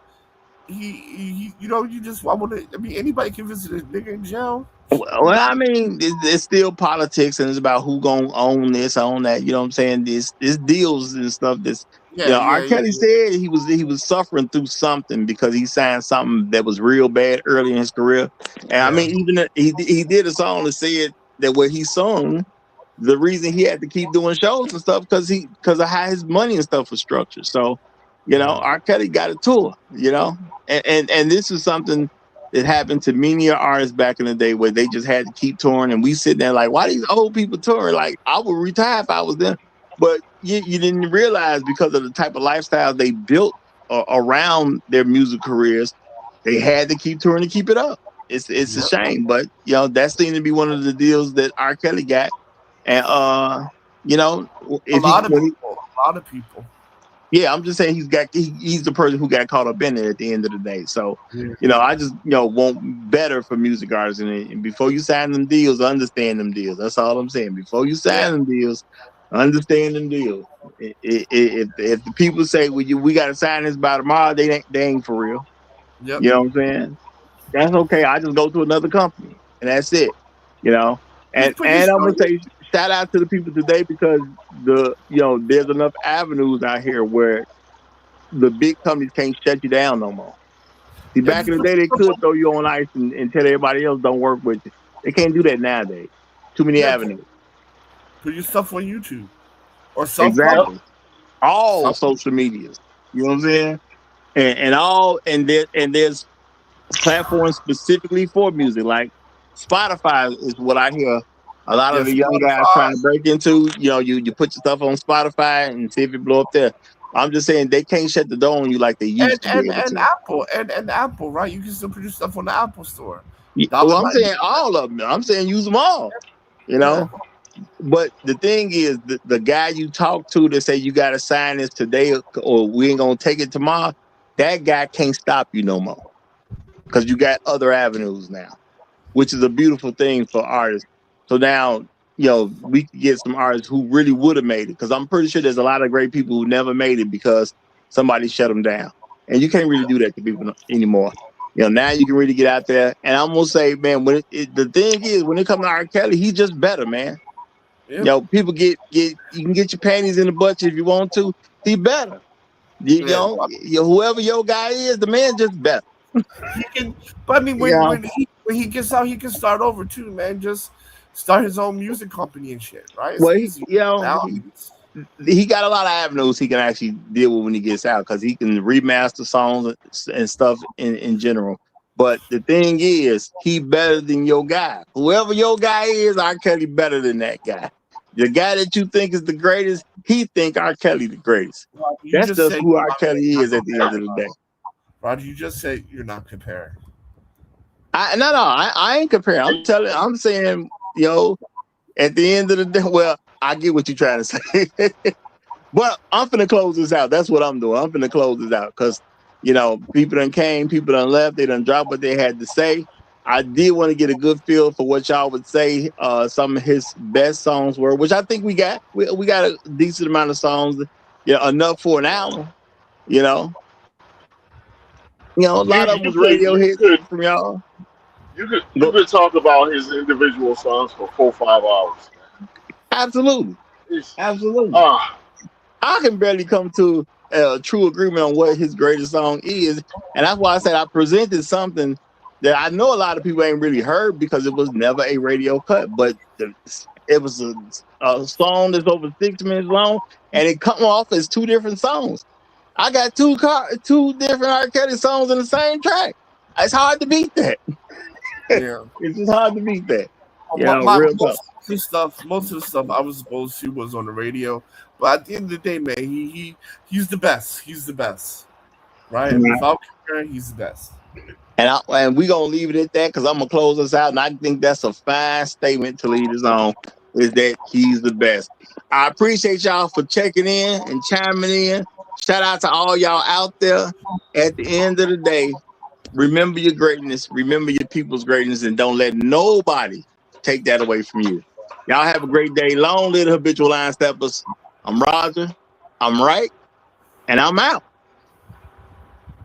just I want to. I mean, anybody can visit this nigga in jail. Well, I mean, it's still politics, and it's about who gonna own this, own that. You know what I'm saying? This deals and stuff Yeah, R. yeah, Kelly said he was suffering through something because he signed something that was real bad early in his career. And I yeah. mean, even he did a song that said that where he sung, the reason he had to keep doing shows and stuff because of how his money and stuff was structured. So, R. Kelly got a tour, and this is something that happened to many artists back in the day where they just had to keep touring, and we sit there like, why these old people touring? Like, I would retire if I was them. But you didn't realize because of the type of lifestyle they built around their music careers, they had to keep touring to keep it up. It's a Yep. shame, but that seemed to be one of the deals that R. Kelly got. And A if lot of when he, people. A lot of people. yeah, I'm just saying he's the person who got caught up in it at the end of the day. So, I just want better for music artists, and before you sign them deals, understand them deals. That's all I'm saying. Before you sign them deals, understand them deals. If the people say we got to sign this by tomorrow, they ain't for real. Yep. You know what I'm saying? That's okay. I just go to another company, and that's it. Just And put your and I'm gonna story. say shout out to the people today because there's enough avenues out here where the big companies can't shut you down no more. See, Yeah, back just in the put day, your they stuff could on. throw you on ice and tell everybody else don't work with you. They can't do that nowadays. Too many Yeah, avenues. put your stuff on YouTube or self-publish. Exactly. All Self. social medias. You know what I'm saying? And there's platforms specifically for music. Like Spotify is what I hear a lot of Yeah, the young guys Spotify trying to break into. You put your stuff on Spotify and see if it blow up there. I'm just saying they can't shut the door on you like they and used to be and able and to. Apple and Apple, right? You can still produce stuff on the Apple Store. Well, Dollar I'm saying 99. all of them. I'm saying use them all. You Yeah. know, but the thing is, the guy you talk to that say you got to sign this today or we ain't gonna take it tomorrow, that guy can't stop you no more because you got other avenues now, which is a beautiful thing for artists. So now, we can get some artists who really would have made it because I'm pretty sure there's a lot of great people who never made it because somebody shut them down. And you can't really do that to people anymore. Now you can really get out there. And I'm going to say, man, the thing is, when it comes to R. Kelly, he's just better, man. Yeah. People you can get your panties in the butt if you want to. He better. Yeah. Whoever your guy is, the man just better. He can, but I mean, Yeah. when he gets out, he can start over too, man. Just start his own music company and shit, right? It's Well, easy nowadays. he got a lot of avenues he can actually deal with when he gets out because he can remaster songs and stuff in general. But the thing is, he better than your guy. Whoever your guy is, R. Kelly better than that guy. The guy that you think is the greatest, he think R. Kelly the greatest. Roger, you That's just just said who you're R. Kelly is at the end of the day. Roger, you just said you're not comparing. I ain't comparing. I'm saying, at the end of the day, well, I get what you're trying to say. But I'm finna close this out. That's what I'm doing. I'm finna close this out because, people done came, people done left, they done dropped what they had to say. I did want to get a good feel for what y'all would say some of his best songs were, which I think we got. We got a decent amount of songs, enough for an album, you know. A lot of them was radio You hits could from y'all. you could talk about his individual songs for 4 or 5 hours. Absolutely. It's, Absolutely. ah, I can barely come to a true agreement on what his greatest song is. And that's why I said I presented something that I know a lot of people ain't really heard because it was never a radio cut, but it was a song that's over 6 minutes long and it come off as two different songs. I got two different R. Kelly songs in the same track. It's hard to beat that. Yeah. It's just hard to beat that. Real tough. Most of the stuff I was supposed to was on the radio, but at the end of the day, man, he's the best. He's the best, right? Mhm. Without comparing, he's the best. And we're gonna leave it at that because I'm gonna close us out. And I think that's a fine statement to lead us on, is that he's the best. I appreciate y'all for checking in and chiming in. Shout out to all y'all out there. At the end of the day, remember your greatness, remember your people's greatness, and don't let nobody take that away from you. Y'all have a great day. Long live the habitual line steppers. I'm Roger. I'm right, and I'm out.